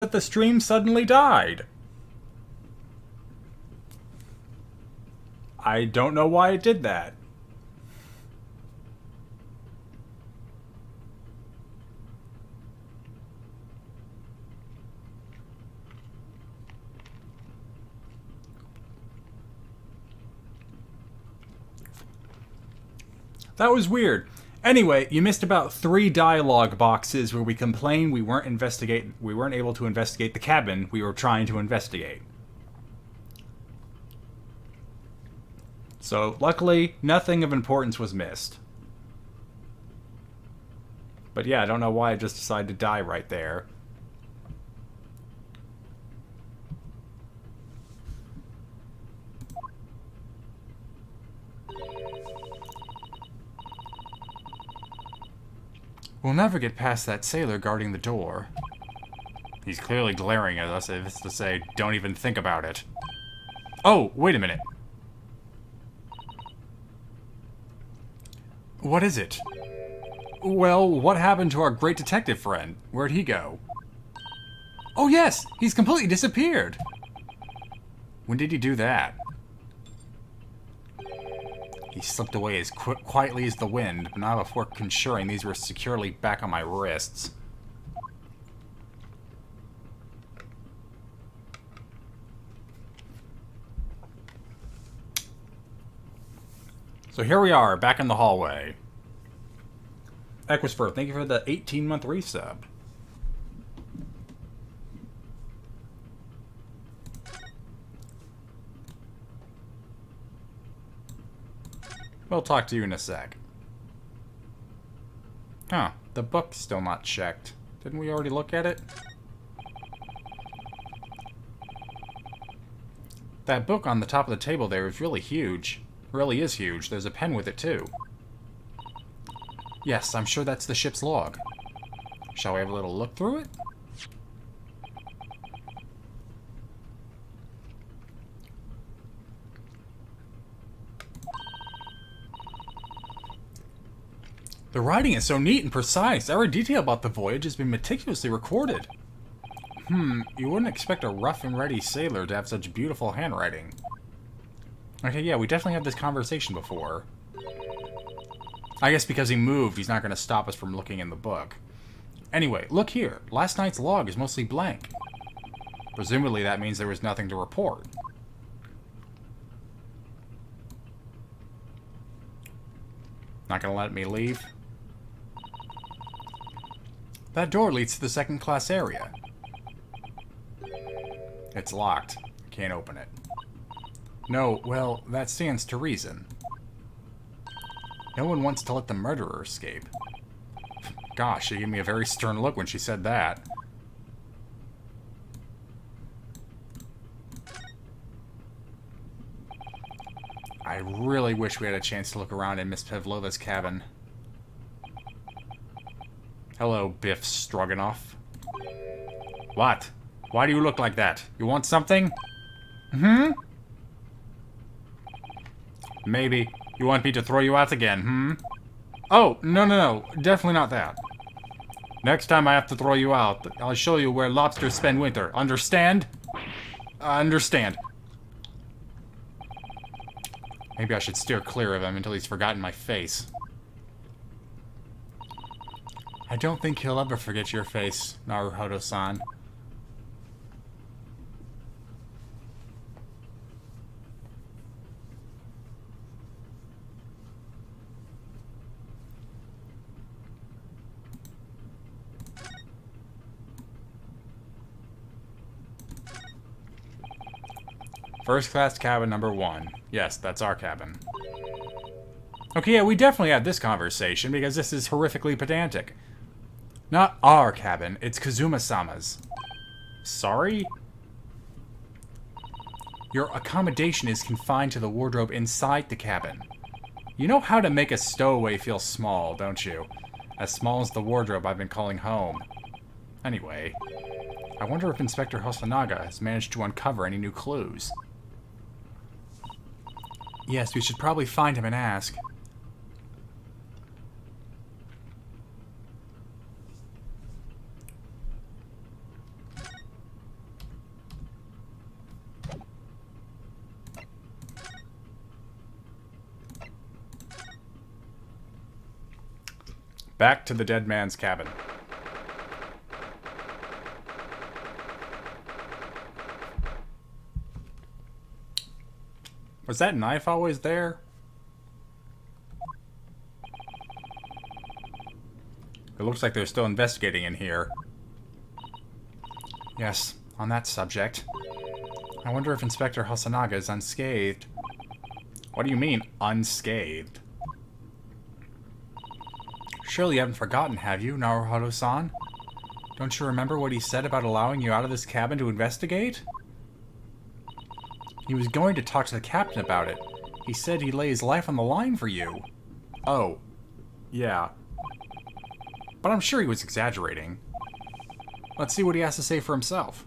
that the stream suddenly died. I don't know why it did that. That was weird. Anyway, you missed about 3 dialogue boxes where we complained we weren't able to investigate the cabin we were trying to investigate. So, luckily, nothing of importance was missed. But yeah, I don't know why I just decided to die right there. We'll never get past that sailor guarding the door. He's clearly glaring at us as if to say, don't even think about it. Oh, wait a minute. What is it? Well, what happened to our great detective friend? Where'd he go? Oh yes, he's completely disappeared. When did he do that? He slipped away as quietly as the wind, but not before ensuring these were securely back on my wrists. So here we are, back in the hallway. Equisper, thank you for the 18-month resub. We'll talk to you in a sec. Huh, the book's still not checked. Didn't we already look at it? That book on the top of the table there is really huge. Really is huge. There's a pen with it, too. Yes, I'm sure that's the ship's log. Shall we have a little look through it? The writing is so neat and precise. Every detail about the voyage has been meticulously recorded. You wouldn't expect a rough and ready sailor to have such beautiful handwriting. Okay, yeah, we definitely had this conversation before. I guess because he moved, he's not going to stop us from looking in the book. Anyway, look here. Last night's log is mostly blank. Presumably that means there was nothing to report. Not going to let me leave? That door leads to the second class area. It's locked. I can't open it. No, well, that stands to reason. No one wants to let the murderer escape. Gosh, she gave me a very stern look when she said that. I really wish we had a chance to look around in Miss Pavlova's cabin. Hello, Biff Stroganoff. What? Why do you look like that? You want something? Maybe. You want me to throw you out again, Oh, no. Definitely not that. Next time I have to throw you out, I'll show you where lobsters spend winter. Understand? Understand. Maybe I should steer clear of him until he's forgotten my face. I don't think he'll ever forget your face, Naruhodo-san. First class cabin number 1. Yes, that's our cabin. Okay, yeah, we definitely had this conversation because this is horrifically pedantic. Not our cabin, it's Kazuma-sama's. Sorry? Your accommodation is confined to the wardrobe inside the cabin. You know how to make a stowaway feel small, don't you? As small as the wardrobe I've been calling home. Anyway, I wonder if Inspector Hosonaga has managed to uncover any new clues. Yes, we should probably find him and ask. Back to the dead man's cabin. Was that knife always there? It looks like they're still investigating in here. Yes, on that subject. I wonder if Inspector Hasanaga is unscathed. What do you mean, unscathed? Surely you haven't forgotten, have you, Naruhodo-san? Don't you remember what he said about allowing you out of this cabin to investigate? He was going to talk to the captain about it. He said he'd lay his life on the line for you. Oh. Yeah. But I'm sure he was exaggerating. Let's see what he has to say for himself.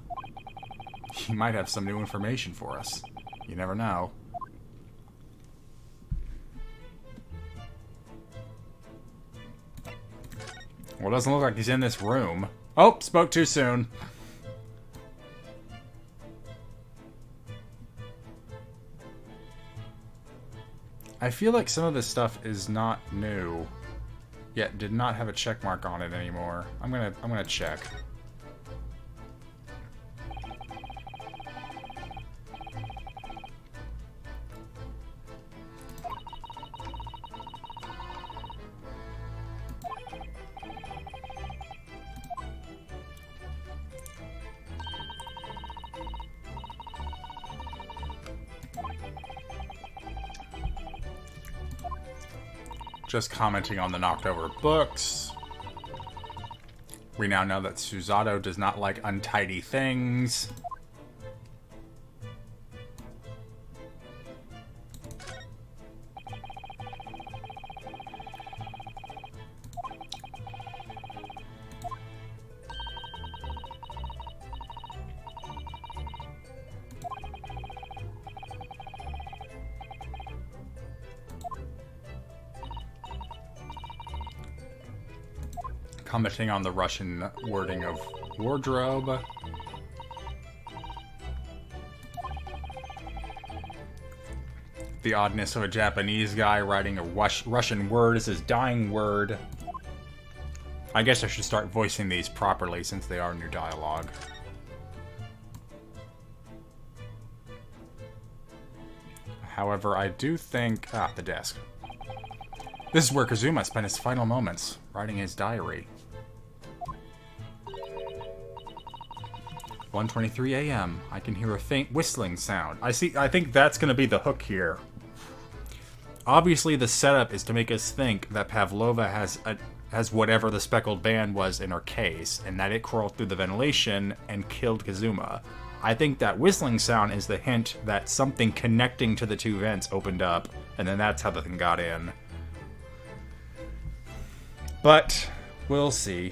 He might have some new information for us. You never know. Well, it doesn't look like he's in this room. Oh, spoke too soon. I feel like some of this stuff is not new, yet did not have a check mark on it anymore. I'm gonna check. Just commenting on the knocked over books. We now know that Susato does not like untidy things. Commenting on the Russian wording of wardrobe. The oddness of a Japanese guy writing a Russian word as his dying word. I guess I should start voicing these properly since they are new dialogue. However, I do think... Ah, the desk. This is where Kazuma spent his final moments, writing his diary. 1:23 a.m. I can hear a faint whistling sound. I think that's going to be the hook here. Obviously, the setup is to make us think that Pavlova has whatever the speckled band was in her case, and that it crawled through the ventilation and killed Kazuma. I think that whistling sound is the hint that something connecting to the two vents opened up, and then that's how the thing got in. But we'll see.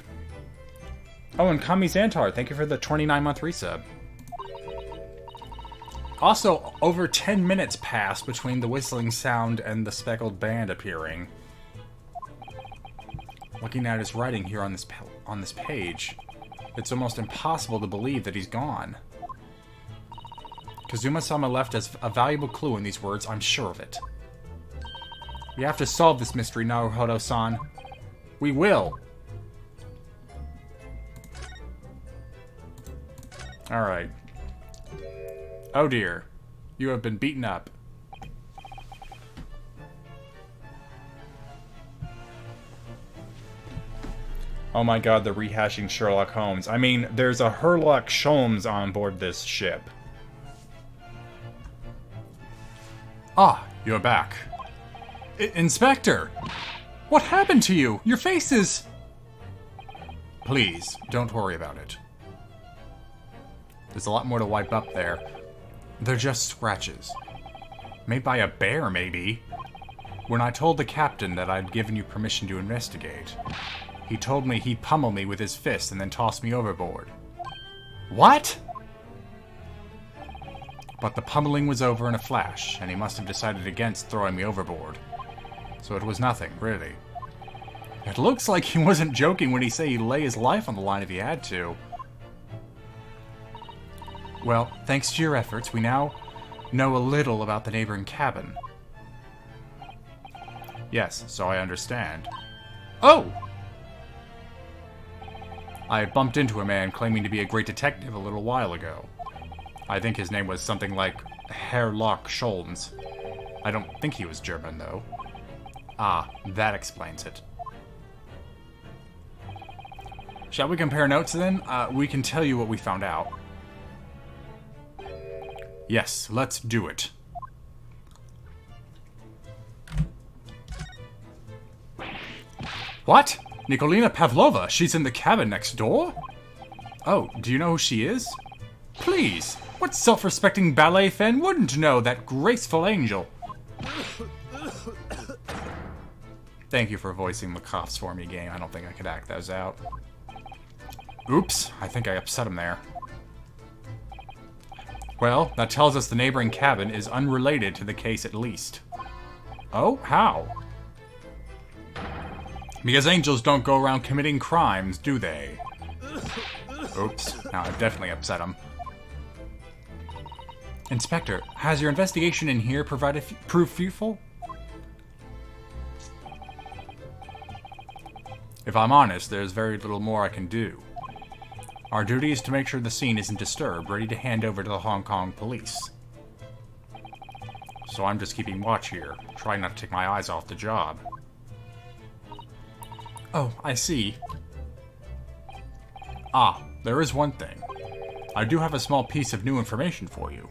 Oh, and Kami Xantar, thank you for the 29-month resub. Also, over 10 minutes passed between the whistling sound and the speckled band appearing. Looking at his writing here on this page, it's almost impossible to believe that he's gone. Kazuma-sama left us a valuable clue in these words, I'm sure of it. We have to solve this mystery, Naruhodo-san. We will! Alright. Oh dear. You have been beaten up. Oh my god, the rehashing Sherlock Holmes. I mean, there's a Herlock Sholms on board this ship. Ah, you're back. Inspector! What happened to you? Your face is... Please, don't worry about it. There's a lot more to wipe up there. They're just scratches. Made by a bear, maybe. When I told the captain that I'd given you permission to investigate, he told me he'd pummel me with his fist and then toss me overboard. What? But the pummeling was over in a flash, and he must have decided against throwing me overboard. So it was nothing, really. It looks like he wasn't joking when he said he'd lay his life on the line if he had to. Well, thanks to your efforts, we now know a little about the neighboring cabin. Yes, so I understand. Oh! I bumped into a man claiming to be a great detective a little while ago. I think his name was something like Herlock Sholms. I don't think he was German, though. Ah, that explains it. Shall we compare notes, then? We can tell you what we found out. Yes, let's do it. What? Nikolina Pavlova? She's in the cabin next door? Oh, do you know who she is? Please, what self-respecting ballet fan wouldn't know that graceful angel? Thank you for voicing the coughs for me, game. I don't think I could act those out. Oops, I think I upset him there. Well, that tells us the neighboring cabin is unrelated to the case at least. Oh, how? Because angels don't go around committing crimes, do they? Oops, now I've definitely upset him. Inspector, has your investigation in here provided proof fruitful? If I'm honest, there's very little more I can do. Our duty is to make sure the scene isn't disturbed, ready to hand over to the Hong Kong police. So I'm just keeping watch here, trying not to take my eyes off the job. Oh, I see. Ah, there is one thing. I do have a small piece of new information for you.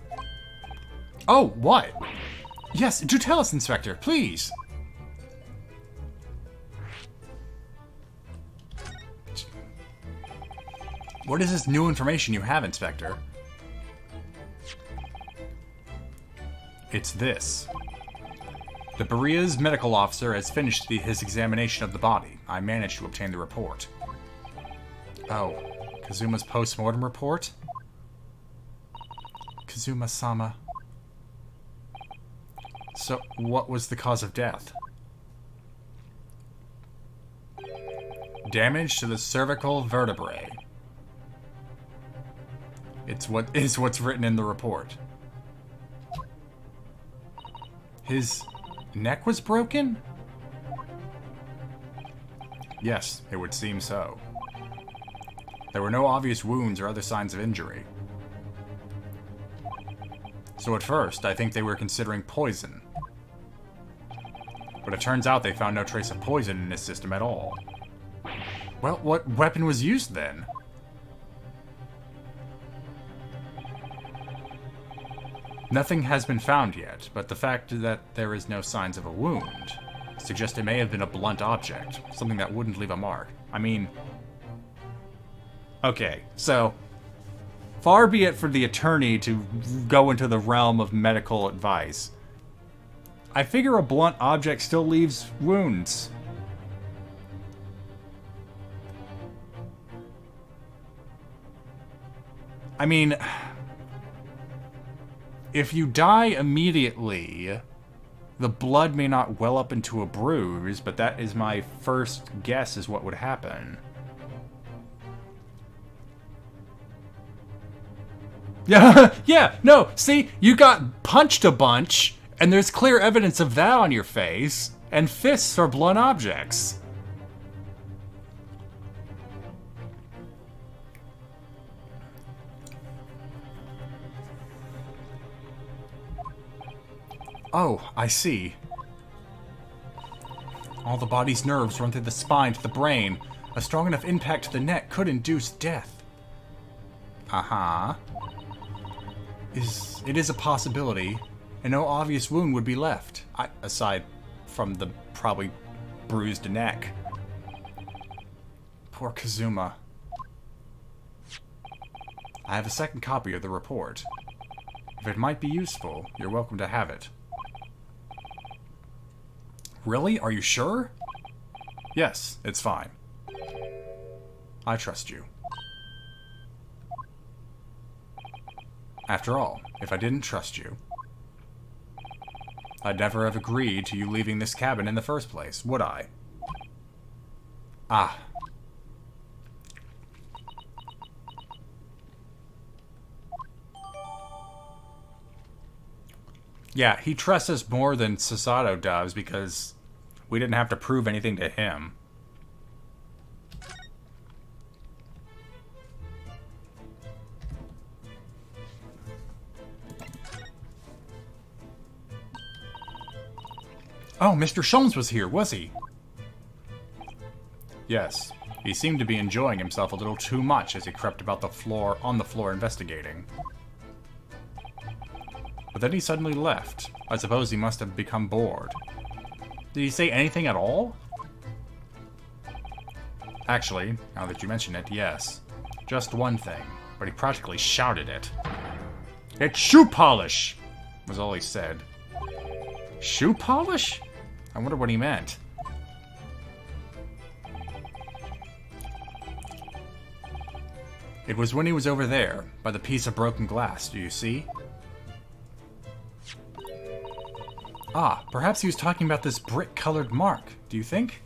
Oh, what? Yes, do tell us, Inspector, please. What is this new information you have, Inspector? It's this. The Berea's medical officer has finished his examination of the body. I managed to obtain the report. Oh, Kazuma's post-mortem report? Kazuma-sama. So, what was the cause of death? Damage to the cervical vertebrae. It's what's written in the report. His neck was broken? Yes, it would seem so. There were no obvious wounds or other signs of injury. So at first, I think they were considering poison. But it turns out they found no trace of poison in his system at all. Well, what weapon was used then? Nothing has been found yet, but the fact that there is no signs of a wound suggests it may have been a blunt object, something that wouldn't leave a mark. I mean... Okay, so... Far be it for the attorney to go into the realm of medical advice. I figure a blunt object still leaves wounds. I mean... If you die immediately, the blood may not well up into a bruise, but that is my first guess is what would happen. Yeah, yeah, no, see, you got punched a bunch, and there's clear evidence of that on your face, and fists are blunt objects. Oh, I see. All the body's nerves run through the spine to the brain. A strong enough impact to the neck could induce death. Uh-huh. It is a possibility, and no obvious wound would be left, aside from the probably bruised neck. Poor Kazuma. I have a second copy of the report. If it might be useful, you're welcome to have it. Really? Are you sure? Yes, it's fine. I trust you. After all, if I didn't trust you, I'd never have agreed to you leaving this cabin in the first place, would I? Ah. Yeah, he trusts us more than Sasato does because we didn't have to prove anything to him. Oh, Mr. Sholms was here, was he? Yes. He seemed to be enjoying himself a little too much as he crept about on the floor investigating. But then he suddenly left. I suppose he must have become bored. Did he say anything at all? Actually, now that you mention it, yes. Just one thing, but he practically shouted it. "It's shoe polish!" was all he said. Shoe polish? I wonder what he meant. It was when he was over there, by the piece of broken glass, do you see? Ah, perhaps he was talking about this brick-colored mark, do you think?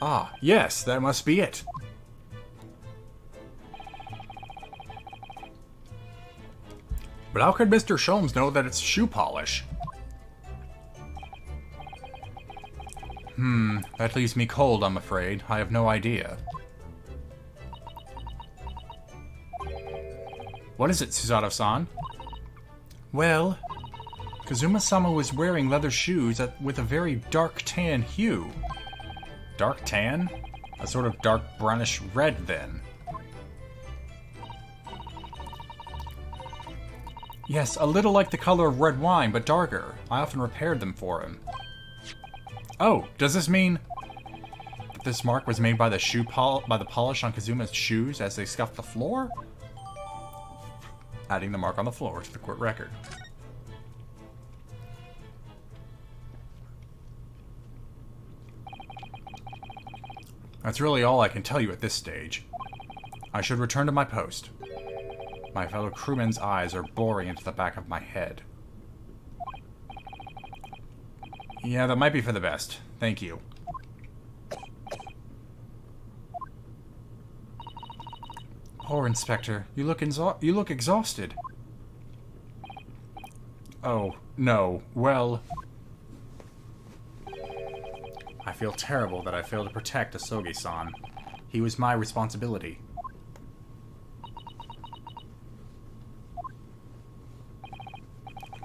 Ah, yes, that must be it. But how could Mr. Sholms know that it's shoe polish? That leaves me cold, I'm afraid. I have no idea. What is it, Susato-san? Well, Kazuma-sama was wearing leather shoes with a very dark tan hue. Dark tan? A sort of dark brownish red, then. Yes, a little like the color of red wine, but darker. I often repaired them for him. Oh, does this mean that this mark was made by the polish on Kazuma's shoes as they scuffed the floor? Adding the mark on the floor to the court record. That's really all I can tell you at this stage. I should return to my post. My fellow crewmen's eyes are boring into the back of my head. Yeah, that might be for the best. Thank you. Poor Inspector. You look exhausted. Oh, no. Well... I feel terrible that I failed to protect Asogi-san. He was my responsibility.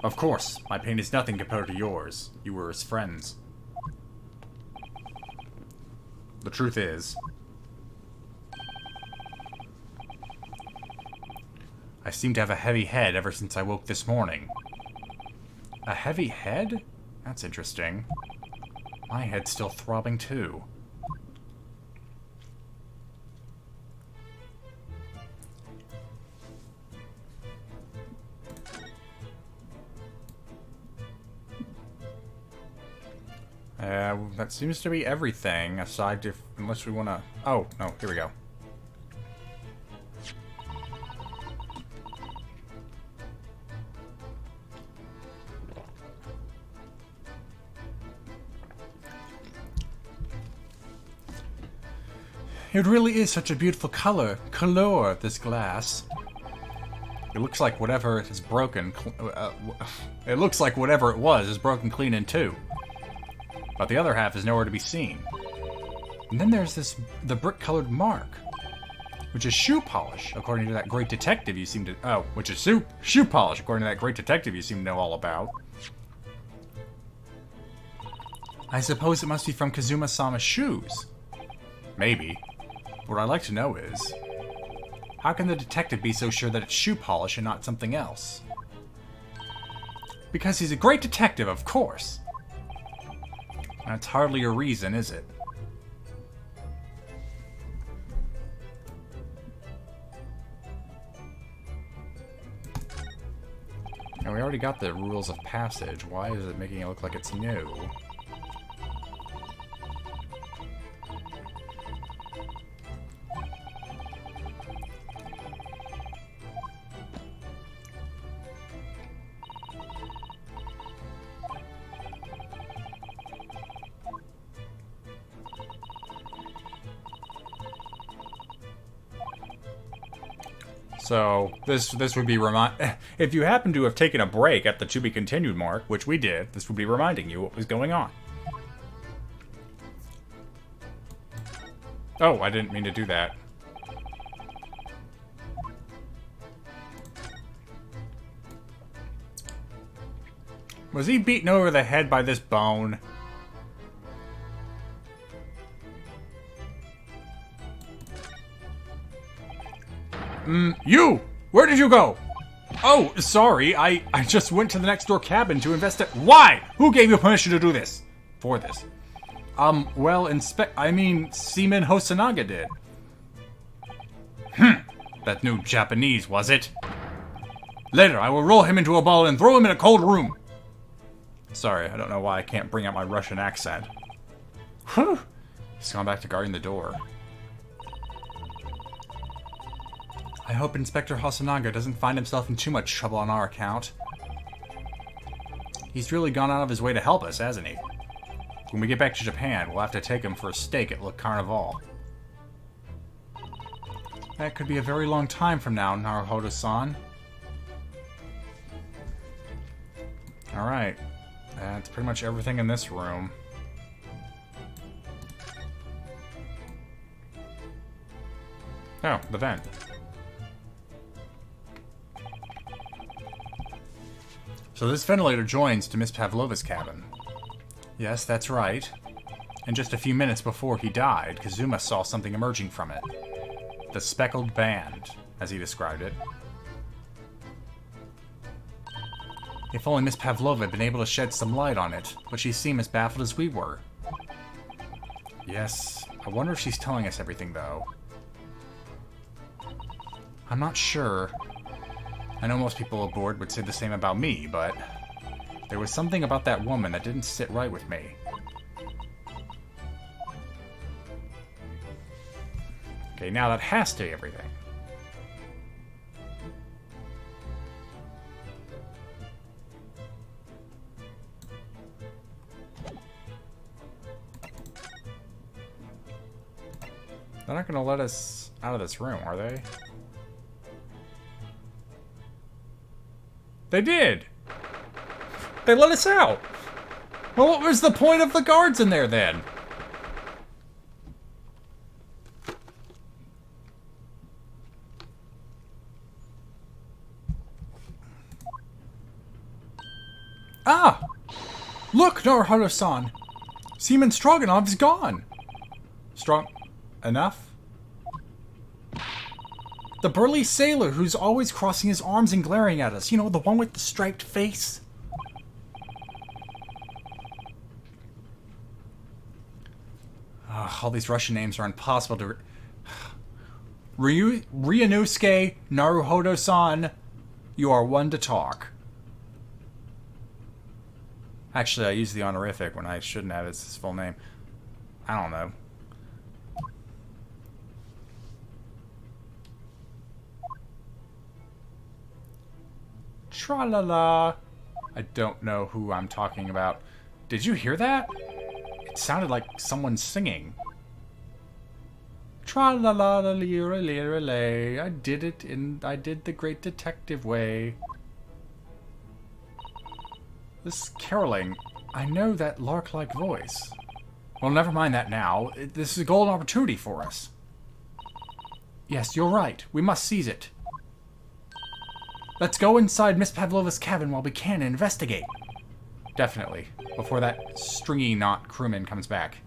Of course, my pain is nothing compared to yours. You were his friends. The truth is, I seem to have a heavy head ever since I woke this morning. A heavy head? That's interesting. My head's still throbbing too. That seems to be everything, aside unless we want to... Oh, no, here we go. It really is such a beautiful color, this glass. It looks like whatever is broken, it looks like whatever it was is broken clean in two. But the other half is nowhere to be seen. And then there's the brick-colored mark, which is shoe polish, according to that great detective you seem to... Oh, which is shoe polish, according to that great detective you seem to know all about. I suppose it must be from Kazuma-sama's shoes. Maybe. What I'd like to know is, how can the detective be so sure that it's shoe polish and not something else? Because he's a great detective, of course. That's hardly a reason, is it? Now, we already got the rules of passage. Why is it making it look like it's new? So, this would be if you happen to have taken a break at the to be continued mark, which we did, this would be reminding you what was going on. Oh, I didn't mean to do that. Was he beaten over the head by this bone? You! Where did you go? Oh, sorry, I just went to the next door cabin to investigate. Why? Who gave you permission to do this? For this? Well, Seaman Hosanaga did. That new Japanese, was it? Later, I will roll him into a ball and throw him in a cold room. Sorry, I don't know why I can't bring out my Russian accent. Whew. He's gone back to guarding the door. I hope Inspector Hosanaga doesn't find himself in too much trouble on our account. He's really gone out of his way to help us, hasn't he? When we get back to Japan, we'll have to take him for a steak at Le Carnival. That could be a very long time from now, Naruhodo-san. Alright. That's pretty much everything in this room. Oh, the vent. So this ventilator joins to Miss Pavlova's cabin. Yes, that's right. And just a few minutes before he died, Kazuma saw something emerging from it. The Speckled Band, as he described it. If only Miss Pavlova had been able to shed some light on it, but she seemed as baffled as we were. Yes, I wonder if she's telling us everything, though. I'm not sure. I know most people aboard would say the same about me, but there was something about that woman that didn't sit right with me. Okay, now that has to be everything. They're not going to let us out of this room, are they? They did! They let us out! Well, what was the point of the guards in there, then? Ah! Look, Naruhodo-san! Seaman Stroganoff is gone! Strong enough? The burly sailor who's always crossing his arms and glaring at us. You know, the one with the striped face. All these Russian names are impossible to... Ryunosuke Naruhodo-san, you are one to talk. Actually, I used the honorific when I shouldn't have. It's his full name. I don't know. Tra-la-la. I don't know who I'm talking about. Did you hear that? It sounded like someone singing. Tra-la-la-la-lira-lira-lay. I did it I did the great detective way. This caroling, I know that lark-like voice. Well, never mind that now. This is a golden opportunity for us. Yes, you're right. We must seize it. Let's go inside Miss Pavlova's cabin while we can and investigate. Definitely. Before that stringy knot crewman comes back.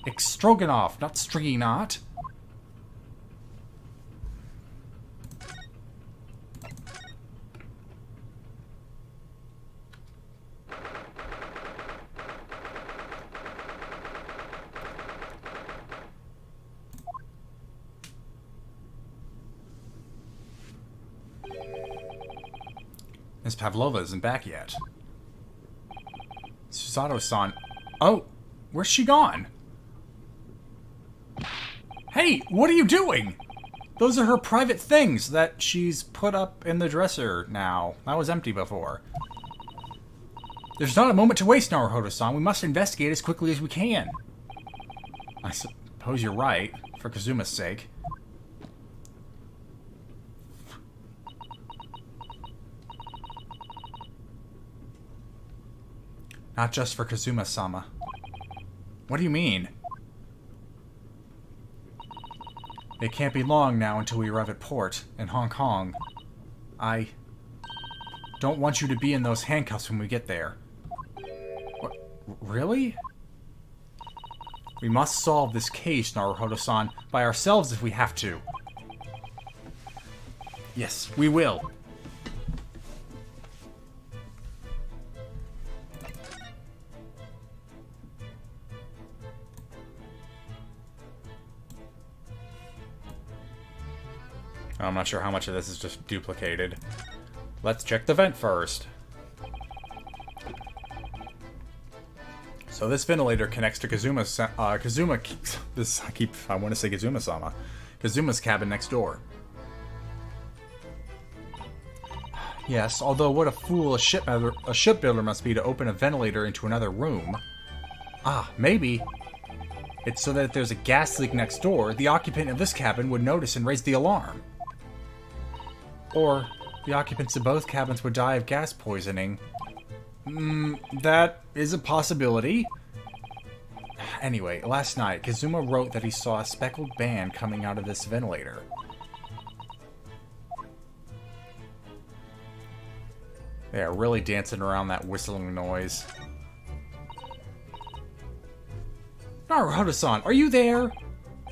It's Stroganoff, not stringy knot. Miss Pavlova isn't back yet. Susato-san. Oh, where's she gone? Hey, what are you doing? Those are her private things that she's put up in the dresser now. That was empty before. There's not a moment to waste, Naruhodo-san. We must investigate as quickly as we can. I suppose you're right, for Kazuma's sake. Not just for Kazuma-sama. What do you mean? It can't be long now until we arrive at port in Hong Kong. don't want you to be in those handcuffs when we get there. What? Really? We must solve this case, Naruhodo-san, by ourselves if we have to. Yes, we will. I'm not sure how much of this is just duplicated. Let's check the vent first. So this ventilator connects to Kazuma's cabin next door. Yes, although what a fool a shipbuilder must be to open a ventilator into another room. Ah, maybe it's so that if there's a gas leak next door, the occupant of this cabin would notice and raise the alarm. Or the occupants of both cabins would die of gas poisoning. That is a possibility. Anyway, last night, Kazuma wrote that he saw a speckled band coming out of this ventilator. They are really dancing around that whistling noise. Naruhodo-san, are you there?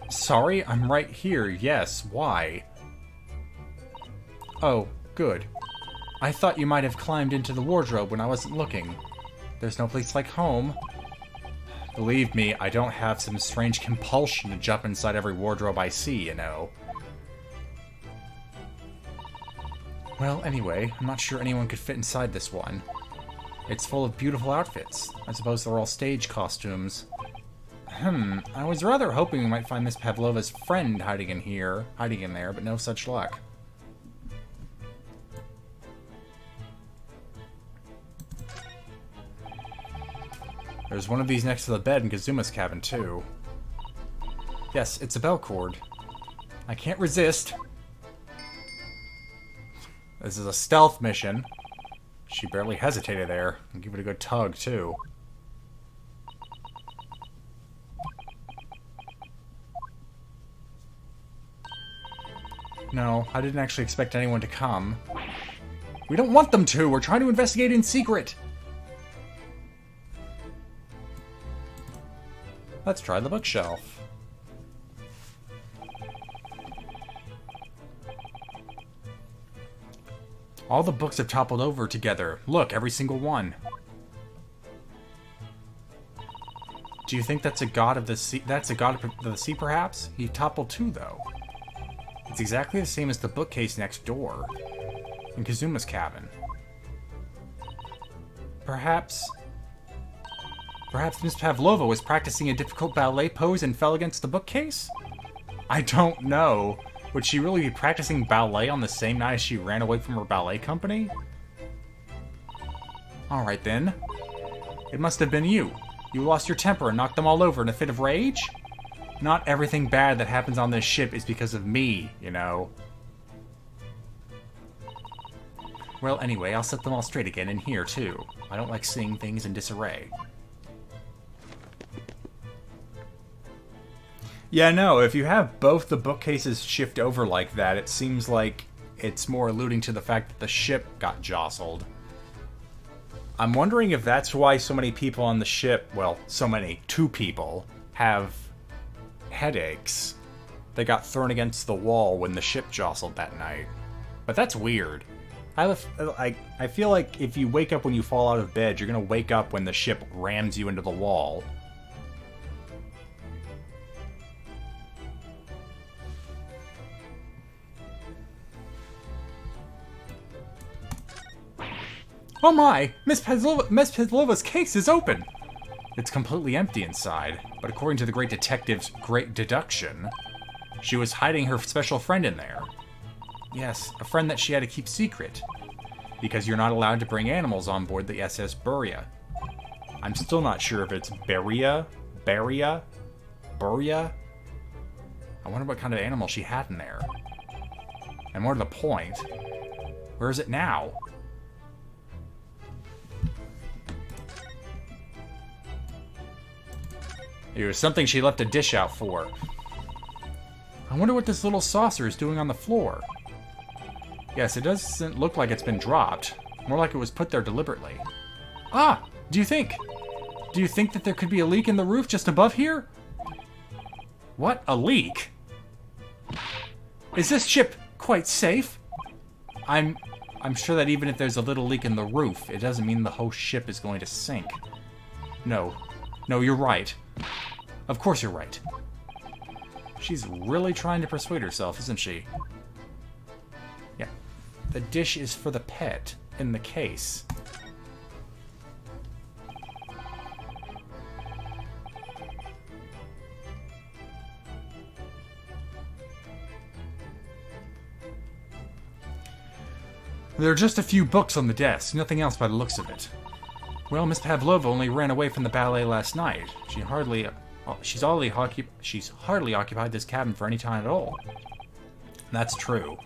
Sorry, I'm right here, yes. Why? Oh, good. I thought you might have climbed into the wardrobe when I wasn't looking. There's no place like home. Believe me, I don't have some strange compulsion to jump inside every wardrobe I see, you know. Well, anyway, I'm not sure anyone could fit inside this one. It's full of beautiful outfits. I suppose they're all stage costumes. I was rather hoping we might find Miss Pavlova's friend hiding in there, but no such luck. There's one of these next to the bed in Kazuma's cabin, too. Yes, it's a bell cord. I can't resist. This is a stealth mission. She barely hesitated there. I'll give it a good tug, too. No, I didn't actually expect anyone to come. We don't want them to! We're trying to investigate in secret! Let's try the bookshelf. All the books have toppled over together. Look, every single one. Do you think that's a god of the sea? That's a god of the sea, perhaps? He toppled too, though. It's exactly the same as the bookcase next door, in Kazuma's cabin. Perhaps Miss Pavlova was practicing a difficult ballet pose and fell against the bookcase? I don't know. Would she really be practicing ballet on the same night as she ran away from her ballet company? Alright then. It must have been you. You lost your temper and knocked them all over in a fit of rage? Not everything bad that happens on this ship is because of me, you know. Well, anyway, I'll set them all straight again in here, too. I don't like seeing things in disarray. Yeah, no, if you have both the bookcases shift over like that, it seems like it's more alluding to the fact that the ship got jostled. I'm wondering if that's why so many people on the ship, well, two people, have headaches. They got thrown against the wall when the ship jostled that night. But that's weird. I feel like if you wake up when you fall out of bed, you're gonna wake up when the ship rams you into the wall. Oh my! Miss Pavlova's case is open! It's completely empty inside, but according to the great detective's great deduction, she was hiding her special friend in there. Yes, a friend that she had to keep secret, because you're not allowed to bring animals on board the SS Buria. I'm still not sure if it's Buria. I wonder what kind of animal she had in there. And more to the point, where is it now? It was something she left a dish out for. I wonder what this little saucer is doing on the floor. Yes, it doesn't look like it's been dropped. More like it was put there deliberately. Ah! Do you think that there could be a leak in the roof just above here? What? A leak? Is this ship quite safe? I'm sure that even if there's a little leak in the roof, it doesn't mean the whole ship is going to sink. No. No, you're right. Of course you're right. She's really trying to persuade herself, isn't she? Yeah. The dish is for the pet in the case. There are just a few books on the desk, nothing else by the looks of it. Well, Miss Pavlova only ran away from the ballet last night. She's hardly occupied this cabin for any time at all. That's true.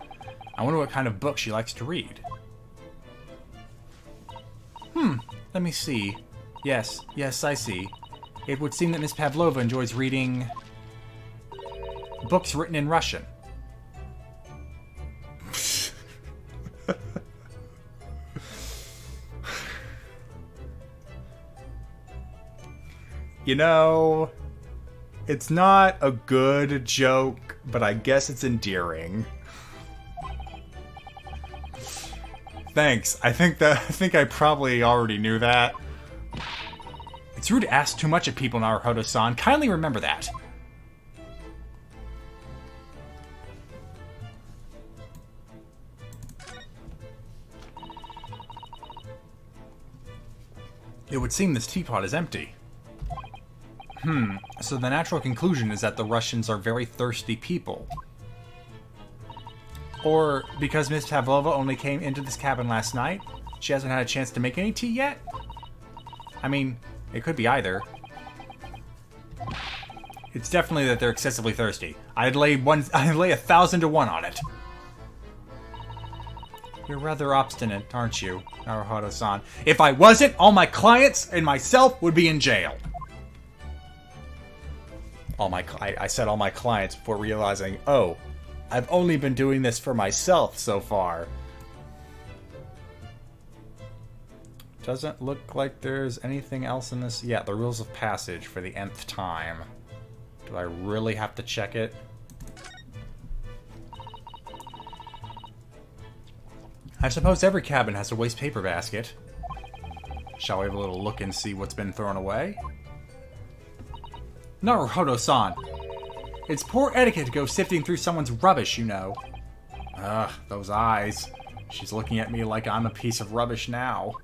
I wonder what kind of book she likes to read. Let me see. Yes, I see. It would seem that Miss Pavlova enjoys reading books written in Russian. You know, it's not a good joke, but I guess it's endearing. Thanks. I think I probably already knew that. It's rude to ask too much of people, Naruhodo-san. Kindly remember that. It would seem this teapot is empty. So the natural conclusion is that the Russians are very thirsty people. Or because Miss Pavlova only came into this cabin last night, she hasn't had a chance to make any tea yet? I mean, it could be either. It's definitely that they're excessively thirsty. I'd lay 1,000 to 1 on it. You're rather obstinate, aren't you, Naruhodo-san? If I wasn't, all my clients and myself would be in jail. I said all my clients before realizing, oh, I've only been doing this for myself so far. Doesn't look like there's anything else in this. Yeah, the rules of passage for the nth time. Do I really have to check it? I suppose every cabin has a waste paper basket. Shall we have a little look and see what's been thrown away? Naruhodo-san! It's poor etiquette to go sifting through someone's rubbish, you know. Ugh, those eyes. She's looking at me like I'm a piece of rubbish now.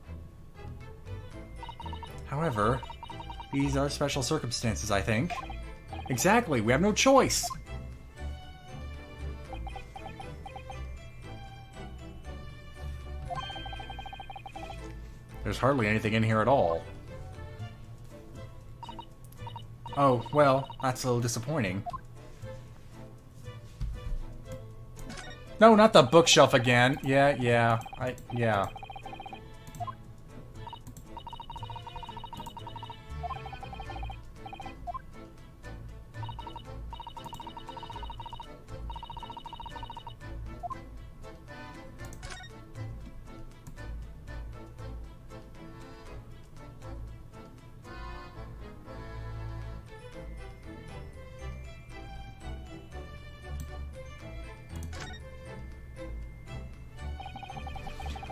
However, these are special circumstances, I think. Exactly, we have no choice! There's hardly anything in here at all. Oh, well, that's a little disappointing. No, not the bookshelf again. Yeah.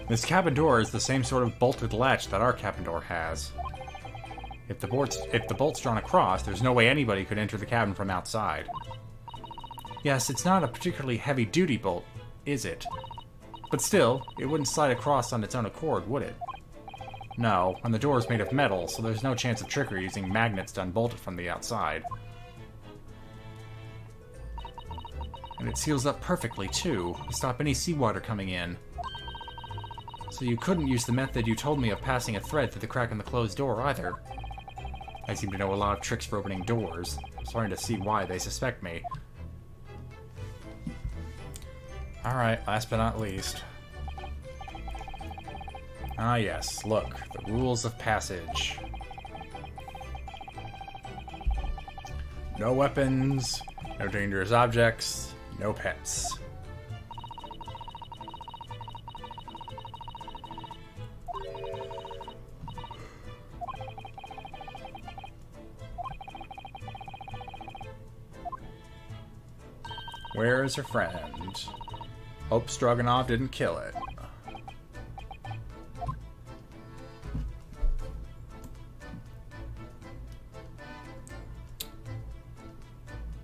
This cabin door is the same sort of bolted latch that our cabin door has. If the bolt's drawn across, there's no way anybody could enter the cabin from outside. Yes, it's not a particularly heavy-duty bolt, is it? But still, it wouldn't slide across on its own accord, would it? No, and the door is made of metal, so there's no chance of trickery using magnets to unbolt it from the outside. And it seals up perfectly, too, to stop any seawater coming in. So you couldn't use the method you told me of passing a thread through the crack in the closed door, either. I seem to know a lot of tricks for opening doors. I'm starting to see why they suspect me. Alright, last but not least. Ah yes, look, the rules of passage. No weapons, no dangerous objects, no pets. Where is her friend? Hope Stroganoff didn't kill it.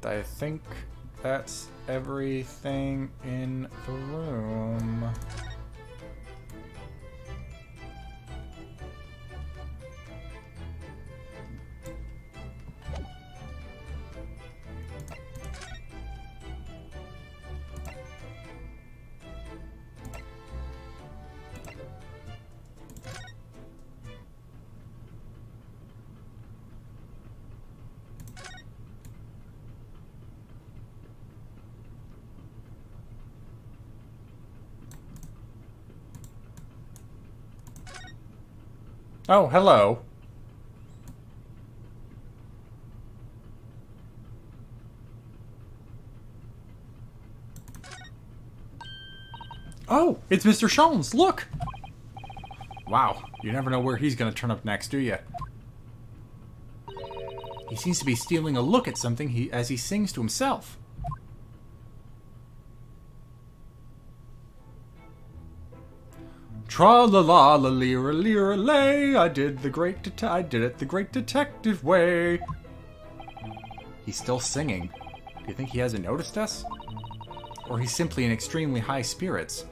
I think that's everything in the room. Oh, hello. Oh, it's Mr. Sholms. Look! Wow, you never know where he's gonna turn up next, do you? He seems to be stealing a look at something as he sings to himself. Tra-la-la-la-lira-lira-lay, I did it the great detective way. He's still singing. Do you think he hasn't noticed us? Or he's simply in extremely high spirits?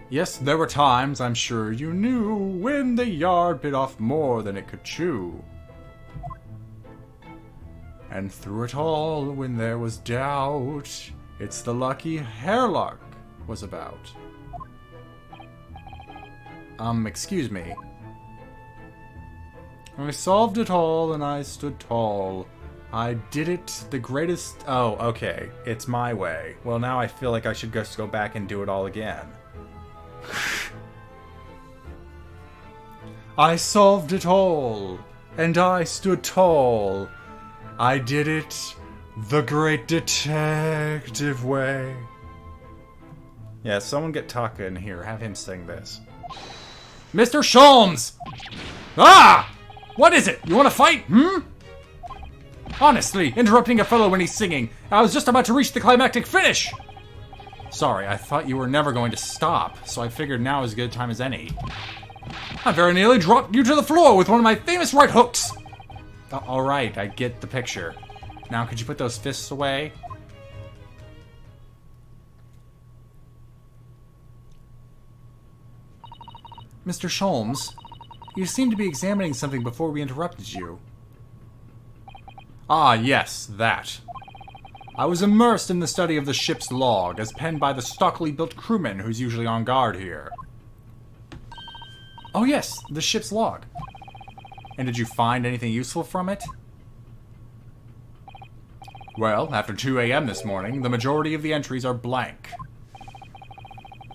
Yes, there were times, I'm sure you knew, when the yard bit off more than it could chew. And through it all, when there was doubt, it's the lucky Herlock was about. Excuse me. I solved it all and I stood tall. I did it the greatest... Oh, okay. It's my way. Well, now I feel like I should just go back and do it all again. I solved it all, and I stood tall. I did it the great detective way. Yeah, someone get Taka in here. Have him sing this. Mr. Sholms! Ah! What is it? You want to fight? Honestly, interrupting a fellow when he's singing. I was just about to reach the climactic finish. Sorry, I thought you were never going to stop, so I figured now is as good a time as any. I very nearly dropped you to the floor with one of my famous right hooks. Alright, I get the picture. Now, could you put those fists away? Mr. Sholms, you seem to be examining something before we interrupted you. Ah, yes, that. I was immersed in the study of the ship's log, as penned by the stockily built crewman who's usually on guard here. Oh yes, the ship's log. And did you find anything useful from it? Well, after 2 a.m. this morning, the majority of the entries are blank.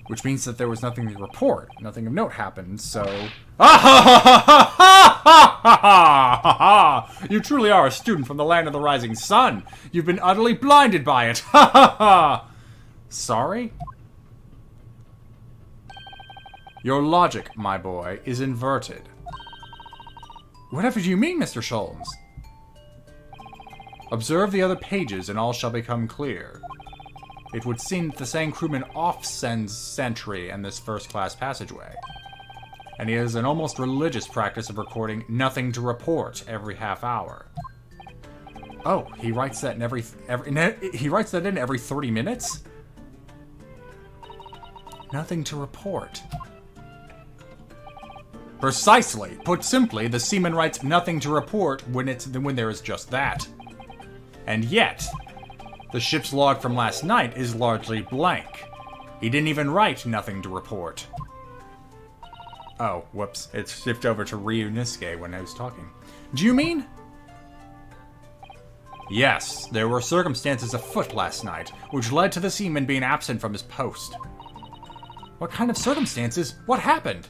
Which means that there was nothing to report. Nothing of note happened, so... Ah ha ha ha ha ha ha ha ha ha! You truly are a student from the land of the rising sun. You've been utterly blinded by it. Ha ha ha! Sorry? Your logic, my boy, is inverted. Whatever do you mean, Mr. Sholms? Observe the other pages and all shall become clear. It would seem that the same crewman off-sends sentry in this first-class passageway. And he has an almost religious practice of recording nothing to report every half hour. Oh, he writes that in every 30 minutes? Nothing to report. Precisely. Put simply, the seaman writes nothing to report when there is just that. And yet, the ship's log from last night is largely blank. He didn't even write nothing to report. Oh, whoops. It shifted over to Ryu Nisuke when I was talking. Do you mean? Yes, there were circumstances afoot last night, which led to the seaman being absent from his post. What kind of circumstances? What happened?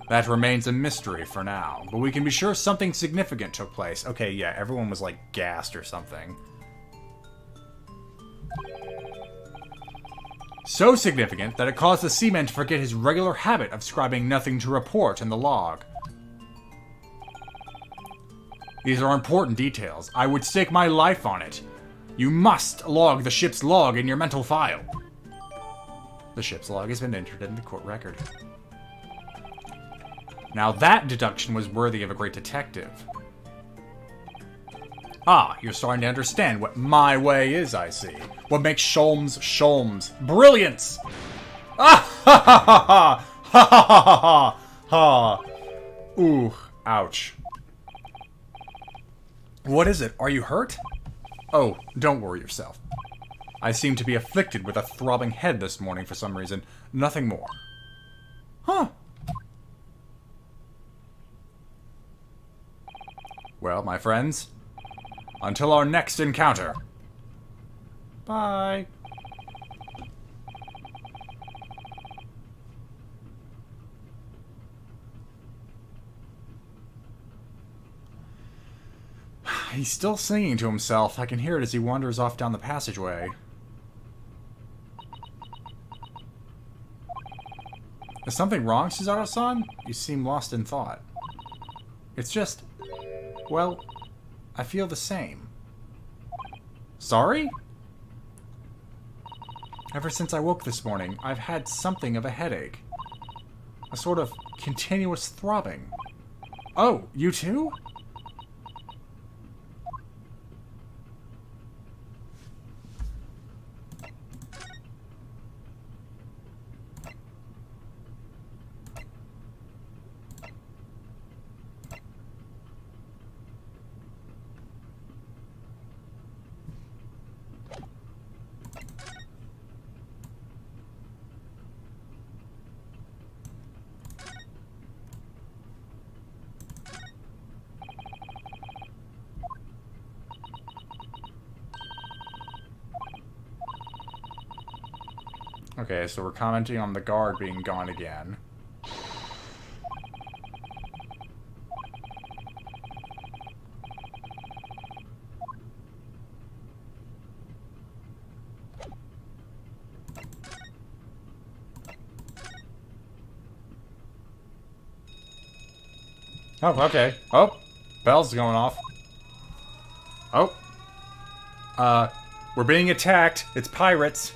That remains a mystery for now, but we can be sure something significant took place. Okay, yeah, everyone was like gassed or something. So significant that it caused the seaman to forget his regular habit of scribing nothing to report in the log. These are important details. I would stake my life on it. You must log the ship's log in your mental file. The ship's log has been entered in the court record. Now that deduction was worthy of a great detective. Ah, you're starting to understand what my way is, I see. What makes Sholms Sholms. Brilliance! Ah ha ha ha ha! Ha ha ha ha ha! Ooh, ouch. What is it? Are you hurt? Oh, don't worry yourself. I seem to be afflicted with a throbbing head this morning for some reason. Nothing more. Huh. Well, my friends, until our next encounter. Bye. He's still singing to himself. I can hear it as he wanders off down the passageway. Is something wrong, Suzato-san? You seem lost in thought. It's just... well, I feel the same. Sorry? Ever since I woke this morning, I've had something of a headache. A sort of continuous throbbing. Oh, you too? Okay, so we're commenting on the guard being gone again. Oh, okay. Oh, bell's going off. Oh. We're being attacked. It's pirates.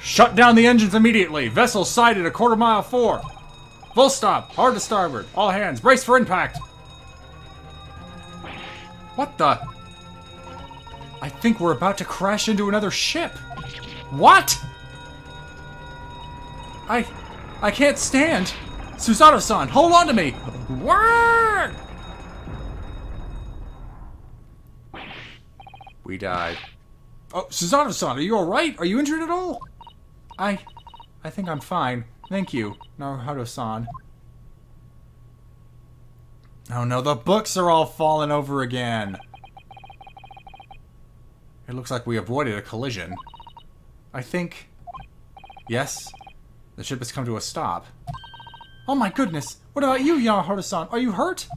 Shut down the engines immediately. Vessel sighted a quarter-mile forward. Full stop. Hard to starboard. All hands. Brace for impact. What the? I think we're about to crash into another ship. What? I can't stand. Suzato-san, hold on to me. Word! We died. Oh, Suzato-san, are you alright? Are you injured at all? I think I'm fine. Thank you, Naruto-san. Oh no, the books are all falling over again. It looks like we avoided a collision. I think... yes? The ship has come to a stop. Oh my goodness! What about you, Naruto-san? Are you hurt?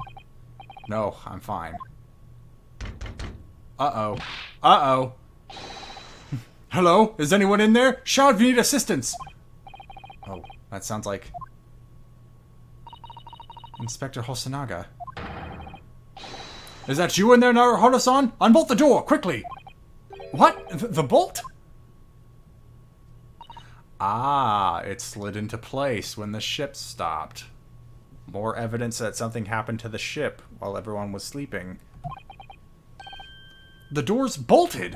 No, I'm fine. Uh-oh. Uh-oh. Hello? Is anyone in there? Shout if you need assistance! Oh, that sounds like... Inspector Hosonaga. Is that you in there, Naruto-san? Unbolt the door, quickly! What? The bolt? Ah, it slid into place when the ship stopped. More evidence that something happened to the ship while everyone was sleeping. The door's bolted!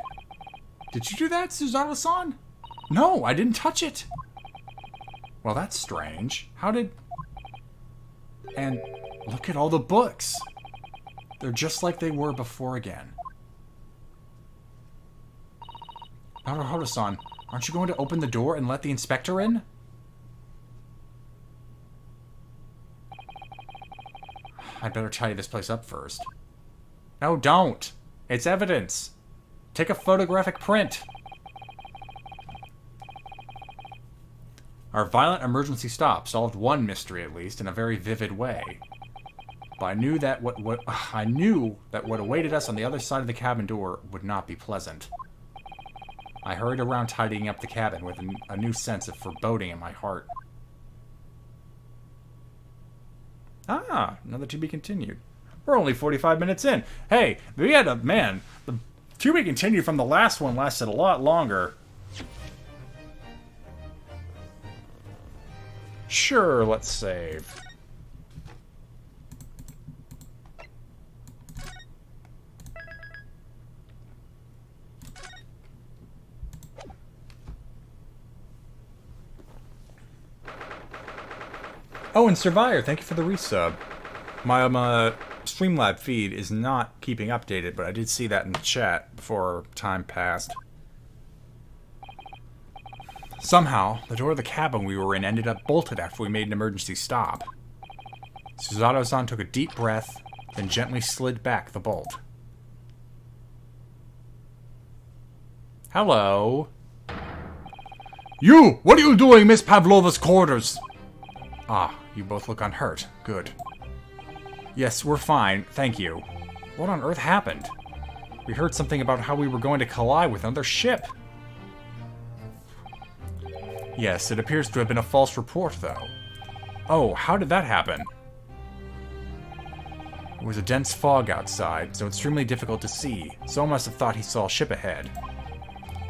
Did you do that, Suzato-san? No, I didn't touch it! Well, that's strange. How did... And look at all the books! They're just like they were before again. Naruto-san, aren't you going to open the door and let the inspector in? I'd better tidy this place up first. No, don't! It's evidence! Take a photographic print! Our violent emergency stop solved one mystery, at least, in a very vivid way. But I knew that what awaited us on the other side of the cabin door would not be pleasant. I hurried around tidying up the cabin with a new sense of foreboding in my heart. Ah, another to be continued. We're only 45 minutes in. Hey, we had a... Man, the to be continued from the last one lasted a lot longer. Sure, let's save. Oh, and Survivor, thank you for the resub. My Streamlab feed is not keeping updated, but I did see that in the chat before time passed. Somehow, the door of the cabin we were in ended up bolted after we made an emergency stop. Suzato-san took a deep breath, then gently slid back the bolt. Hello. You! What are you doing, Miss Pavlova's quarters? Ah, you both look unhurt. Good. Yes, we're fine. Thank you. What on earth happened? We heard something about how we were going to collide with another ship. Yes, it appears to have been a false report, though. Oh, how did that happen? It was a dense fog outside, so extremely difficult to see. Someone must have thought he saw a ship ahead.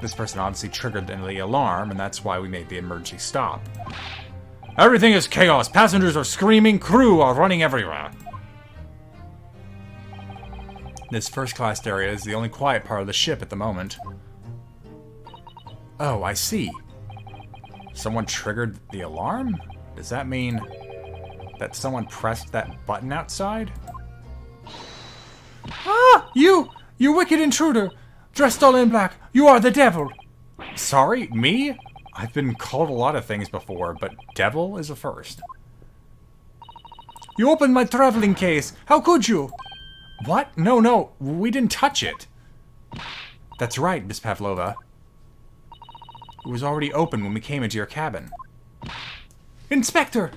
This person obviously triggered the alarm, and that's why we made the emergency stop. Everything is chaos. Passengers are screaming. Crew are running everywhere. This first-class area is the only quiet part of the ship at the moment. Oh, I see. Someone triggered the alarm? Does that mean that someone pressed that button outside? Ah! You wicked intruder! Dressed all in black, you are the devil! Sorry, me? I've been called a lot of things before, but devil is a first. You opened my traveling case! How could you? What? No, we didn't touch it. That's right, Miss Pavlova. It was already open when we came into your cabin. Inspector!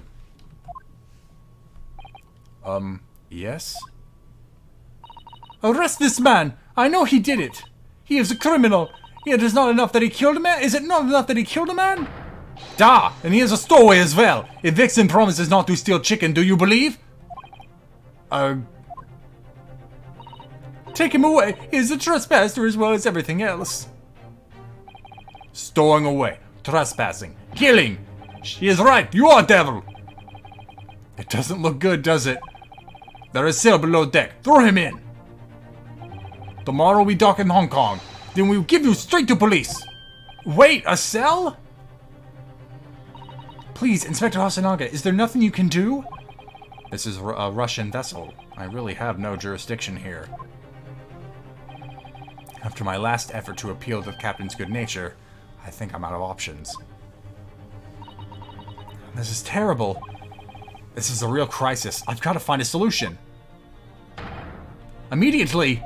Yes? Arrest this man! I know he did it! He is a criminal! It is not enough that he killed a man? Is it not enough that he killed a man? Da! And he is a stowaway as well! If Vixen promises not to steal chicken, do you believe? Take him away! He is a trespasser as well as everything else. Stowing away. Trespassing. Killing! She is right! You are devil! It doesn't look good, does it? There is cell below deck. Throw him in! Tomorrow we dock in Hong Kong. Then we'll give you straight to police. Wait, a cell? Please, Inspector Hasanaga, is there nothing you can do? This is a Russian vessel. I really have no jurisdiction here. After my last effort to appeal to the captain's good nature, I think I'm out of options. This is terrible. This is a real crisis. I've got to find a solution. Immediately!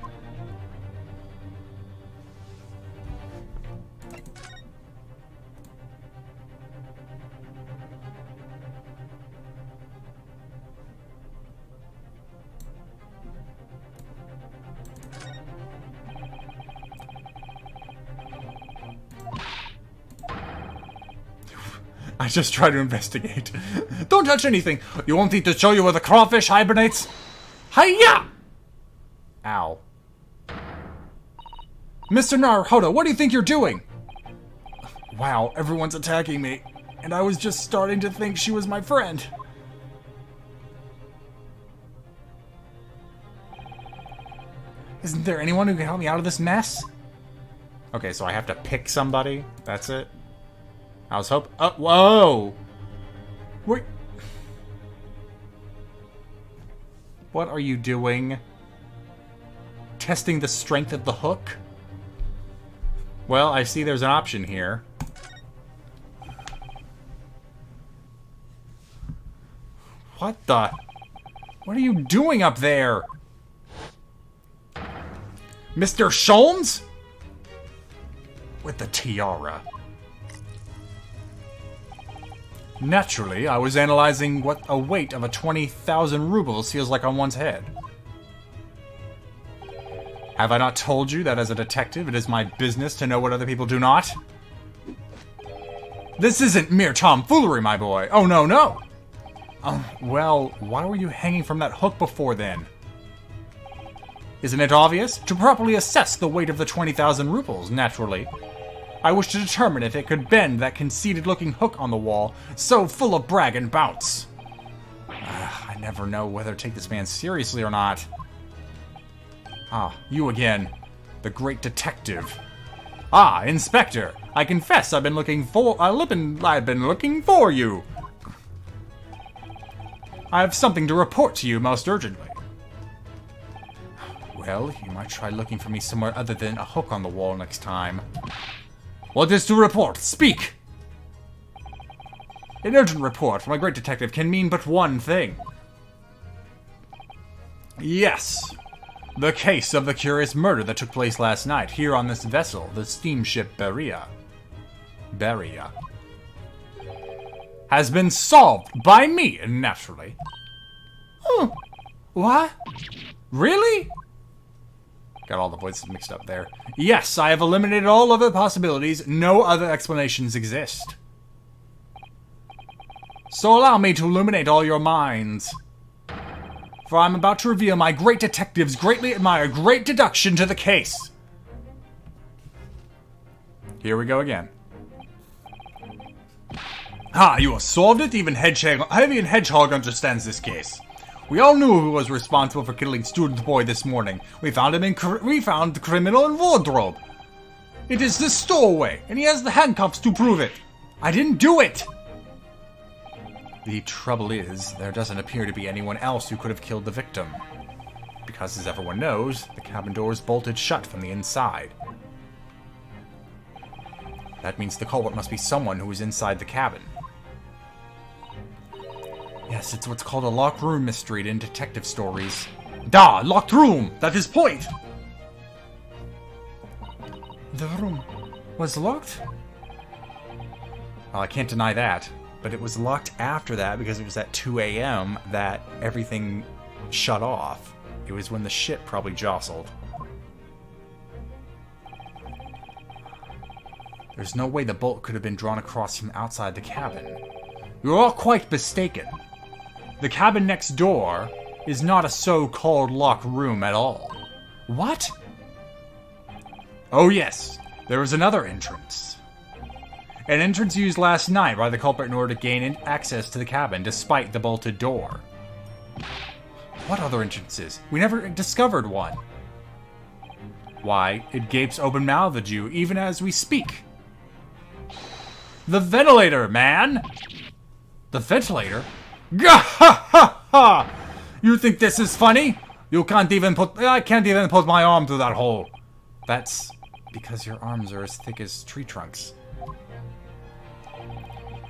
I just try to investigate. Don't touch anything! You want me to show you where the crawfish hibernates? Hiya! Ow. Mr. Naruhodo, what do you think you're doing? Wow, everyone's attacking me. And I was just starting to think she was my friend. Isn't there anyone who can help me out of this mess? Okay, so I have to pick somebody? That's it? I was hoping... Oh, whoa! Wait. What are you doing? Testing the strength of the hook? Well, I see there's an option here. What the... What are you doing up there? Mr. Sholms? With the tiara. Naturally, I was analyzing what a weight of a 20,000 rubles feels like on one's head. Have I not told you that as a detective, it is my business to know what other people do not? This isn't mere tomfoolery, my boy. Oh, no. Well, why were you hanging from that hook before then? Isn't it obvious? To properly assess the weight of the 20,000 rubles, naturally. I wish to determine if it could bend that conceited-looking hook on the wall, so full of brag and bounce. I never know whether to take this man seriously or not. Ah, you again. The great detective. Ah, Inspector. I confess I've been looking for you. I have something to report to you most urgently. Well, you might try looking for me somewhere other than a hook on the wall next time. What is to report? Speak! An urgent report from a great detective can mean but one thing. Yes. The case of the curious murder that took place last night here on this vessel, the steamship Beria. Has been solved by me, naturally. Oh, what? Really? Got all the voices mixed up there. Yes, I have eliminated all other possibilities. No other explanations exist. So allow me to illuminate all your minds. For I'm about to reveal my great detective's greatly admired great deduction to the case. Here we go again. Ah, you have solved it? Even Hedgehog understands this case. We all knew who was responsible for killing Student Boy this morning. We found the criminal in wardrobe. It is the stowaway, and he has the handcuffs to prove it. I didn't do it! The trouble is, there doesn't appear to be anyone else who could have killed the victim. Because, as everyone knows, the cabin door is bolted shut from the inside. That means the culprit must be someone who was inside the cabin. Yes, it's what's called a locked room mystery in detective stories. Da! Locked room! That is point! The room was locked? Well, I can't deny that. But it was locked after that because it was at 2 a.m. that everything shut off. It was when the ship probably jostled. There's no way the bolt could have been drawn across from outside the cabin. You're all quite mistaken. The cabin next door is not a so-called locked room at all. What? Oh yes, there is another entrance. An entrance used last night by the culprit in order to gain access to the cabin, despite the bolted door. What other entrances? We never discovered one. Why, it gapes open-mouthed at you, even as we speak. The ventilator, man! The ventilator? Gah ha ha ha! You think this is funny? I can't even put my arm through that hole. That's because your arms are as thick as tree trunks.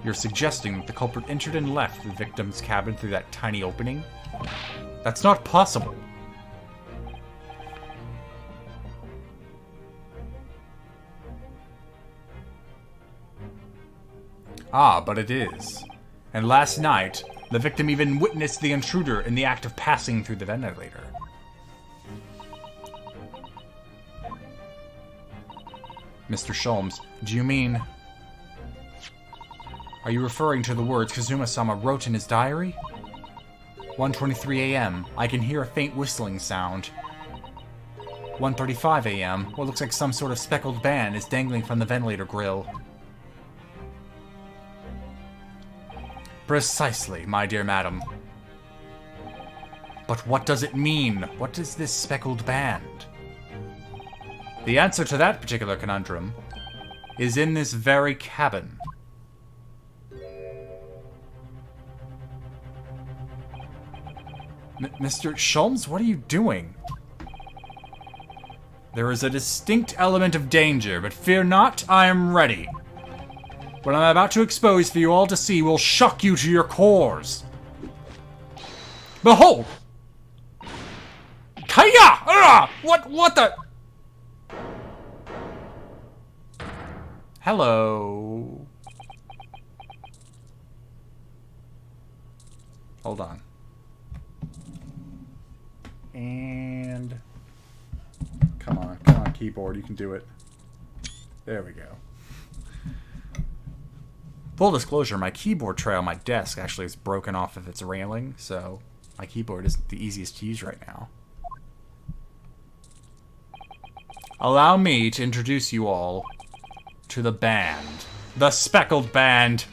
You're suggesting that the culprit entered and left the victim's cabin through that tiny opening? That's not possible. Ah, but it is. And last night, the victim even witnessed the intruder in the act of passing through the ventilator. Mr. Sholms, do you mean... Are you referring to the words Kazuma-sama wrote in his diary? 1:23 a.m. I can hear a faint whistling sound. 1:35 a.m. What looks like some sort of speckled band is dangling from the ventilator grill. Precisely, my dear madam. But what does it mean? What is this speckled band? The answer to that particular conundrum is in this very cabin. Mr. Sholms, what are you doing? There is a distinct element of danger, but fear not, I am ready. What I'm about to expose for you all to see will shock you to your cores. Behold! Kaya! What the? Hello. Hold on. And come on, keyboard, you can do it. There we go. Full disclosure, my keyboard tray on my desk actually is broken off of its railing, so my keyboard isn't the easiest to use right now. Allow me to introduce you all to the band. The Speckled Band.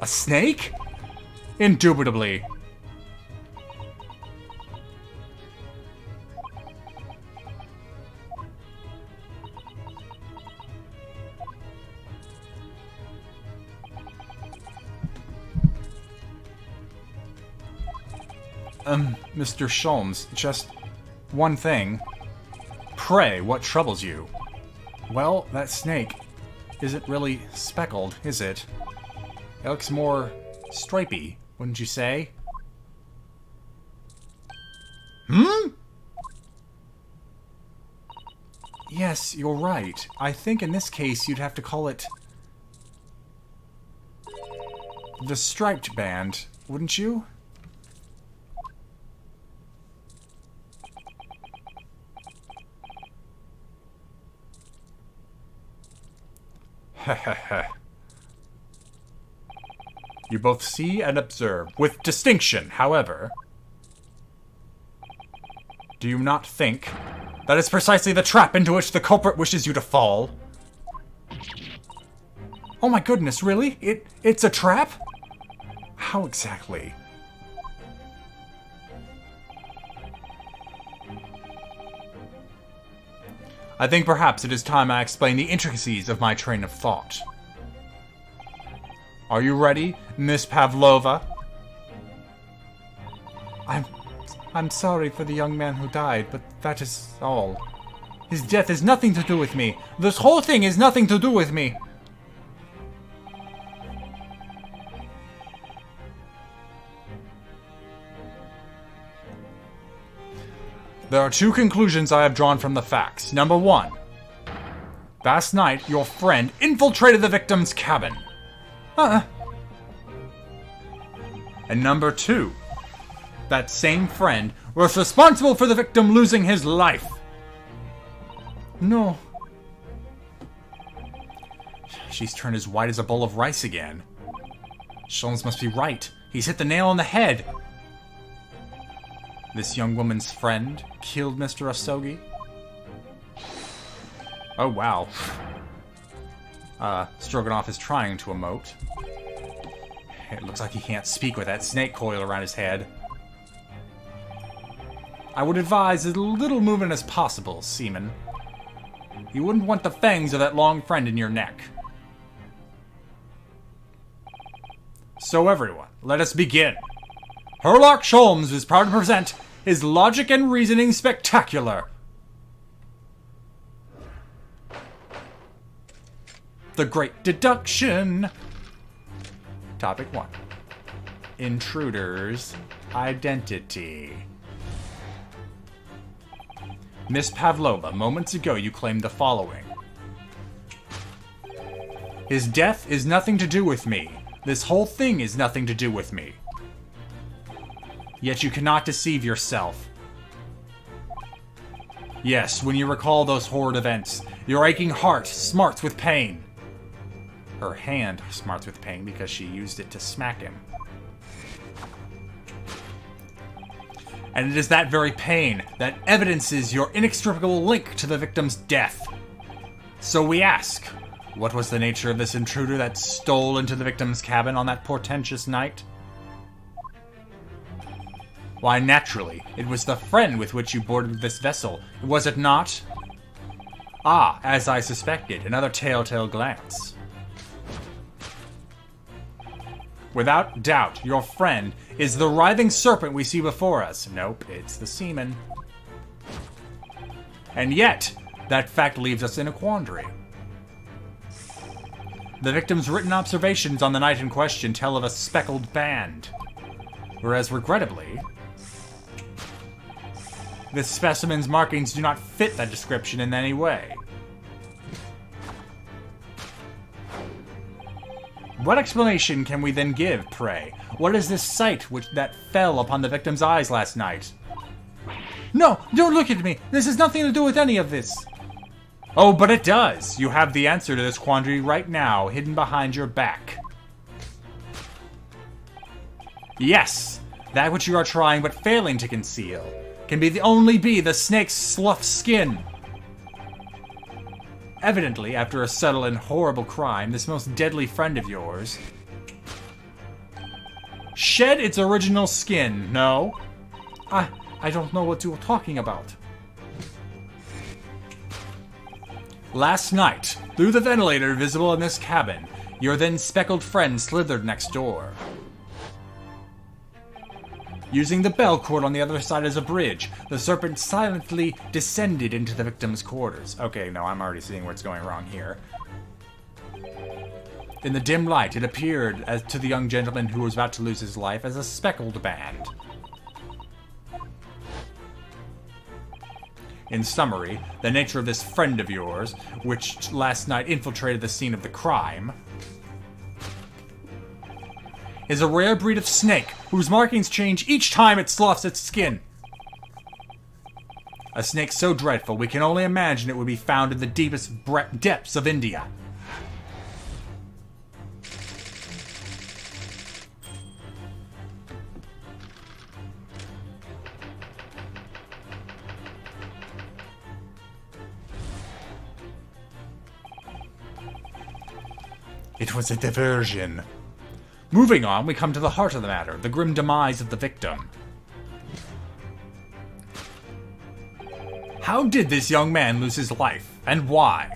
A snake? Indubitably. Mr. Sholms, just one thing. Pray, what troubles you? Well, that snake isn't really speckled, is it? It looks more stripy, wouldn't you say? Hmm? Yes, you're right. I think in this case you'd have to call it the Striped Band, wouldn't you? You both see and observe, with distinction, however. Do you not think that is precisely the trap into which the culprit wishes you to fall? Oh my goodness, really? It's a trap? How exactly? I think perhaps it is time I explain the intricacies of my train of thought. Are you ready, Miss Pavlova? I'm sorry for the young man who died, but that is all. His death has nothing to do with me. This whole thing has nothing to do with me. There are two conclusions I have drawn from the facts. Number one, last night your friend infiltrated the victim's cabin. And number two, that same friend was responsible for the victim losing his life. No. She's turned as white as a bowl of rice again. Sholms must be right. He's hit the nail on the head. This young woman's friend killed Mr. Asogi? Oh, wow. Stroganoff is trying to emote. It looks like he can't speak with that snake coil around his head. I would advise as little movement as possible, Seaman. You wouldn't want the fangs of that long friend in your neck. So everyone, let us begin. Herlock Sholms is proud to present his logic and reasoning spectacular. The Great Deduction. Topic 1. Intruder's identity. Miss Pavlova, moments ago you claimed the following. His death is nothing to do with me. This whole thing is nothing to do with me. Yet you cannot deceive yourself. Yes, when you recall those horrid events, your aching heart smarts with pain. Her hand smarts with pain because she used it to smack him. And it is that very pain that evidences your inextricable link to the victim's death. So we ask, what was the nature of this intruder that stole into the victim's cabin on that portentous night? Why, naturally, it was the friend with which you boarded this vessel, was it not? Ah, as I suspected, another telltale glance. Without doubt, your friend is the writhing serpent we see before us. Nope, it's the seaman. And yet, that fact leaves us in a quandary. The victim's written observations on the night in question tell of a speckled band. Whereas, regrettably, this specimen's markings do not fit that description in any way. What explanation can we then give, pray? What is this sight that fell upon the victim's eyes last night? No, don't look at me! This has nothing to do with any of this! Oh, but it does! You have the answer to this quandary right now, hidden behind your back. Yes, that which you are trying but failing to conceal can only be the snake's slough skin. Evidently, after a subtle and horrible crime, this most deadly friend of yours shed its original skin, no? I don't know what you're talking about. Last night, through the ventilator visible in this cabin, your then speckled friend slithered next door. Using the bell cord on the other side as a bridge, the serpent silently descended into the victim's quarters. Okay, no, I'm already seeing what's going wrong here. In the dim light, it appeared to the young gentleman who was about to lose his life as a speckled band. In summary, the nature of this friend of yours, which last night infiltrated the scene of the crime, is a rare breed of snake whose markings change each time it sloughs its skin. A snake so dreadful we can only imagine it would be found in the deepest depths of India. It was a diversion. Moving on, we come to the heart of the matter, the grim demise of the victim. How did this young man lose his life, and why?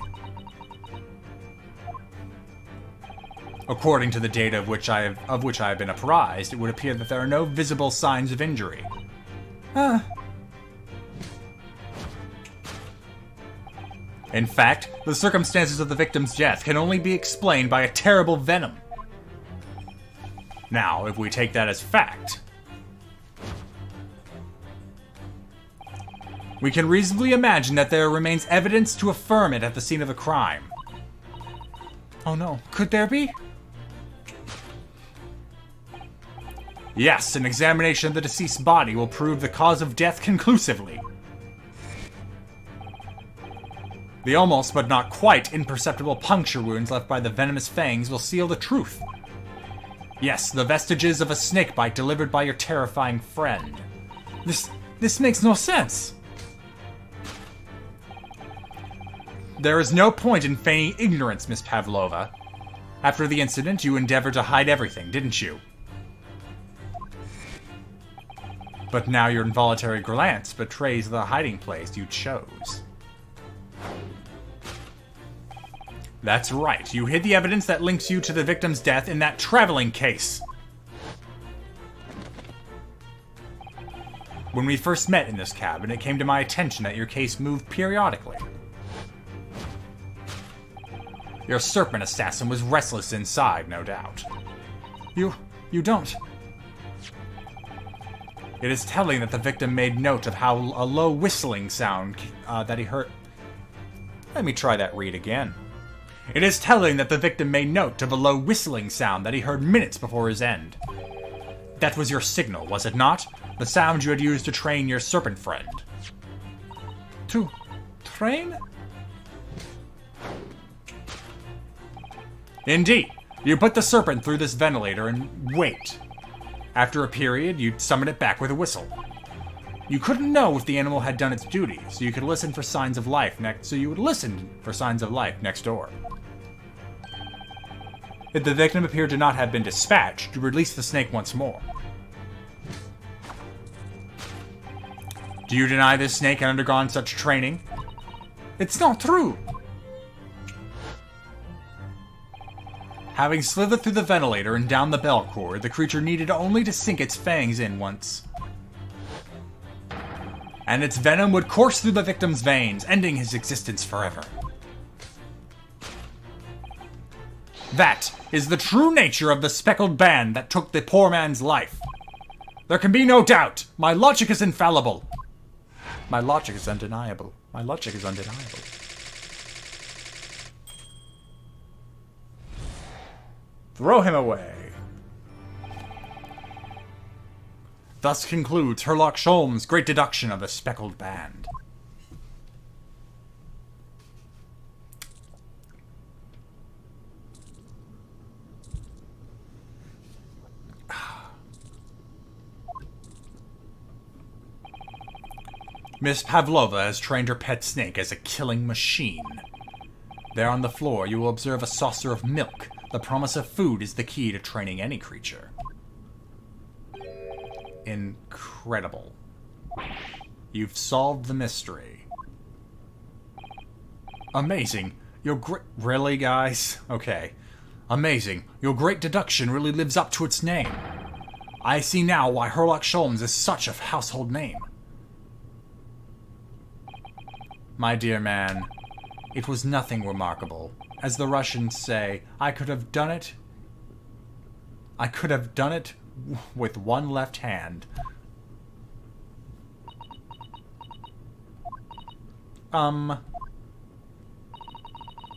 According to the data of which I have been apprised, it would appear that there are no visible signs of injury. In fact, the circumstances of the victim's death can only be explained by a terrible venom. Now, if we take that as fact, we can reasonably imagine that there remains evidence to affirm it at the scene of the crime. Oh no, could there be? Yes, an examination of the deceased's body will prove the cause of death conclusively. The almost but not quite imperceptible puncture wounds left by the venomous fangs will seal the truth. Yes, the vestiges of a snakebite delivered by your terrifying friend. This makes no sense. There is no point in feigning ignorance, Miss Pavlova. After the incident, you endeavored to hide everything, didn't you? But now your involuntary glance betrays the hiding place you chose. That's right, you hid the evidence that links you to the victim's death in that traveling case. When we first met in this cabin, it came to my attention that your case moved periodically. Your serpent assassin was restless inside, no doubt. You don't. It is telling that the victim made note of how a low whistling sound that he heard. Let me try that read again. It is telling that the victim made note of a low whistling sound that he heard minutes before his end. That was your signal, was it not? The sound you had used to train your serpent friend. To train? Indeed. You put the serpent through this ventilator and wait. After a period, you'd summon it back with a whistle. You couldn't know if the animal had done its duty, so you could listen for signs of life next door. If the victim appeared to not have been dispatched, you release the snake once more. Do you deny this snake had undergone such training? It's not true! Having slithered through the ventilator and down the bell cord, the creature needed only to sink its fangs in once. And its venom would course through the victim's veins, ending his existence forever. That is the true nature of the speckled band that took the poor man's life. There can be no doubt. My logic is infallible. My logic is undeniable. My logic is undeniable. Throw him away. Thus concludes Herlock Sholms' great deduction of the Speckled Band. Miss Pavlova has trained her pet snake as a killing machine. There on the floor, you will observe a saucer of milk. The promise of food is the key to training any creature. Incredible. You've solved the mystery. Amazing. Really, guys? Okay. Amazing. Your great deduction really lives up to its name. I see now why Herlock Sholms is such a household name. My dear man, it was nothing remarkable. As the Russians say, I could have done it with one left hand.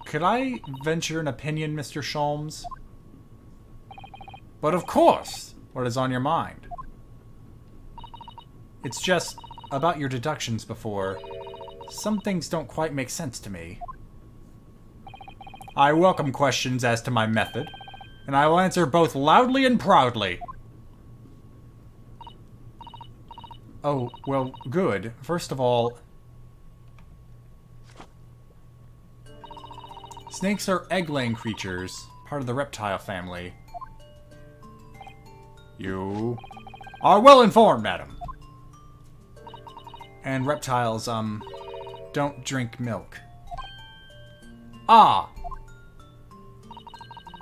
Could I venture an opinion, Mr. Sholms? But of course! What is on your mind? It's just, about your deductions before, some things don't quite make sense to me. I welcome questions as to my method, and I will answer both loudly and proudly. Oh, well, good. First of all, snakes are egg-laying creatures, part of the reptile family. You are well informed, madam. And reptiles, don't drink milk. Ah!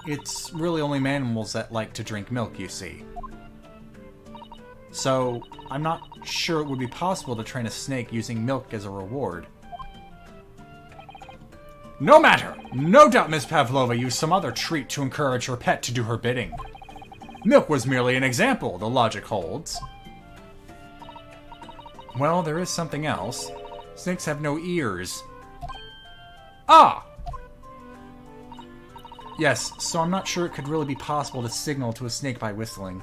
It's really only mammals that like to drink milk, you see. So, I'm not sure it would be possible to train a snake using milk as a reward. No matter! No doubt Miss Pavlova used some other treat to encourage her pet to do her bidding. Milk was merely an example, the logic holds. Well, there is something else. Snakes have no ears. Ah! Yes, so I'm not sure it could really be possible to signal to a snake by whistling.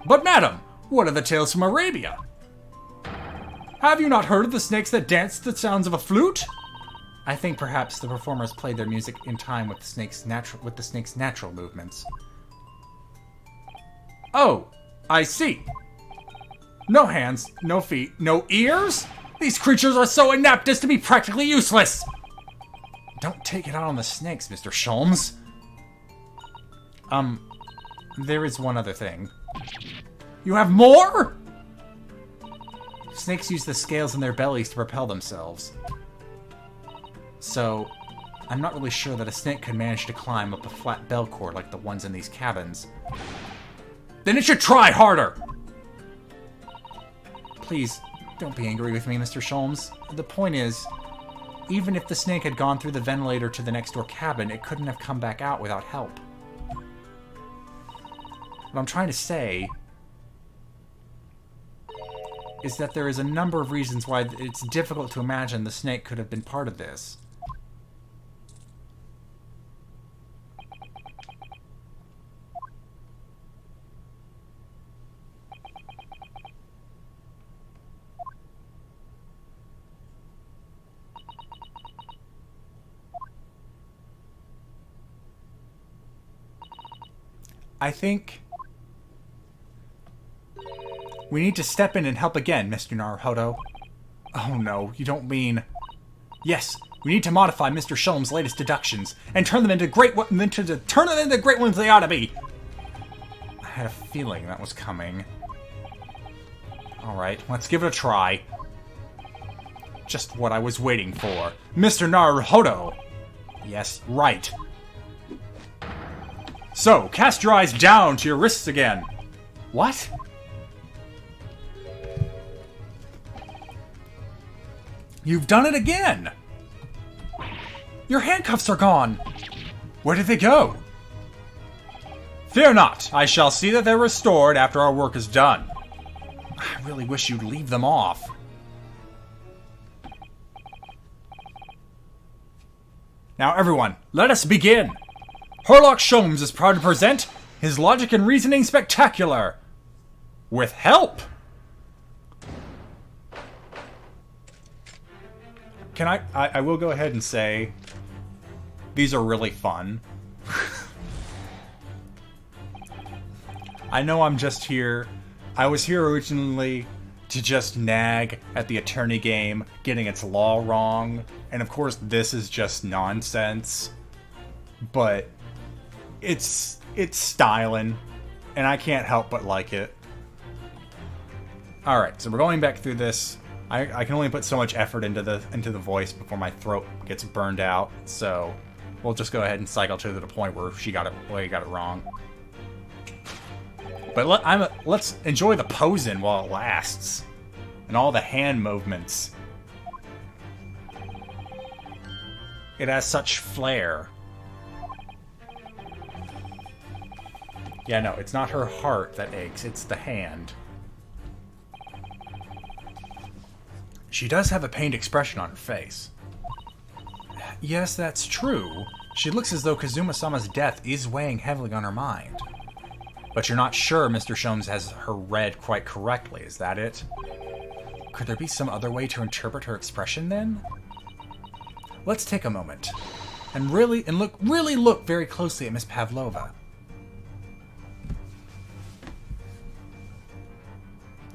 But madam, what are the tales from Arabia? Have you not heard of the snakes that dance to the sounds of a flute? I think perhaps the performers played their music in time with the snake's natural movements. Oh, I see. No hands, no feet, no ears? These creatures are so inept as to be practically useless! Don't take it out on the snakes, Mr. Sholms. There is one other thing. You have more?! Snakes use the scales in their bellies to propel themselves. So, I'm not really sure that a snake could manage to climb up a flat bell cord like the ones in these cabins. Then it should try harder! Please, don't be angry with me, Mr. Sholms. The point is, even if the snake had gone through the ventilator to the next door cabin, it couldn't have come back out without help. What I'm trying to say is that there is a number of reasons why it's difficult to imagine the snake could have been part of this. I think we need to step in and help again, Mr. Naruhodo. Oh no, you don't mean... Yes, we need to modify Mr. Sholms' latest deductions and turn them into great ones they ought to be. I had a feeling that was coming. Alright, let's give it a try. Just what I was waiting for. Mr. Naruhodo! Yes, right. So, cast your eyes down to your wrists again. What? You've done it again! Your handcuffs are gone! Where did they go? Fear not, I shall see that they're restored after our work is done. I really wish you'd leave them off. Now everyone, let us begin! Herlock Sholms is proud to present his Logic and Reasoning Spectacular! With help! Can I will go ahead and say, these are really fun. I know I'm just here. I was here originally to just nag at the attorney game, getting its law wrong. And of course, this is just nonsense. But it's styling, and I can't help but like it. Alright, so we're going back through this. I can only put so much effort into the voice before my throat gets burned out, so we'll just go ahead and cycle to the point where she got it wrong. But let's enjoy the posing while it lasts, and all the hand movements. It has such flair. Yeah, no, it's not her heart that aches, it's the hand. She does have a pained expression on her face. Yes, that's true. She looks as though Kazuma-sama's death is weighing heavily on her mind. But you're not sure Mr. Sholms has her read quite correctly, is that it? Could there be some other way to interpret her expression, then? Let's take a moment and really look very closely at Miss Pavlova.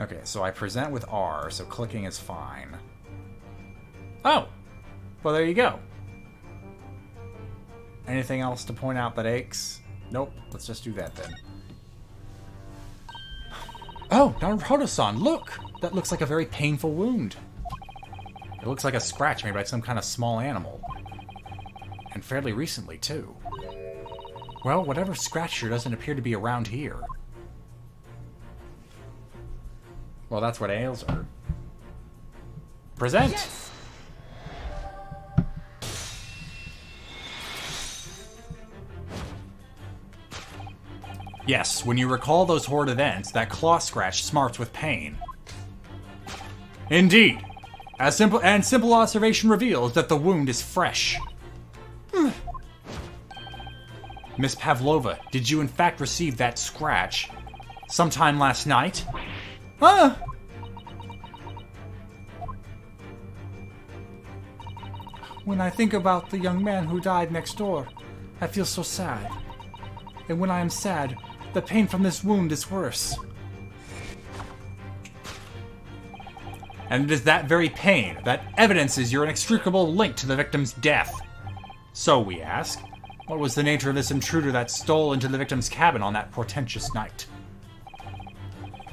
Okay, so I present with R, so clicking is fine. Oh! Well, there you go. Anything else to point out that aches? Nope, let's just do that then. Oh, Naruto-san, look! That looks like a very painful wound. It looks like a scratch made by some kind of small animal. And fairly recently, too. Well, whatever scratched her doesn't appear to be around here. Well, that's what ails her. Present! Yes! Yes, when you recall those horrid events, that claw scratch smarts with pain. Indeed! Simple observation reveals that the wound is fresh. Miss Pavlova, did you in fact receive that scratch sometime last night? Ah! When I think about the young man who died next door, I feel so sad. And when I am sad, the pain from this wound is worse. And it is that very pain that evidences your inextricable link to the victim's death. So we ask, what was the nature of this intruder that stole into the victim's cabin on that portentous night?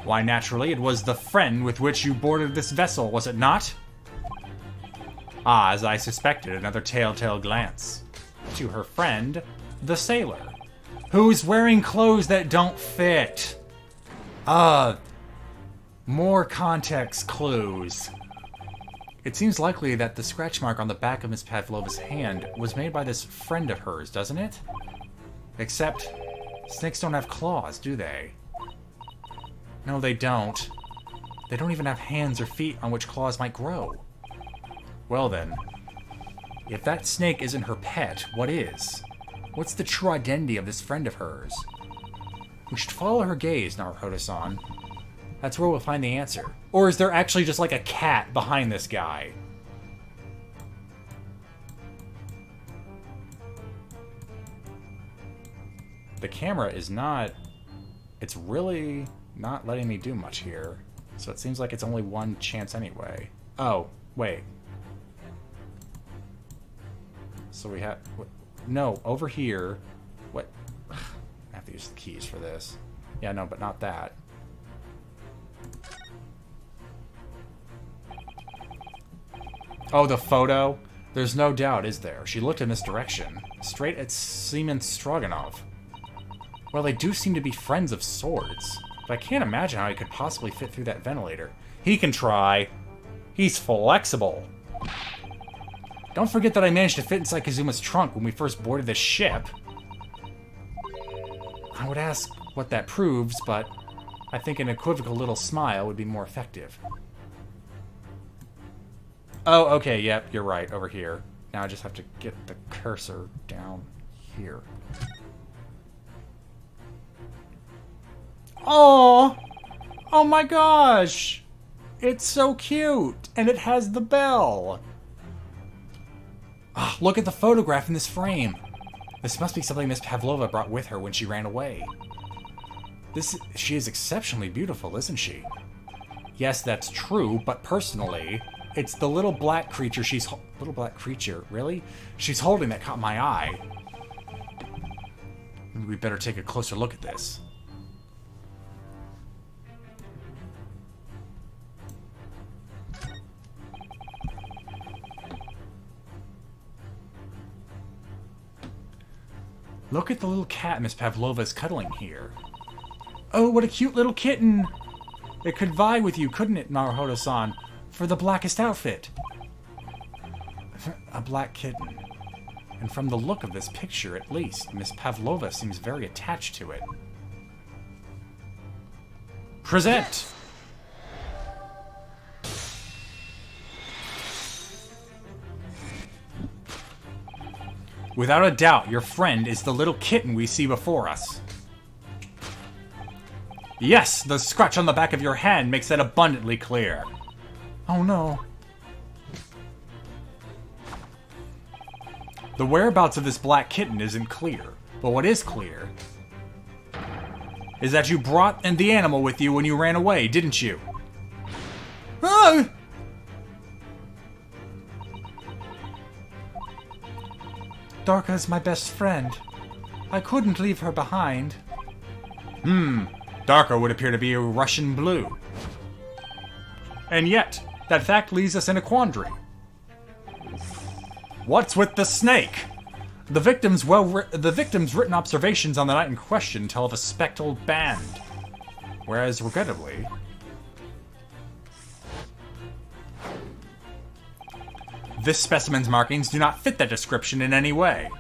Why, naturally, it was the friend with which you boarded this vessel, was it not? Ah, as I suspected, another telltale glance. To her friend, the sailor, who's wearing clothes that don't fit. More context clues. It seems likely that the scratch mark on the back of Miss Pavlova's hand was made by this friend of hers, doesn't it? Except, snakes don't have claws, do they? No, they don't. They don't even have hands or feet on which claws might grow. Well then, if that snake isn't her pet, what is? What's the true identity of this friend of hers? We should follow her gaze, Naruto-san. That's where we'll find the answer. Or is there actually just like a cat behind this guy? The camera is not... It's really not letting me do much here. So it seems like it's only one chance anyway. Oh, wait. So we have... No, over here. What? I have to use the keys for this. Yeah, no, but not that. Oh, the photo? There's no doubt, is there? She looked in this direction. Straight at Seaman Stroganoff. Well, they do seem to be friends of sorts. But I can't imagine how he could possibly fit through that ventilator. He can try. He's flexible. Don't forget that I managed to fit inside Kazuma's trunk when we first boarded the ship. I would ask what that proves, but I think an equivocal little smile would be more effective. Oh, okay, yep, you're right, over here. Now I just have to get the cursor down here. Oh! Oh my gosh! It's so cute! And it has the bell! Oh, look at the photograph in this frame! This must be something Miss Pavlova brought with her when she ran away. She is exceptionally beautiful, isn't she? Yes, that's true, but personally, it's the little black creature little black creature, really? She's holding that caught my eye. We better take a closer look at this. Look at the little cat Miss Pavlova is cuddling here. Oh, what a cute little kitten! It could vie with you, couldn't it, Naruhodo-san, for the blackest outfit? A black kitten. And from the look of this picture, at least, Miss Pavlova seems very attached to it. Present! Without a doubt, your friend is the little kitten we see before us. Yes, the scratch on the back of your hand makes that abundantly clear. Oh no. The whereabouts of this black kitten isn't clear, but what is clear is that you brought the animal with you when you ran away, didn't you? Ah! Darka is my best friend. I couldn't leave her behind. Darka would appear to be a Russian blue. And yet, that fact leaves us in a quandary. What's with the snake? The victim's written observations on the night in question tell of a speckled band. Whereas, regrettably, this specimen's markings do not fit that description in any way.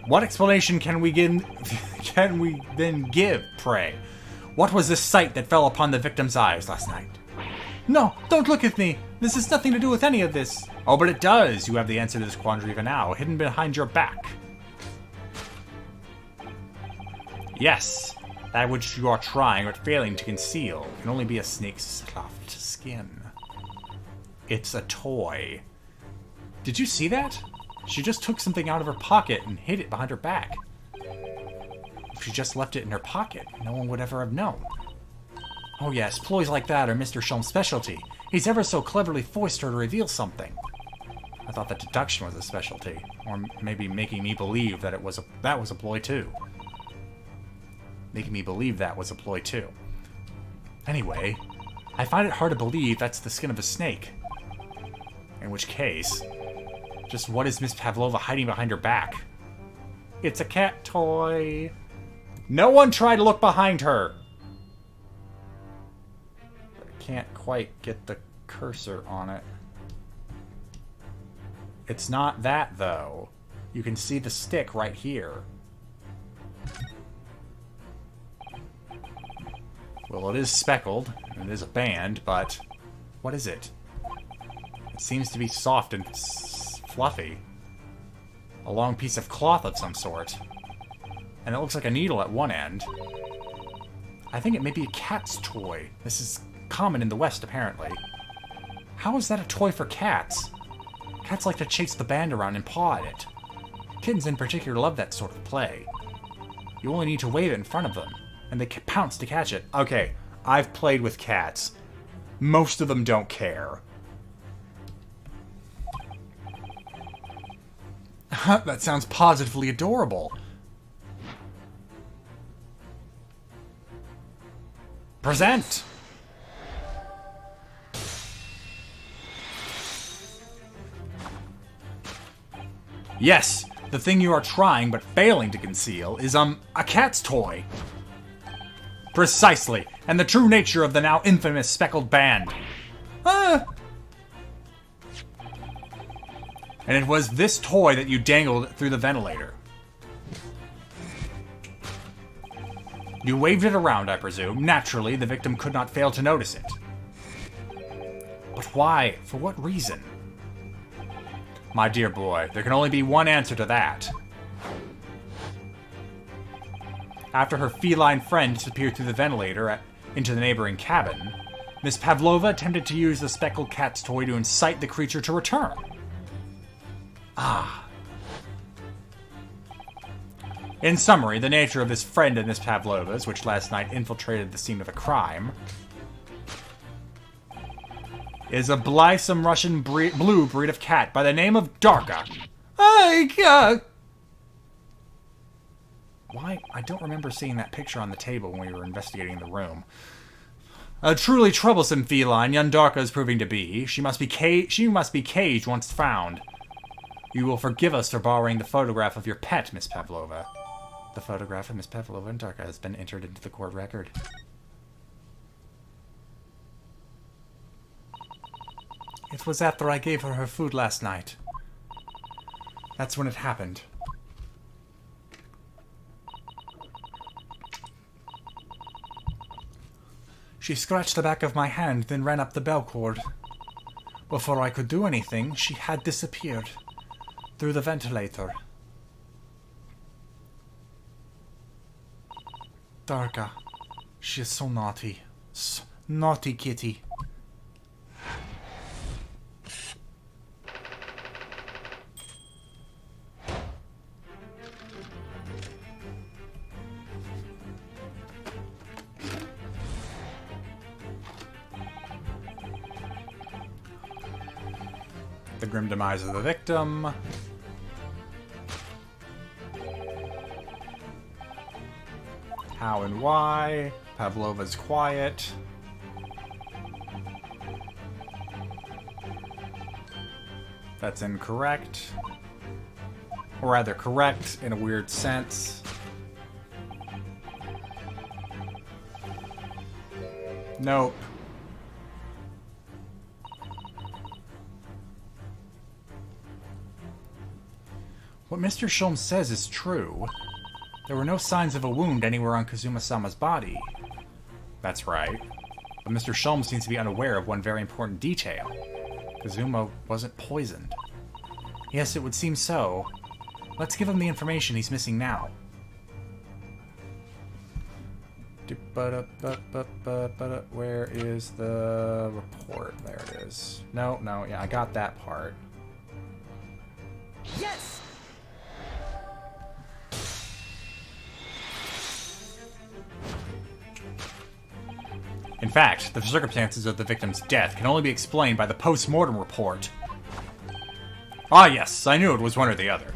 What explanation can we then give, pray? What was this sight that fell upon the victim's eyes last night? No, don't look at me! This has nothing to do with any of this! Oh, but it does! You have the answer to this quandary even now, hidden behind your back. Yes, that which you are trying or failing to conceal can only be a snake's soft skin. It's a toy. Did you see that? She just took something out of her pocket and hid it behind her back. If she just left it in her pocket, no one would ever have known. Oh yes, ploys like that are Mr. Sholms' specialty. He's ever so cleverly forced her to reveal something. I thought that deduction was a specialty, or maybe making me believe that that was a ploy too. Making me believe that was a ploy too. Anyway, I find it hard to believe that's the skin of a snake. In which case, just what is Miss Pavlova hiding behind her back? It's a cat toy. No one try to look behind her! I can't quite get the cursor on it. It's not that, though. You can see the stick right here. Well, it is speckled, and it is a band, but what is it? It seems to be soft and fluffy. A long piece of cloth of some sort. And it looks like a needle at one end. I think it may be a cat's toy. This is common in the West, apparently. How is that a toy for cats? Cats like to chase the band around and paw at it. Kittens in particular love that sort of play. You only need to wave it in front of them, and they pounce to catch it. Okay, I've played with cats. Most of them don't care. That sounds positively adorable. Present! Yes, the thing you are trying but failing to conceal is, a cat's toy. Precisely, and the true nature of the now infamous speckled band. Ah! And it was this toy that you dangled through the ventilator. You waved it around, I presume. Naturally, the victim could not fail to notice it. But why? For what reason? My dear boy, there can only be one answer to that. After her feline friend disappeared through the ventilator into the neighboring cabin, Miss Pavlova attempted to use the speckled cat's toy to incite the creature to return. Ah. In summary, the nature of this friend and Miss Pavlova's, which last night infiltrated the scene of the crime, is a blithesome Russian blue breed of cat by the name of Darka. Why? I don't remember seeing that picture on the table when we were investigating the room. A truly troublesome feline young Darka is proving to be. She must be caged once found. You will forgive us for borrowing the photograph of your pet, Miss Pavlova. The photograph of Miss Pavlova and Darka has been entered into the court record. It was after I gave her food last night. That's when it happened. She scratched the back of my hand, then ran up the bell cord. Before I could do anything, she had disappeared. Through the ventilator. Darka. She is so naughty. Naughty kitty. The grim demise of the victim. How and why. Pavlova's quiet. That's incorrect. Or rather, correct in a weird sense. Nope. What Mr. Sholms says is true. There were no signs of a wound anywhere on Kazuma-sama's body. That's right. But Mr. Sholms seems to be unaware of one very important detail. Kazuma wasn't poisoned. Yes, it would seem so. Let's give him the information he's missing now. Where is the report? There it is. No, yeah, I got that part. Yes! In fact, the circumstances of the victim's death can only be explained by the post-mortem report. Ah yes, I knew it was one or the other.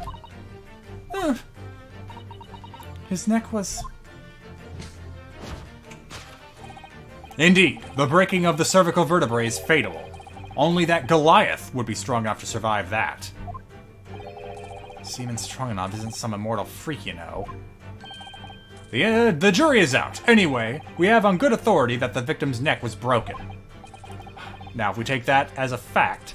His neck was... Indeed, the breaking of the cervical vertebrae is fatal. Only that Goliath would be strong enough to survive that. Seeming strong enough isn't some immortal freak, you know. The jury is out. Anyway, we have on good authority that the victim's neck was broken. Now, if we take that as a fact,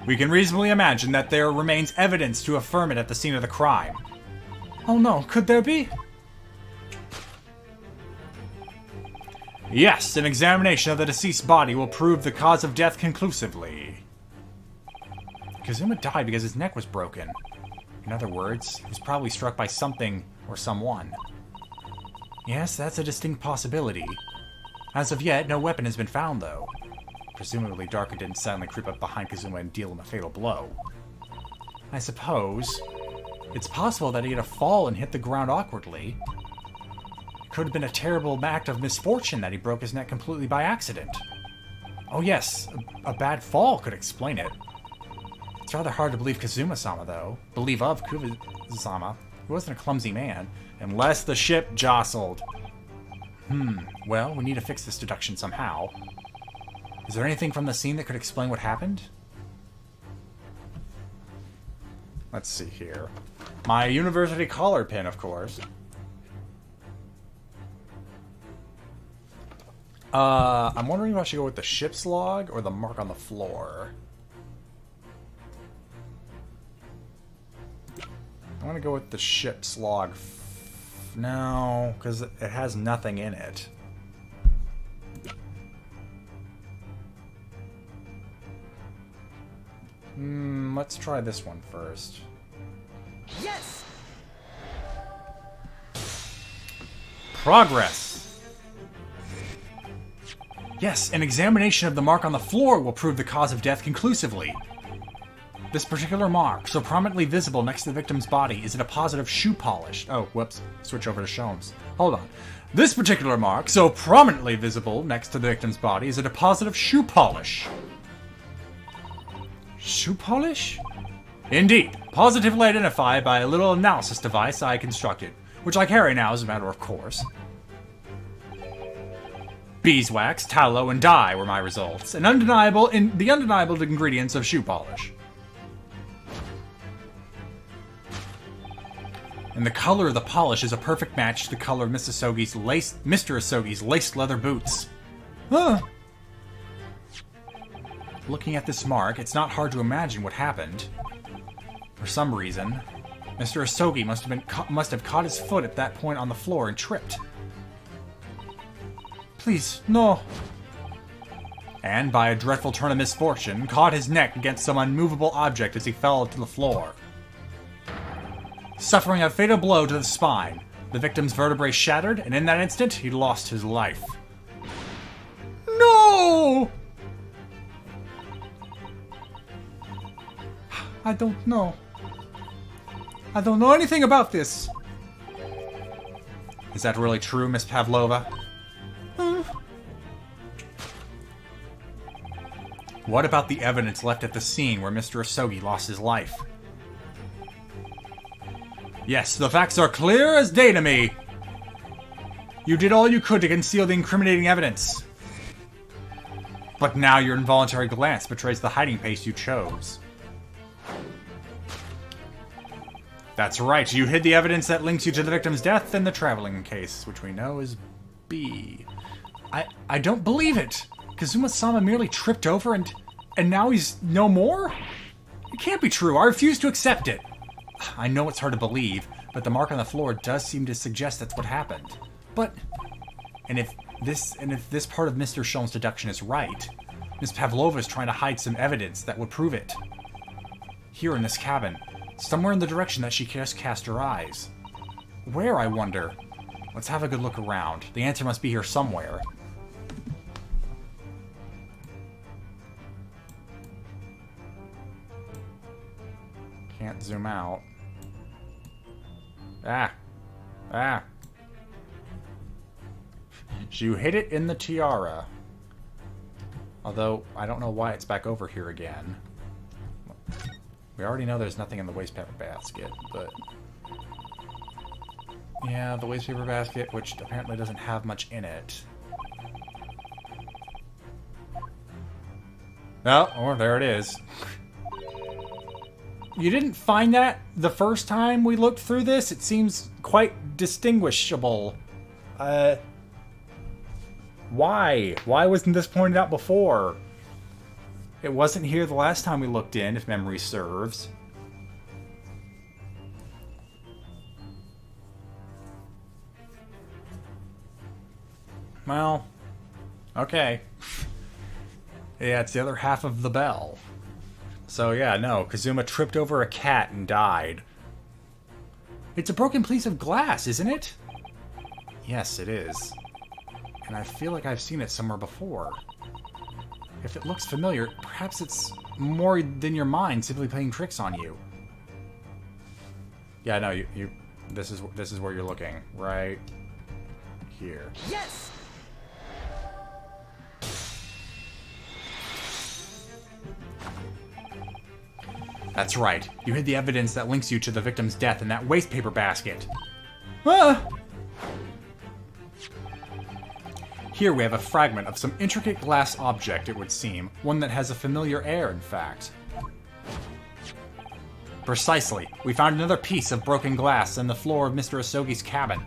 we can reasonably imagine that there remains evidence to affirm it at the scene of the crime. Oh no, could there be? Yes, an examination of the deceased's body will prove the cause of death conclusively. Kazuma died because his neck was broken. In other words, he was probably struck by something or someone. Yes, that's a distinct possibility. As of yet, no weapon has been found, though. Presumably, Darka didn't suddenly creep up behind Kazuma and deal him a fatal blow. I suppose it's possible that he had a fall and hit the ground awkwardly. It could have been a terrible act of misfortune that he broke his neck completely by accident. Oh yes, a bad fall could explain it. It's rather hard to believe Kazuma-sama, though. Believe of Kazuma. He wasn't a clumsy man. Unless the ship jostled. Well, we need to fix this deduction somehow. Is there anything from the scene that could explain what happened? Let's see here. My university collar pin, of course. I'm wondering if I should go with the ship's log or the mark on the floor. I want to go with the ship's log. No, because it has nothing in it. Let's try this one first. Yes! Progress! Yes, an examination of the mark on the floor will prove the cause of death conclusively. This particular mark, so prominently visible next to the victim's body, is a deposit of shoe polish. Oh, whoops. Switch over to Sholms. Hold on. This particular mark, so prominently visible next to the victim's body, is a deposit of shoe polish. Shoe polish? Indeed. Positively identified by a little analysis device I constructed, which I carry now as a matter of course. Beeswax, tallow, and dye were my results, and the undeniable ingredients of shoe polish. And the color of the polish is a perfect match to the color of Mr. Asogi's laced leather boots. Huh. Looking at this mark, it's not hard to imagine what happened. For some reason, Mr. Asogi must have caught his foot at that point on the floor and tripped. Please, no. And, by a dreadful turn of misfortune, caught his neck against some unmovable object as he fell to the floor. Suffering a fatal blow to the spine, the victim's vertebrae shattered, and in that instant, he lost his life. No! I don't know. I don't know anything about this. Is that really true, Miss Pavlova? What about the evidence left at the scene where Mr. Asogi lost his life? Yes, the facts are clear as day to me. You did all you could to conceal the incriminating evidence. But now your involuntary glance betrays the hiding place you chose. That's right, you hid the evidence that links you to the victim's death and the traveling case, which we know is B. I don't believe it! Kazuma-sama merely tripped over and now he's no more? It can't be true, I refuse to accept it! I know it's hard to believe, but the mark on the floor does seem to suggest that's what happened. But, and if this part of Mr. Sholms' deduction is right, Miss Pavlova is trying to hide some evidence that would prove it. Here in this cabin, somewhere in the direction that she just cast her eyes. Where, I wonder? Let's have a good look around. The answer must be here somewhere. Can't zoom out. Ah. You hid it in the tiara. Although, I don't know why it's back over here again. We already know there's nothing in the waste paper basket, but... yeah, the waste paper basket, which apparently doesn't have much in it. Oh, there it is. You didn't find that the first time we looked through this? It seems quite distinguishable. Why? Why wasn't this pointed out before? It wasn't here the last time we looked in, if memory serves. Well, okay. Yeah, it's the other half of the bell. So yeah, no, Kazuma tripped over a cat and died. It's a broken piece of glass, isn't it? Yes, it is. And I feel like I've seen it somewhere before. If it looks familiar, perhaps it's more than your mind simply playing tricks on you. Yeah, no, this is where you're looking, right here. Yes! That's right. You hid the evidence that links you to the victim's death in that waste paper basket. Ah! Here we have a fragment of some intricate glass object, it would seem. One that has a familiar air, in fact. Precisely. We found another piece of broken glass in the floor of Mr. Asogi's cabin.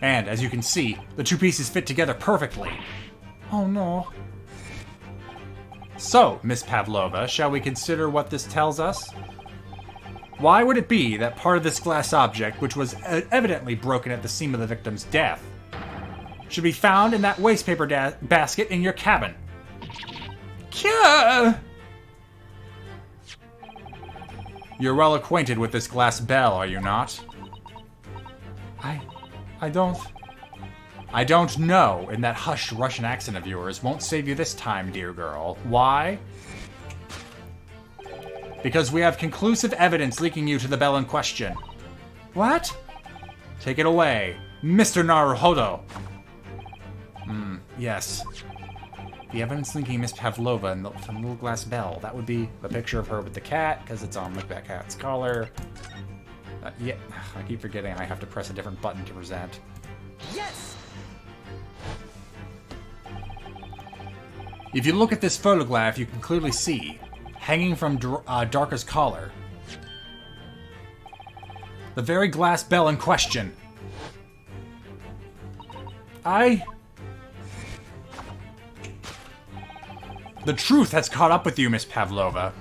And, as you can see, the two pieces fit together perfectly. Oh no. So, Miss Pavlova, shall we consider what this tells us? Why would it be that part of this glass object, which was evidently broken at the scene of the victim's death, should be found in that waste paper basket in your cabin? Kya! You're well acquainted with this glass bell, are you not? I don't know, and that hushed Russian accent of yours won't save you this time, dear girl. Why? Because we have conclusive evidence linking you to the bell in question. What? Take it away, Mr. Naruhodo. Yes. The evidence linking Miss Pavlova and the little glass bell. That would be the picture of her with the cat, because it's on that cat's collar. Yeah, I keep forgetting I have to press a different button to present. Yes! If you look at this photograph, you can clearly see, hanging from Darka's collar, the very glass bell in question. The truth has caught up with you, Miss Pavlova.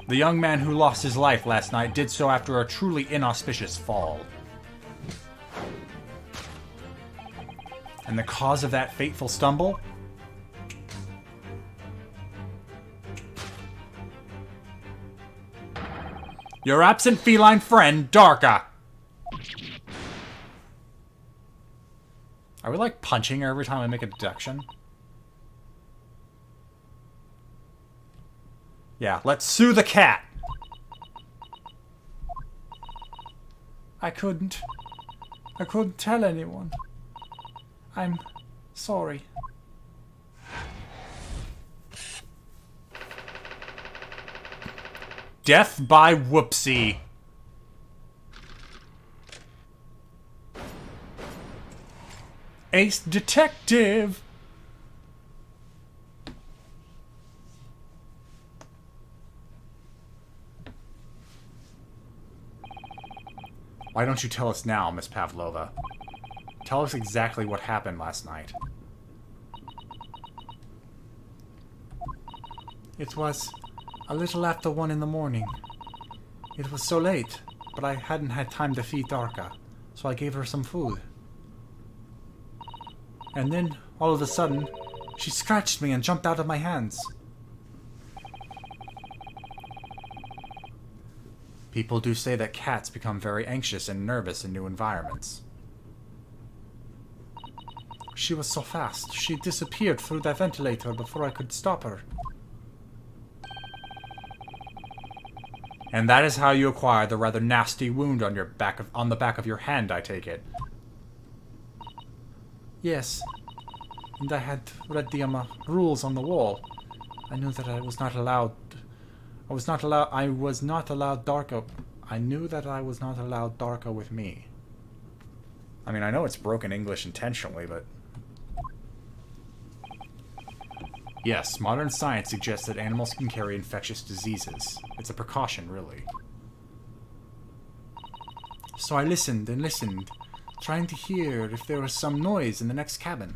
The young man who lost his life last night did so after a truly inauspicious fall. And the cause of that fateful stumble? Your absent feline friend, Darka! Are we like punching her every time I make a deduction? Yeah, let's sue the cat! I couldn't tell anyone. I'm sorry. Death by Whoopsie. Ace Detective! Why don't you tell us now, Miss Pavlova? Tell us exactly what happened last night. It was a little after 1 in the morning. It was so late, but I hadn't had time to feed Darka, so I gave her some food. And then, all of a sudden, she scratched me and jumped out of my hands. People do say that cats become very anxious and nervous in new environments. She was so fast, she disappeared through that ventilator before I could stop her. And that is how you acquired the rather nasty wound on the back of your hand, I take it. Yes. And I had read the rules on the wall. I knew that I was not allowed Darka. I knew that I was not allowed Darka with me. I mean, I know it's broken English intentionally, but... Yes, modern science suggests that animals can carry infectious diseases. It's a precaution, really. So I listened and listened, trying to hear if there was some noise in the next cabin.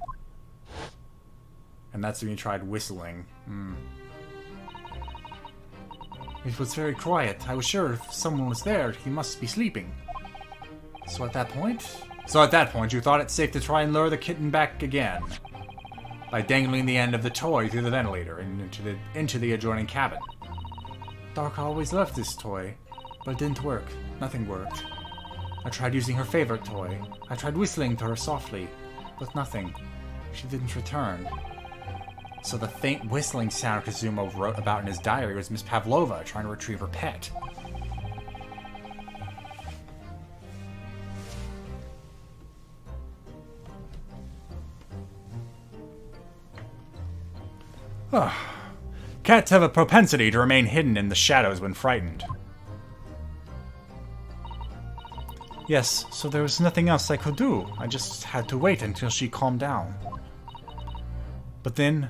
And that's when you tried whistling. It was very quiet. I was sure if someone was there, he must be sleeping. So at that point, you thought it safe to try and lure the kitten back again. By dangling the end of the toy through the ventilator and into the adjoining cabin. Darka always loved this toy, but it didn't work. Nothing worked. I tried using her favorite toy. I tried whistling to her softly, but nothing. She didn't return. So the faint whistling sound Kazuma wrote about in his diary was Miss Pavlova trying to retrieve her pet. Cats have a propensity to remain hidden in the shadows when frightened. Yes, so there was nothing else I could do. I just had to wait until she calmed down. But then...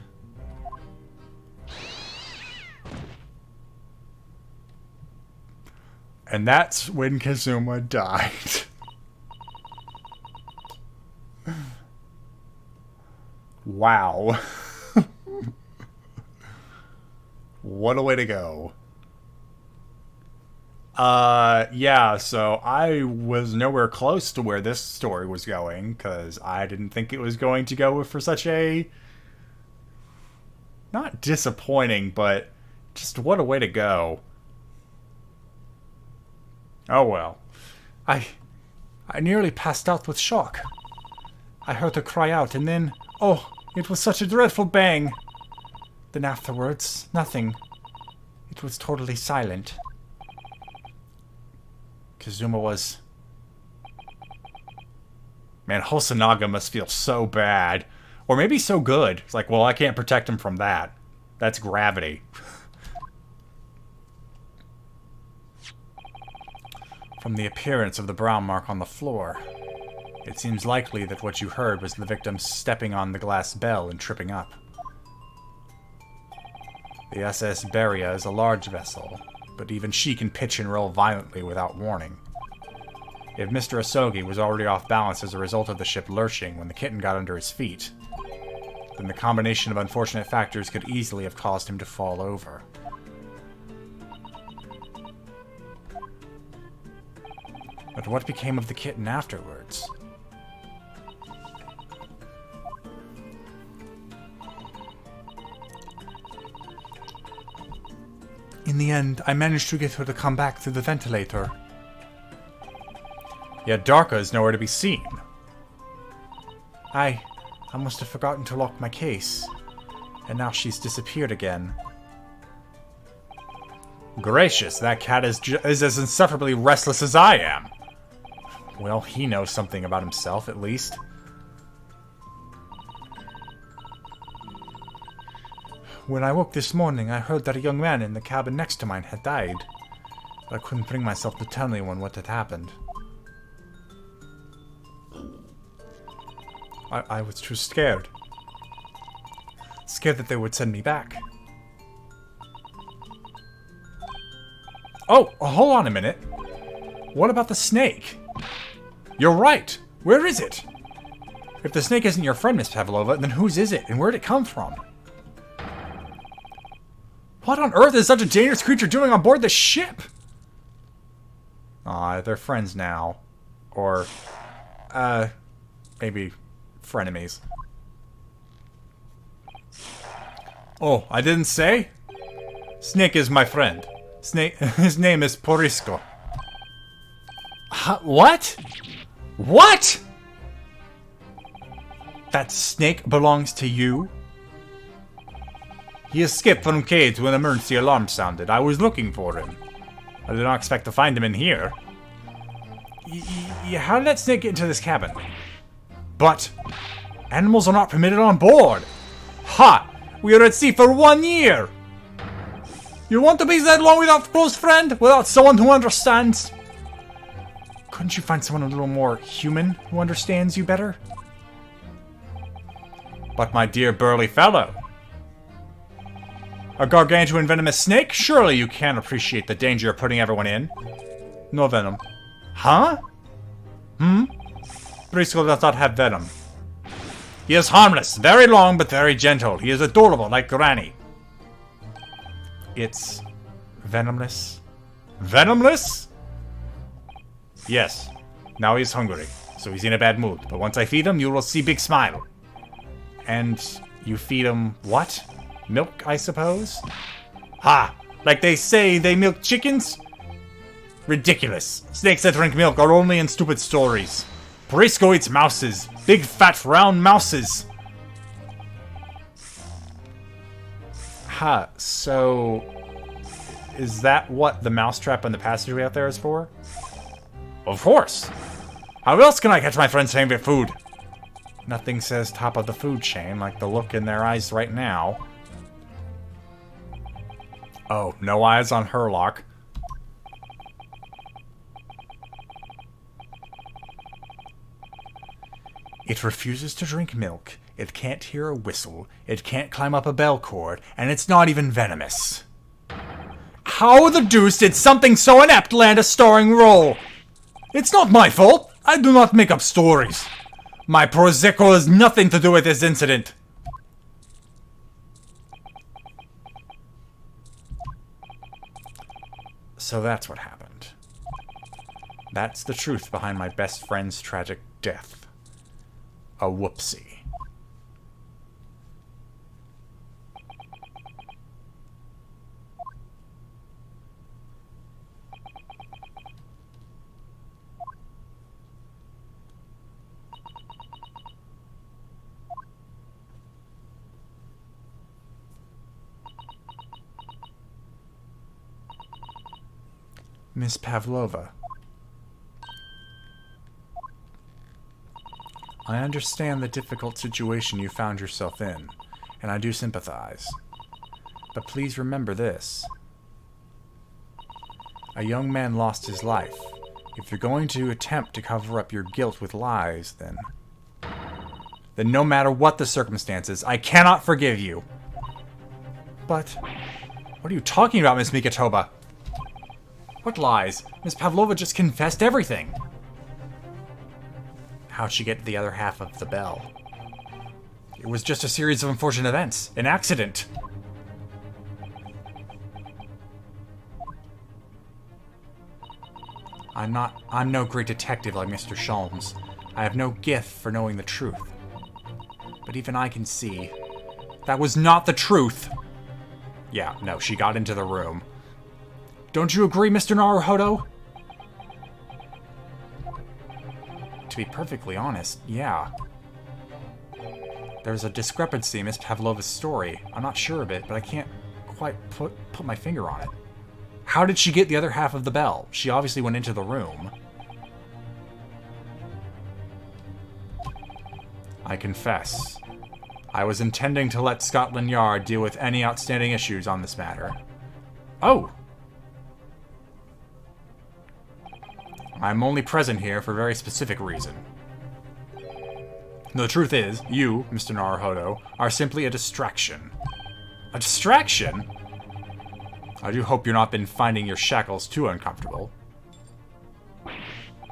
And that's when Kazuma died. Wow. What a way to go. Yeah, so I was nowhere close to where this story was going, because I didn't think it was going to go for such a... Not disappointing, but just what a way to go. Oh well. I nearly passed out with shock. I heard her cry out, and then... Oh, it was such a dreadful bang! Then afterwards, nothing. It was totally silent. Kazuma was... Man, Hosonaga must feel so bad. Or maybe so good. It's like, well, I can't protect him from that. That's gravity. From the appearance of the brown mark on the floor, it seems likely that what you heard was the victim stepping on the glass bell and tripping up. The SS Beria is a large vessel, but even she can pitch and roll violently without warning. If Mr. Asogi was already off balance as a result of the ship lurching when the kitten got under his feet, then the combination of unfortunate factors could easily have caused him to fall over. But what became of the kitten afterwards? In the end, I managed to get her to come back through the ventilator. Yet Darka is nowhere to be seen. I must have forgotten to lock my case. And now she's disappeared again. Gracious, that cat is as insufferably restless as I am. Well, he knows something about himself, at least. When I woke this morning, I heard that a young man in the cabin next to mine had died. But I couldn't bring myself to tell anyone what had happened. I was too scared. Scared that they would send me back. Oh, hold on a minute. What about the snake? You're right. Where is it? If the snake isn't your friend, Miss Pavlova, then whose is it, and where'd it come from? What on earth is such a dangerous creature doing on board the ship? Aw, they're friends now. Or, maybe frenemies. Oh, I didn't say? Snake is my friend. Snake, his name is Porisco. What? What? That snake belongs to you? He escaped from cage when emergency alarm sounded. I was looking for him. I did not expect to find him in here. How did that snake get into this cabin? But animals are not permitted on board. Ha! We are at sea for 1 year. You want to be that long without a close friend? Without someone who understands? Couldn't you find someone a little more human who understands you better? But my dear burly fellow, a gargantuan venomous snake? Surely you can't appreciate the danger you're putting everyone in. No venom. Huh? Briscoe does not have venom. He is harmless, very long but very gentle. He is adorable like Granny. It's venomless. Venomless? Yes. Now he's hungry, so he's in a bad mood. But once I feed him, you will see big smile. And you feed him what? Milk, I suppose? Ha! Like they say they milk chickens? Ridiculous. Snakes that drink milk are only in stupid stories. Briscoe eats mouses. Big, fat, round mouses. Ha, so... is that what the mousetrap in the passageway out there is for? Of course! How else can I catch my friend's favorite food? Nothing says top of the food chain like the look in their eyes right now. Oh, no eyes on Herlock. It refuses to drink milk, it can't hear a whistle, it can't climb up a bell cord, and it's not even venomous. How the deuce did something so inept land a starring role? It's not my fault. I do not make up stories. My Prosecco has nothing to do with this incident. So that's what happened. That's the truth behind my best friend's tragic death. A whoopsie. Miss Pavlova. I understand the difficult situation you found yourself in, and I do sympathize. But please remember this. A young man lost his life. If you're going to attempt to cover up your guilt with lies, then no matter what the circumstances, I cannot forgive you. But what are you talking about, Miss Mikitoba? What lies? Miss Pavlova just confessed everything. How'd she get the other half of the bell? It was just a series of unfortunate events. An accident. I'm no great detective like Mr. Sholms. I have no gift for knowing the truth. But even I can see that was not the truth. Yeah, no, she got into the room. Don't you agree, Mr. Naruhodo? To be perfectly honest, yeah. There's a discrepancy in Miss Pavlova's story. I'm not sure of it, but I can't quite put my finger on it. How did she get the other half of the bell? She obviously went into the room. I confess. I was intending to let Scotland Yard deal with any outstanding issues on this matter. Oh! I'm only present here for a very specific reason. The truth is, you, Mr. Naruhodo, are simply a distraction. A distraction? I do hope you've not been finding your shackles too uncomfortable.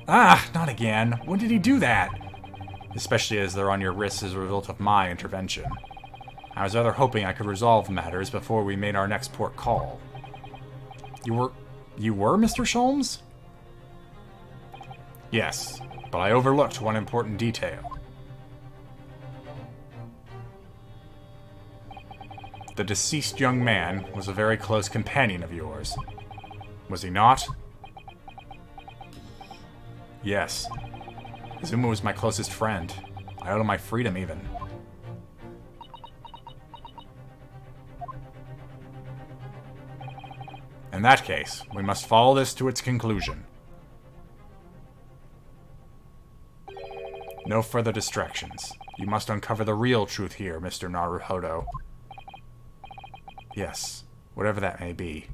Ah, not again. When did he do that? Especially as they're on your wrists as a result of my intervention. I was rather hoping I could resolve matters before we made our next port call. You were, Mr. Sholms? Yes, but I overlooked one important detail. The deceased young man was a very close companion of yours. Was he not? Yes. Zuma was my closest friend. I owed him my freedom, even. In that case, we must follow this to its conclusion. No further distractions. You must uncover the real truth here, Mr. Naruhodo. Yes, whatever that may be.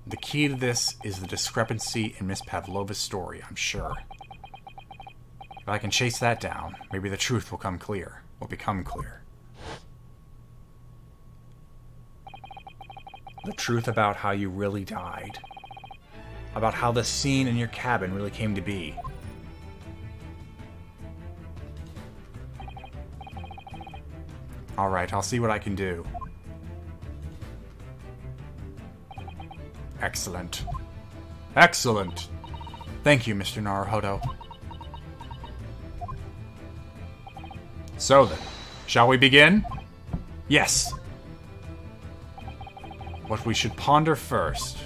The key to this is the discrepancy in Miss Pavlova's story, I'm sure. If I can chase that down, maybe the truth will become clear. The truth about how you really died. About how the scene in your cabin really came to be. Alright, I'll see what I can do. Excellent. Excellent! Thank you, Mr. Naruhodo. So then, shall we begin? Yes! What we should ponder first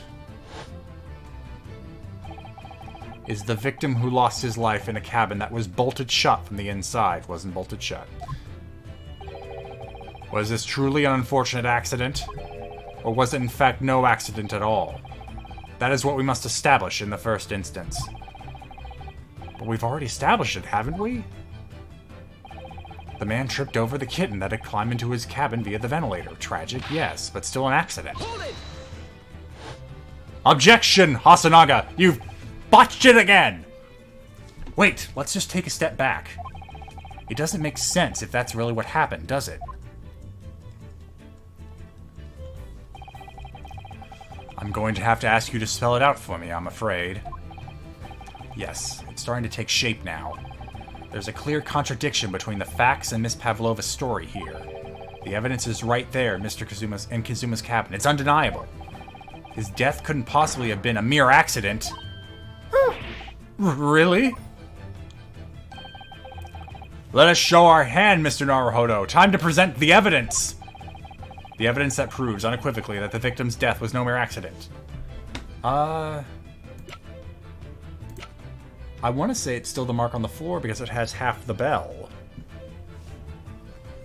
is the victim who lost his life in a cabin that was bolted shut from the inside. Wasn't bolted shut. Was this truly an unfortunate accident? Or was it in fact no accident at all? That is what we must establish in the first instance. But we've already established it, haven't we? The man tripped over the kitten that had climbed into his cabin via the ventilator. Tragic, yes, but still an accident. Objection, Hasanaga! You've botched it again! Wait, let's just take a step back. It doesn't make sense if that's really what happened, does it? I'm going to have to ask you to spell it out for me, I'm afraid. Yes, it's starting to take shape now. There's a clear contradiction between the facts and Miss Pavlova's story here. The evidence is right there in Kazuma's cabin. It's undeniable. His death couldn't possibly have been a mere accident. Really? Let us show our hand, Mr. Naruhodo. Time to present the evidence. The evidence that proves unequivocally that the victim's death was no mere accident. I want to say it's still the mark on the floor because it has half the bell.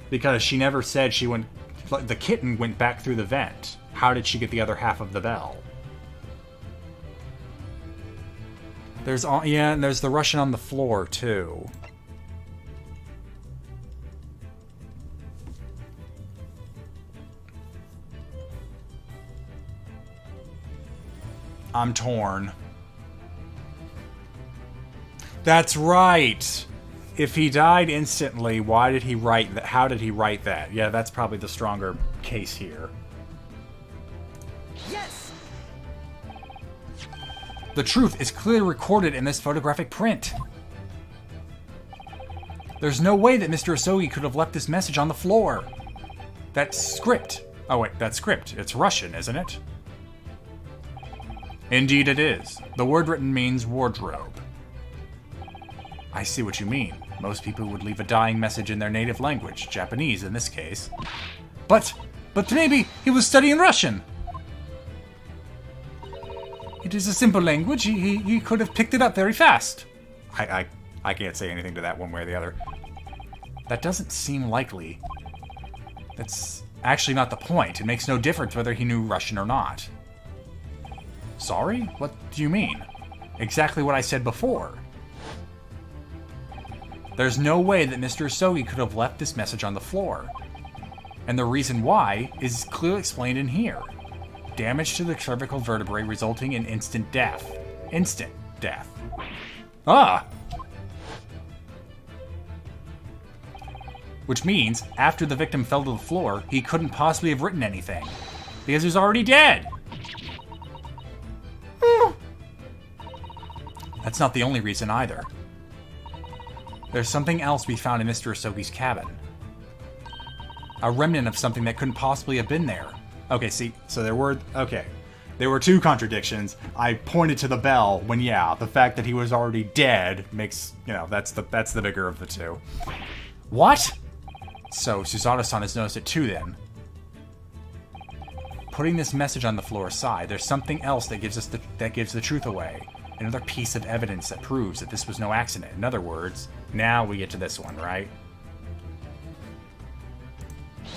Because she never said she went... The kitten went back through the vent. how did she get the other half of the bell? There's all, yeah, and there's the Russian on the floor too. I'm torn. That's right. If he died instantly, why did he write that? How did he write that? Yeah, that's probably the stronger case here. Yes! The truth is clearly recorded in this photographic print. There's no way that Mr. Asogi could have left this message on the floor. That's script. Oh wait, that's script. It's Russian, isn't it? Indeed it is. The word written means wardrobe. I see what you mean. Most people would leave a dying message in their native language, Japanese in this case. But maybe he was studying Russian. It is a simple language. He could have picked it up very fast. I can't say anything to that one way or the other. That doesn't seem likely. That's actually not the point. It makes no difference whether he knew Russian or not. Sorry? What do you mean? Exactly what I said before. There's no way that Mr. Asogi could have left this message on the floor. And the reason why is clearly explained in here. Damage to the cervical vertebrae resulting in instant death. Instant death. Ah! Which means, after the victim fell to the floor, he couldn't possibly have written anything. Because he was already dead! That's not the only reason either. There's something else we found in Mr. Asogi's cabin. A remnant of something that couldn't possibly have been there. Okay, see, so there were two contradictions. I pointed to the bell when, yeah, the fact that he was already dead makes, you know, that's the bigger of the two. What? So, Susato-san has noticed it too then. Putting this message on the floor aside, there's something else that gives the truth away. Another piece of evidence that proves that this was no accident. In other words, now we get to this one, right?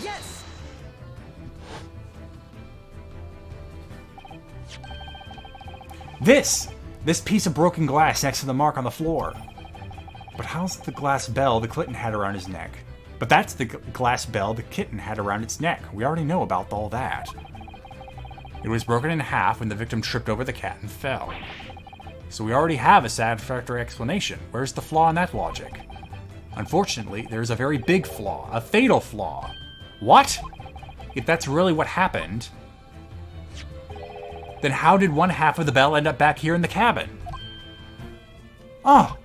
Yes! This piece of broken glass next to the mark on the floor. But how's the glass bell the kitten had around his neck? But that's the glass bell the kitten had around its neck. We already know about all that. It was broken in half when the victim tripped over the cat and fell. So we already have a satisfactory explanation. Where's the flaw in that logic? Unfortunately, there is a very big flaw, a fatal flaw. What? If that's really what happened, then how did one half of the bell end up back here in the cabin? Oh.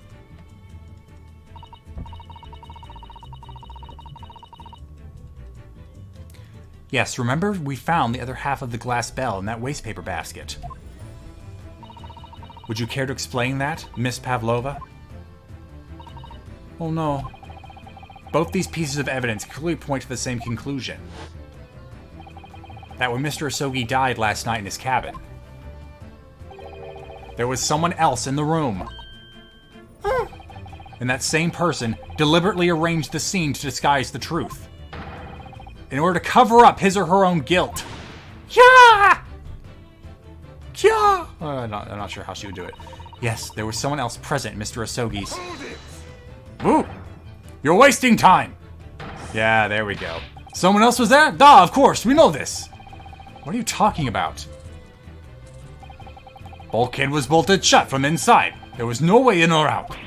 Yes, remember we found the other half of the glass bell in that wastepaper basket. Would you care to explain that, Miss Pavlova? Oh no. Both these pieces of evidence clearly point to the same conclusion. That when Mr. Asogi died last night in his cabin, there was someone else in the room. And that same person deliberately arranged the scene to disguise the truth. In order to cover up his or her own guilt. Yeah! Yeah! I'm not sure how she would do it. Yes, there was someone else present in Mr. Asogi's. Ooh! You're wasting time! Yeah, there we go. Someone else was there? Duh, of course, we know this! What are you talking about? Bulkhead was bolted shut from inside. There was no way in or out.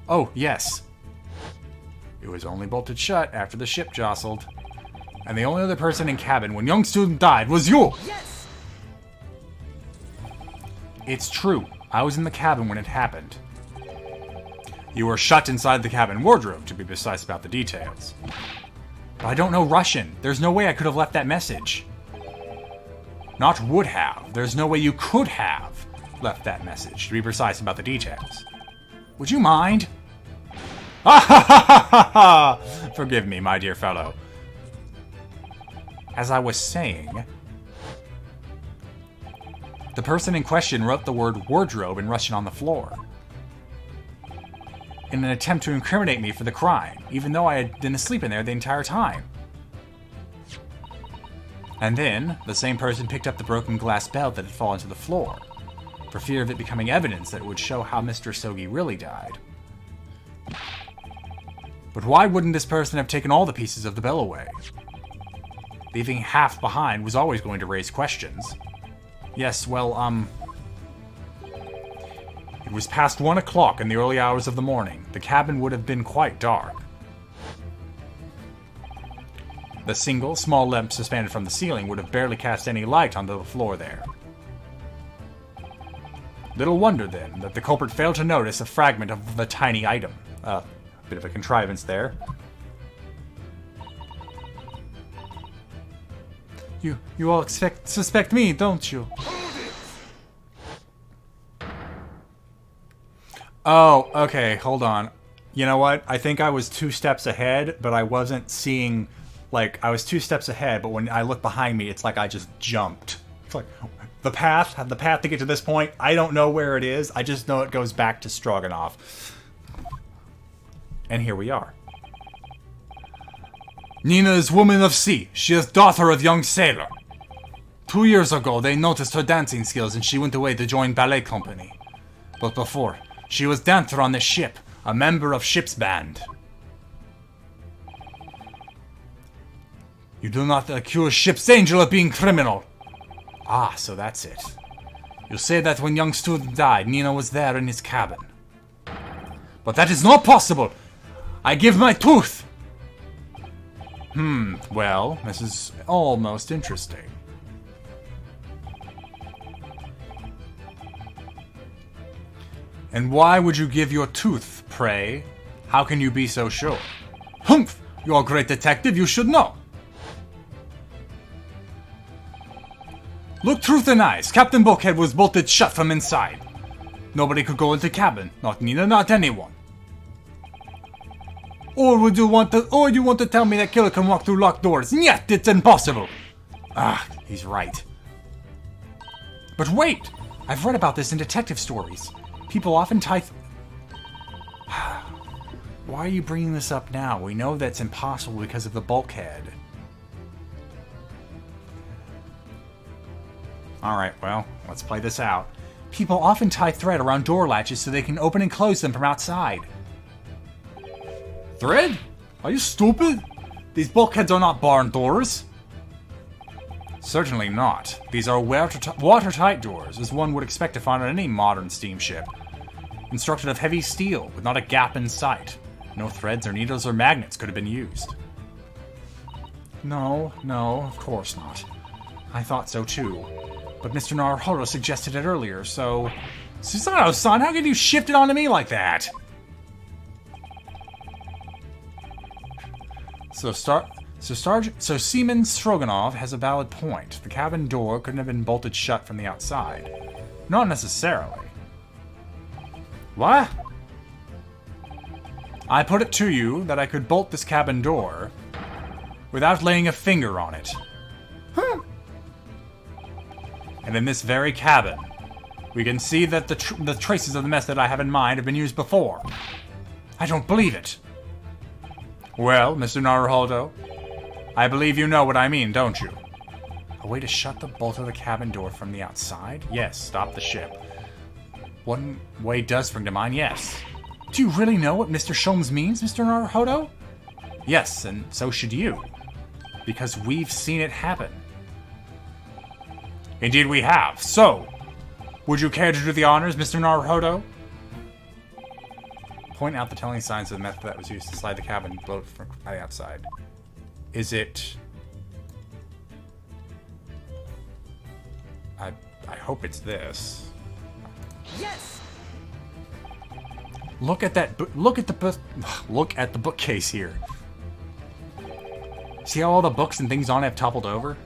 Oh, yes. It was only bolted shut after the ship jostled. And the only other person in cabin when young student died was you! Yes! It's true. I was in the cabin when it happened. You were shut inside the cabin wardrobe, to be precise about the details. But I don't know Russian. There's no way I could have left that message. Not would have. There's no way you could have left that message, to be precise about the details. Would you mind? Ah ha ha ha ha ha! Forgive me, my dear fellow. As I was saying, the person in question wrote the word wardrobe in Russian on the floor in an attempt to incriminate me for the crime, even though I had been asleep in there the entire time. And then, the same person picked up the broken glass bell that had fallen to the floor, for fear of it becoming evidence that it would show how Mr. Sogi really died. But why wouldn't this person have taken all the pieces of the bell away? Leaving half behind was always going to raise questions. Yes, well, it was past 1 o'clock in the early hours of the morning. The cabin would have been quite dark. The single, small lamp suspended from the ceiling would have barely cast any light onto the floor there. Little wonder, then, that the culprit failed to notice a fragment of the tiny item. A bit of a contrivance there. You all suspect me, don't you? Oh, okay, hold on. You know what? I think I was 2 steps ahead, but I wasn't seeing... Like, I was 2 steps ahead, but when I look behind me, it's like I just jumped. It's like, the path to get to this point, I don't know where it is. I just know it goes back to Stroganoff. And here we are. Nina is woman of sea. She is daughter of young sailor. 2 years ago, they noticed her dancing skills and she went away to join ballet company. But before, she was dancer on the ship, a member of ship's band. You do not accuse ship's angel of being criminal. Ah, so that's it. You say that when young student died, Nina was there in his cabin. But that is not possible. I give my tooth. Well, this is almost interesting. And why would you give your tooth, pray? How can you be so sure? Humph! You're a great detective, you should know. Look truth in eyes, Captain Bulkhead was bolted shut from inside. Nobody could go into cabin, not Nina, not anyone. Or you want to tell me that killer can walk through locked doors? Yet it's impossible. Ah, he's right. But wait! I've read about this in detective stories. People often tie... Why are you bringing this up now? We know that's impossible because of the bulkhead. Alright, well, let's play this out. People often tie thread around door latches so they can open and close them from outside. Thread? Are you stupid? These bulkheads are not barn doors. Certainly not. These are watertight doors, as one would expect to find on any modern steamship. Constructed of heavy steel, with not a gap in sight. No threads or needles or magnets could have been used. No, of course not. I thought so too. But Mr. Naruhodo suggested it earlier, so... Susanoo-san, how could you shift it onto me like that? So Seaman Stroganoff has a valid point. The cabin door couldn't have been bolted shut from the outside. Not necessarily. What? I put it to you that I could bolt this cabin door without laying a finger on it. And in this very cabin, we can see that the traces of the method I have in mind have been used before. I don't believe it. Well, Mr. Naruhodo, I believe you know what I mean, don't you? A way to shut the bolt of the cabin door from the outside? Yes, stop the ship. One way does spring to mind, yes. Do you really know what Mr. Sholms means, Mr. Naruhodo? Yes, and so should you. Because we've seen it happen. Indeed we have. So, would you care to do the honors, Mr. Naruhodo? Point out the telling signs of the method that was used to slide the cabin boat from the outside. Is it... I hope it's this. Yes. Look at that. Look at the bookcase here. See how all the books and things on it have toppled over?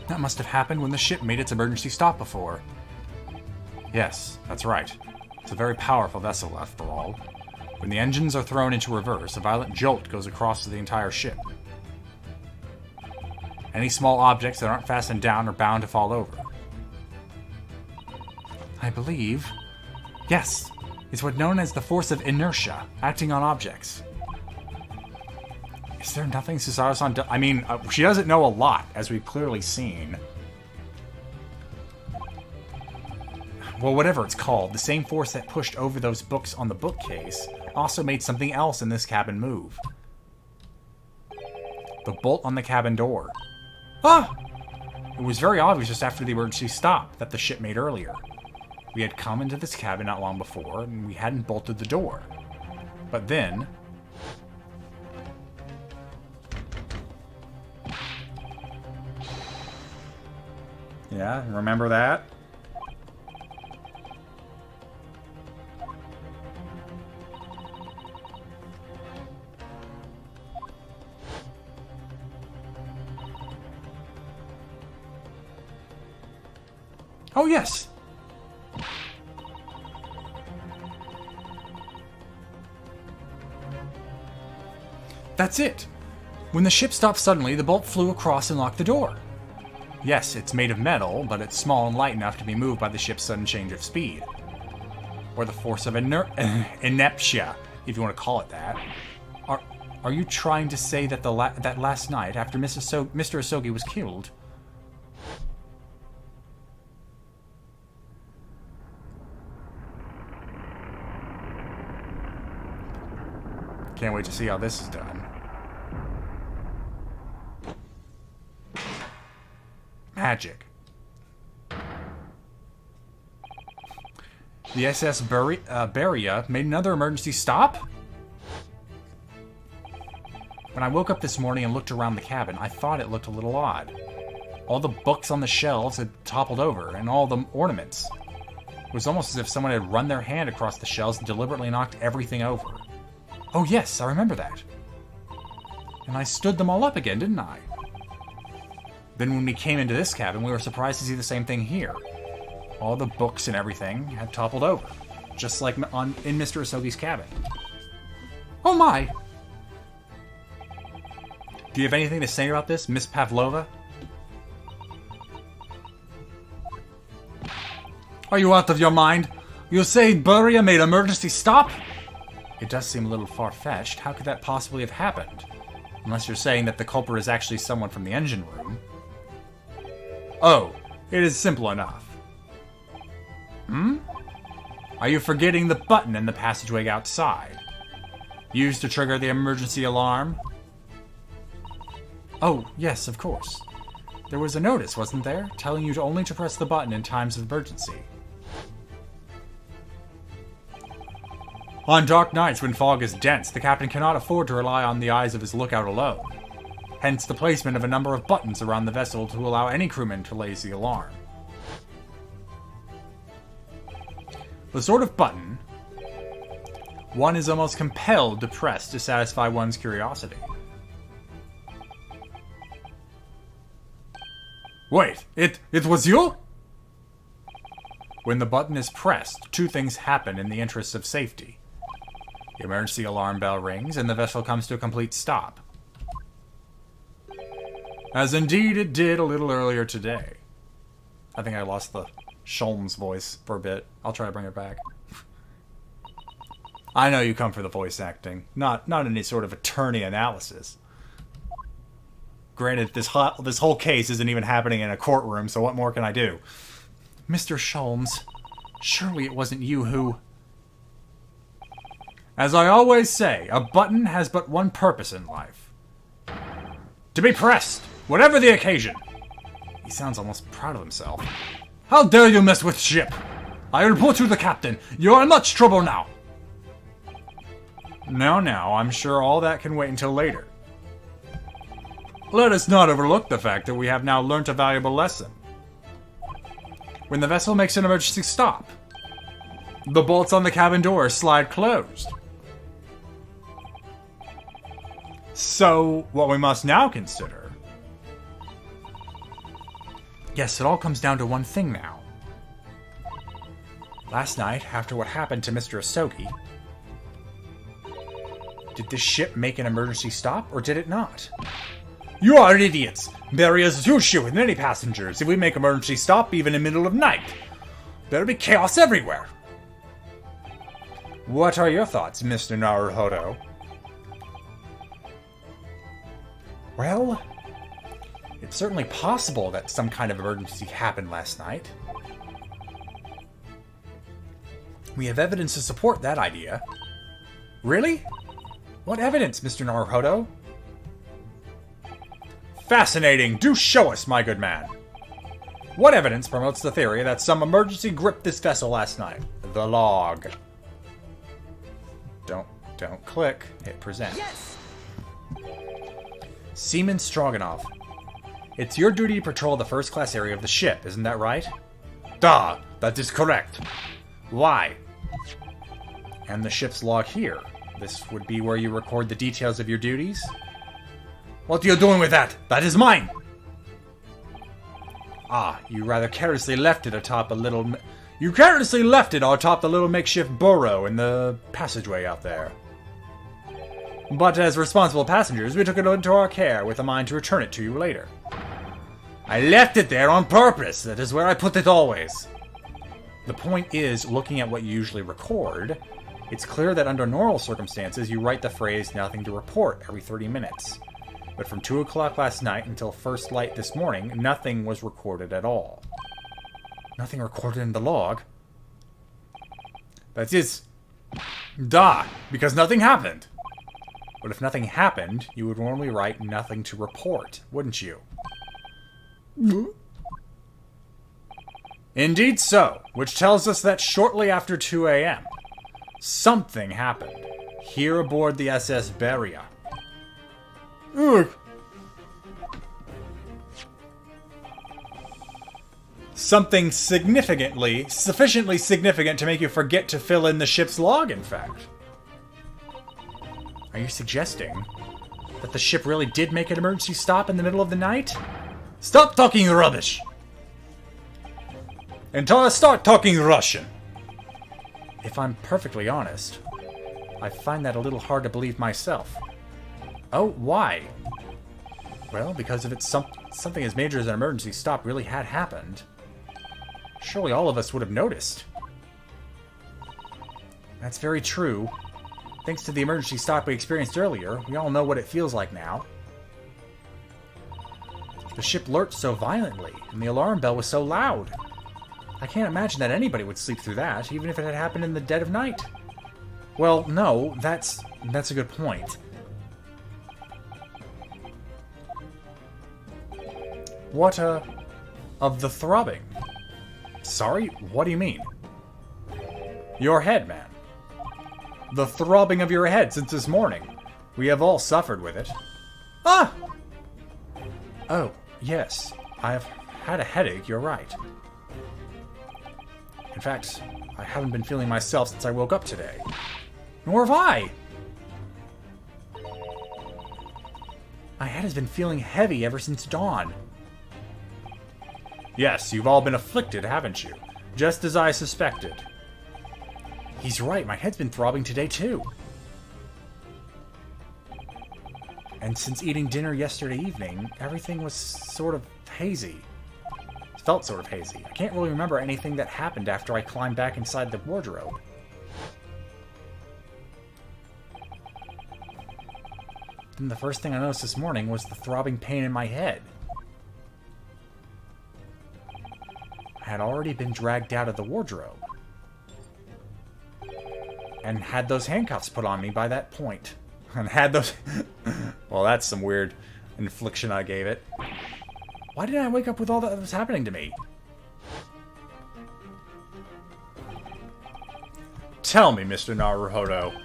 That must have happened when the ship made its emergency stop before. Yes, that's right. It's a very powerful vessel, after all. When the engines are thrown into reverse, a violent jolt goes across the entire ship. Any small objects that aren't fastened down are bound to fall over. I believe... Yes, it's what's known as the force of inertia, acting on objects. Is there nothing Susato-san I mean, she doesn't know a lot, as we've clearly seen. Well, whatever it's called, the same force that pushed over those books on the bookcase also made something else in this cabin move. The bolt on the cabin door. Ah! It was very obvious just after the emergency stop that the ship made earlier. We had come into this cabin not long before, and we hadn't bolted the door. But then... Yeah, remember that? Oh, yes! That's it! When the ship stopped suddenly, the bolt flew across and locked the door. Yes, it's made of metal, but it's small and light enough to be moved by the ship's sudden change of speed. Or the force of inertia, if you want to call it that. Are you trying to say that that last night, after Mr. Asogi was killed... Can't wait to see how this is done. Magic. The SS Beria made another emergency stop? When I woke up this morning and looked around the cabin, I thought it looked a little odd. All the books on the shelves had toppled over, and all the ornaments. It was almost as if someone had run their hand across the shelves and deliberately knocked everything over. Oh yes, I remember that. And I stood them all up again, didn't I? Then when we came into this cabin, we were surprised to see the same thing here. All the books and everything had toppled over, just like in Mr. Asogi's cabin. Oh my! Do you have anything to say about this, Miss Pavlova? Are you out of your mind? You say Beria made emergency stop? It does seem a little far-fetched. How could that possibly have happened? Unless you're saying that the culprit is actually someone from the engine room. Oh, it is simple enough. Hmm? Are you forgetting the button in the passageway outside? Used to trigger the emergency alarm? Oh, yes, of course. There was a notice, wasn't there? Telling you only to press the button in times of emergency. On dark nights when fog is dense, the captain cannot afford to rely on the eyes of his lookout alone. Hence the placement of a number of buttons around the vessel to allow any crewman to raise the alarm. The sort of button one is almost compelled to press to satisfy one's curiosity. Wait, it was you? When the button is pressed, two things happen in the interests of safety. The emergency alarm bell rings, and the vessel comes to a complete stop. As indeed it did a little earlier today. I think I lost the Sholms voice for a bit. I'll try to bring it back. I know you come for the voice acting, not any sort of attorney analysis. Granted, this whole case isn't even happening in a courtroom, so what more can I do? Mr. Sholms, surely it wasn't you who... As I always say, a button has but one purpose in life. To be pressed, whatever the occasion. He sounds almost proud of himself. How dare you mess with ship? I report you the captain. You are in much trouble now. Now, I'm sure all that can wait until later. Let us not overlook the fact that we have now learnt a valuable lesson. When the vessel makes an emergency stop, the bolts on the cabin door slide closed. So, what we must now consider... Yes, it all comes down to one thing now. Last night, after what happened to Mr. Asogi, did this ship make an emergency stop, or did it not? You are idiots! Beria is Zushu with many passengers. If we make emergency stop, even in the middle of night, there'll be chaos everywhere. What are your thoughts, Mr. Naruhodo? Well, it's certainly possible that some kind of emergency happened last night. We have evidence to support that idea. Really? What evidence, Mr. Naruhodo? Fascinating! Do show us, my good man! What evidence promotes the theory that some emergency gripped this vessel last night? The log. Don't click. Hit present. Yes! Seaman Stroganoff. It's your duty to patrol the first-class area of the ship, isn't that right? Duh! That is correct. Why? And the ship's log here. This would be where you record the details of your duties? What are you doing with that? That is mine! Ah, you rather carelessly left it atop a little... You carelessly left it atop the little makeshift burrow in the passageway out there. But as responsible passengers, we took it into our care with a mind to return it to you later. I left it there on purpose. That is where I put it always. The point is, looking at what you usually record, it's clear that under normal circumstances, you write the phrase nothing to report every 30 minutes. But from 2 o'clock last night until first light this morning, nothing was recorded at all. Nothing recorded in the log? That is... Duh! Because nothing happened! But if nothing happened, you would normally write nothing to report, wouldn't you? Indeed so, which tells us that shortly after 2 a.m., something happened here aboard the SS Beria. Ugh. Something sufficiently significant to make you forget to fill in the ship's log, in fact. Are you suggesting that the ship really did make an emergency stop in the middle of the night? Stop talking rubbish! Until I start talking Russian. If I'm perfectly honest, I find that a little hard to believe myself. Oh, why? Well, because if it's something as major as an emergency stop really had happened, surely all of us would have noticed. That's very true. Thanks to the emergency stop we experienced earlier, we all know what it feels like now. The ship lurched so violently, and the alarm bell was so loud. I can't imagine that anybody would sleep through that, even if it had happened in the dead of night. Well, no, that's a good point. What, of the throbbing? Sorry, what do you mean? Your head, man. The throbbing of your head since this morning. We have all suffered with it. Ah! Oh, yes. I have had a headache, you're right. In fact, I haven't been feeling myself since I woke up today. Nor have I! My head has been feeling heavy ever since dawn. Yes, you've all been afflicted, haven't you? Just as I suspected. He's right, my head's been throbbing today too. And since eating dinner yesterday evening, everything was sort of hazy. It felt sort of hazy. I can't really remember anything that happened after I climbed back inside the wardrobe. Then the first thing I noticed this morning was the throbbing pain in my head. I had already been dragged out of the wardrobe. And had those handcuffs put on me by that point. And had those... Well, that's some weird infliction I gave it. Why didn't I wake up with all that was happening to me? Tell me, Mr. Naruhodo.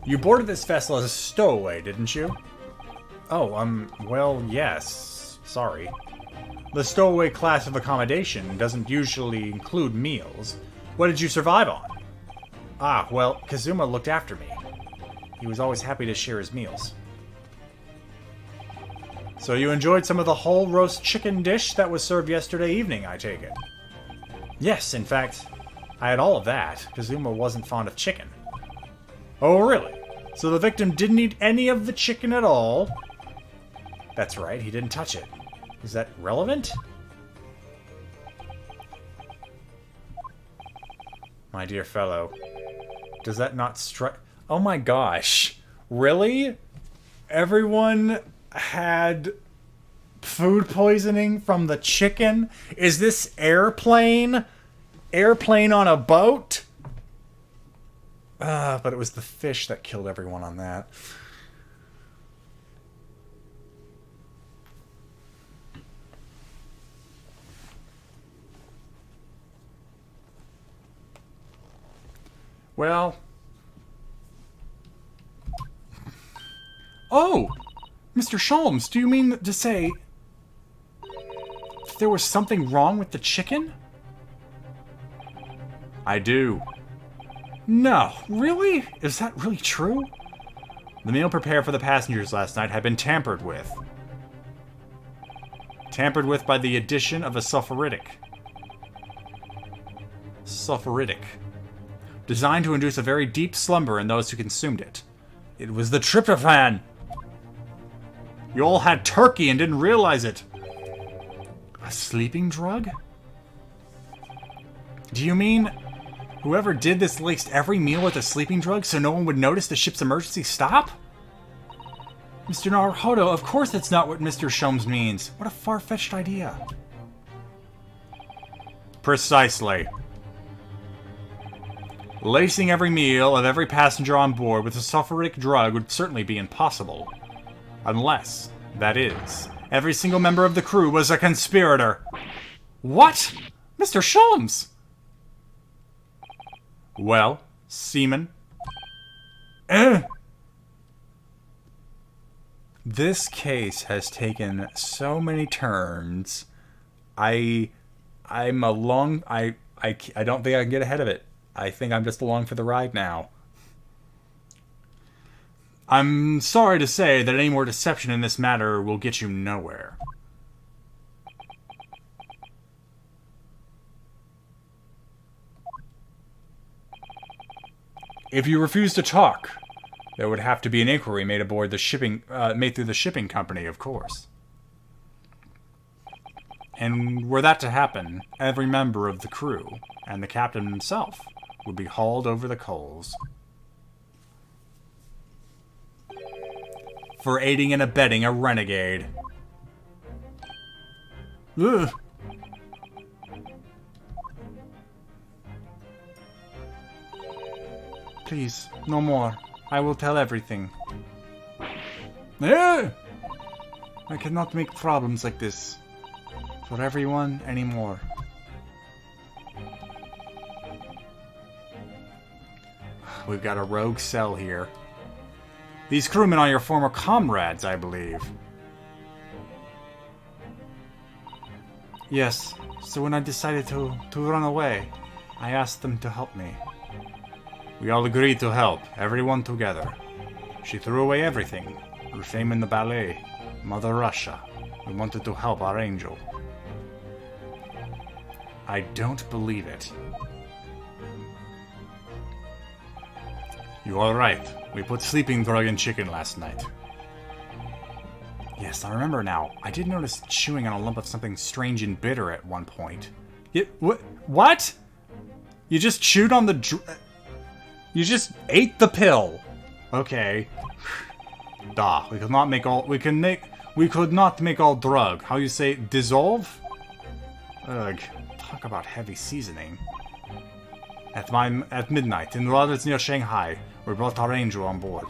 You boarded this vessel as a stowaway, didn't you? Oh, well, yes. Sorry. The stowaway class of accommodation doesn't usually include meals. What did you survive on? Ah, well, Kazuma looked after me. He was always happy to share his meals. So you enjoyed some of the whole roast chicken dish that was served yesterday evening, I take it? Yes, in fact, I had all of that. Kazuma wasn't fond of chicken. Oh, really? So the victim didn't eat any of the chicken at all? That's right, he didn't touch it. Is that relevant? My dear fellow, does that not strike... Oh my gosh. Really? Everyone had food poisoning from the chicken? Is this airplane on a boat? But it was the fish that killed everyone on that. Well. Oh! Mr. Sholms, do you mean to say that there was something wrong with the chicken? I do. No, really? Is that really true? The meal prepared for the passengers last night had been tampered with. Tampered with by the addition of a sulfuritic. Designed to induce a very deep slumber in those who consumed it. It was the tryptophan! You all had turkey and didn't realize it. A sleeping drug? Do you mean whoever did this laced every meal with a sleeping drug so no one would notice the ship's emergency stop? Mr. Naruhodo, of course that's not what Mr. Sholms means. What a far-fetched idea. Precisely. Lacing every meal of every passenger on board with a sulfuric drug would certainly be impossible. Unless, that is, every single member of the crew was a conspirator. What? Mr. Sholms! Well, seaman. This case has taken so many turns. I don't think I can get ahead of it. I think I'm just along for the ride now. I'm sorry to say that any more deception in this matter will get you nowhere. If you refuse to talk, there would have to be an inquiry made aboard the shipping, made through the shipping company, of course. And were that to happen, every member of the crew, and the captain himself, would be hauled over the coals. For aiding and abetting a renegade. Ugh. Please, no more. I will tell everything. I cannot make problems like this for everyone anymore. We've got a rogue cell here. These crewmen are your former comrades, I believe. Yes, so when I decided to run away, I asked them to help me. We all agreed to help, everyone together. She threw away everything. Her fame in the ballet, Mother Russia. We wanted to help our angel. I don't believe it. You are right. We put sleeping drug in chicken last night. Yes, I remember now. I did notice chewing on a lump of something strange and bitter at one point. What? You just chewed on the you just ate the pill. Okay. We could not make all drug. How you say dissolve? Ugh. Talk about heavy seasoning. At midnight, in waters near Shanghai, we brought our angel on board.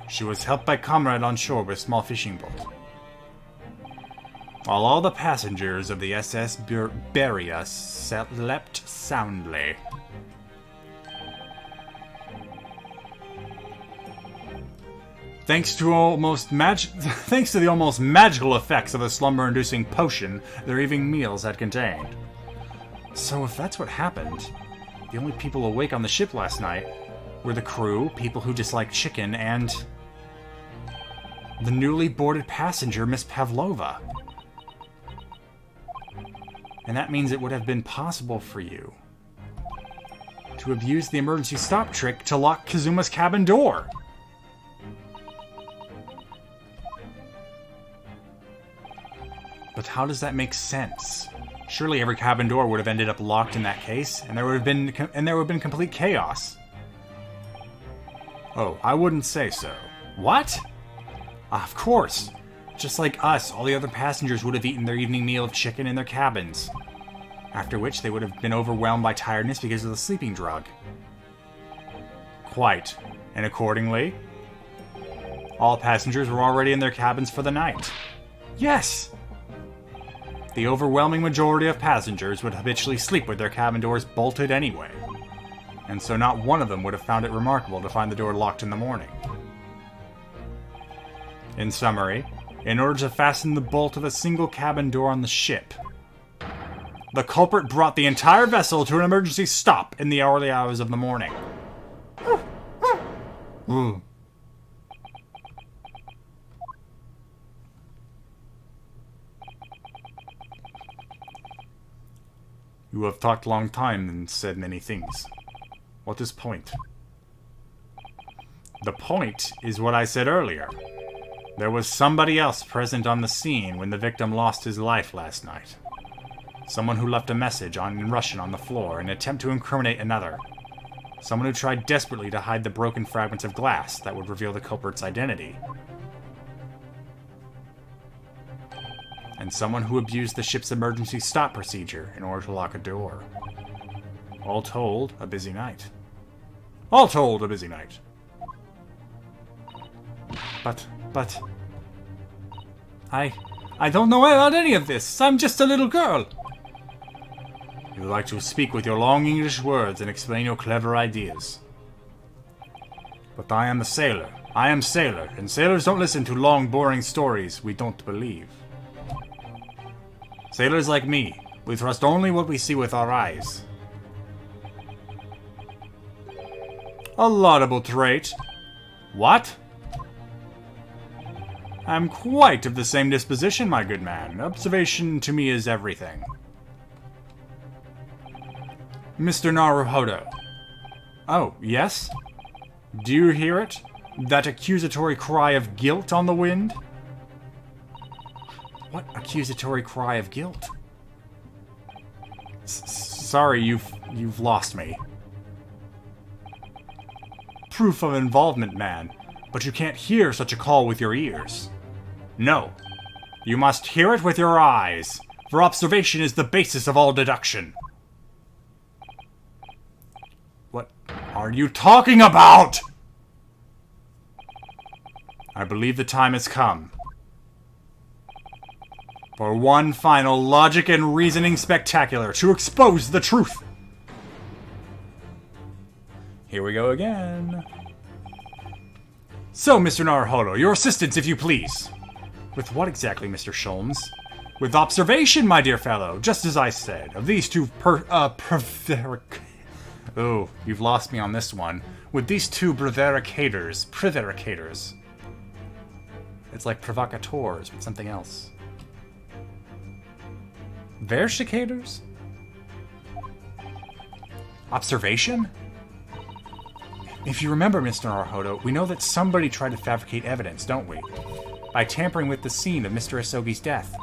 She was helped by comrade on shore with a small fishing boat. While all the passengers of the SS Beria slept soundly. Thanks to the almost magical effects of a slumber-inducing potion their evening meals had contained. So if that's what happened, the only people awake on the ship last night were the crew, people who disliked chicken, and the newly boarded passenger, Miss Pavlova. And that means it would have been possible for you to have used the emergency stop trick to lock Kazuma's cabin door. But how does that make sense? Surely every cabin door would have ended up locked in that case, and there would have been complete chaos. Oh, I wouldn't say so. What? Of course! Just like us, all the other passengers would have eaten their evening meal of chicken in their cabins. After which they would have been overwhelmed by tiredness because of the sleeping drug. Quite. And accordingly, all passengers were already in their cabins for the night. Yes! The overwhelming majority of passengers would habitually sleep with their cabin doors bolted anyway. And so not one of them would have found it remarkable to find the door locked in the morning. In summary, in order to fasten the bolt of a single cabin door on the ship, the culprit brought the entire vessel to an emergency stop in the early hours of the morning. Ooh. You have talked a long time and said many things. What is point? The point is what I said earlier. There was somebody else present on the scene when the victim lost his life last night. Someone who left a message in Russian on the floor in an attempt to incriminate another. Someone who tried desperately to hide the broken fragments of glass that would reveal the culprit's identity. And someone who abused the ship's emergency stop procedure in order to lock a door. All told, a busy night. All told, a busy night. But... I don't know about any of this. I'm just a little girl. You like to speak with your long English words and explain your clever ideas. But I am a sailor. I am sailor, and sailors don't listen to long, boring stories we don't believe. Sailors like me, we trust only what we see with our eyes. A laudable trait. What? I'm quite of the same disposition, my good man. Observation to me is everything. Mr. Naruhodo. Oh, yes? Do you hear it? That accusatory cry of guilt on the wind? What accusatory cry of guilt? Sorry, you've lost me. Proof of involvement, man. But you can't hear such a call with your ears. No. You must hear it with your eyes, for observation is the basis of all deduction. What are you talking about? I believe the time has come. For one final logic and reasoning spectacular to expose the truth. Here we go again. So, Mr. Naruhodo, your assistance, if you please. With what exactly, Mr. Sholms? With observation, my dear fellow, just as I said, of these two Oh, you've lost me on this one. With these two prevaricators. It's like provocateurs, but something else. Versicators? Observation? If you remember, Mr. Naruhodo, we know that somebody tried to fabricate evidence, don't we? By tampering with the scene of Mr. Asogi's death.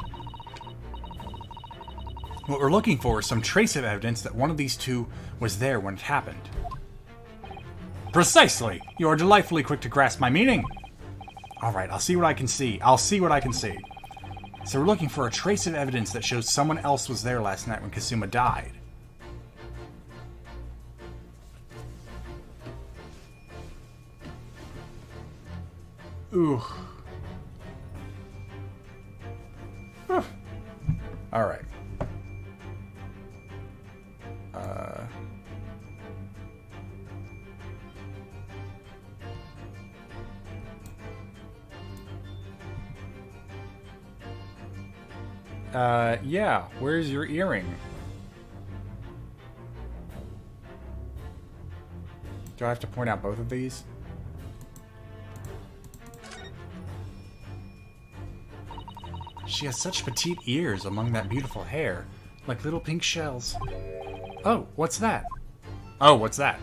What we're looking for is some trace of evidence that one of these two was there when it happened. Precisely! You are delightfully quick to grasp my meaning! Alright, I'll see what I can see. So we're looking for a trace of evidence that shows someone else was there last night when Kasuma died. Ooh. Alright. Yeah, where's your earring? Do I have to point out both of these? She has such petite ears among that beautiful hair, like little pink shells. Oh, what's that? Oh, what's that?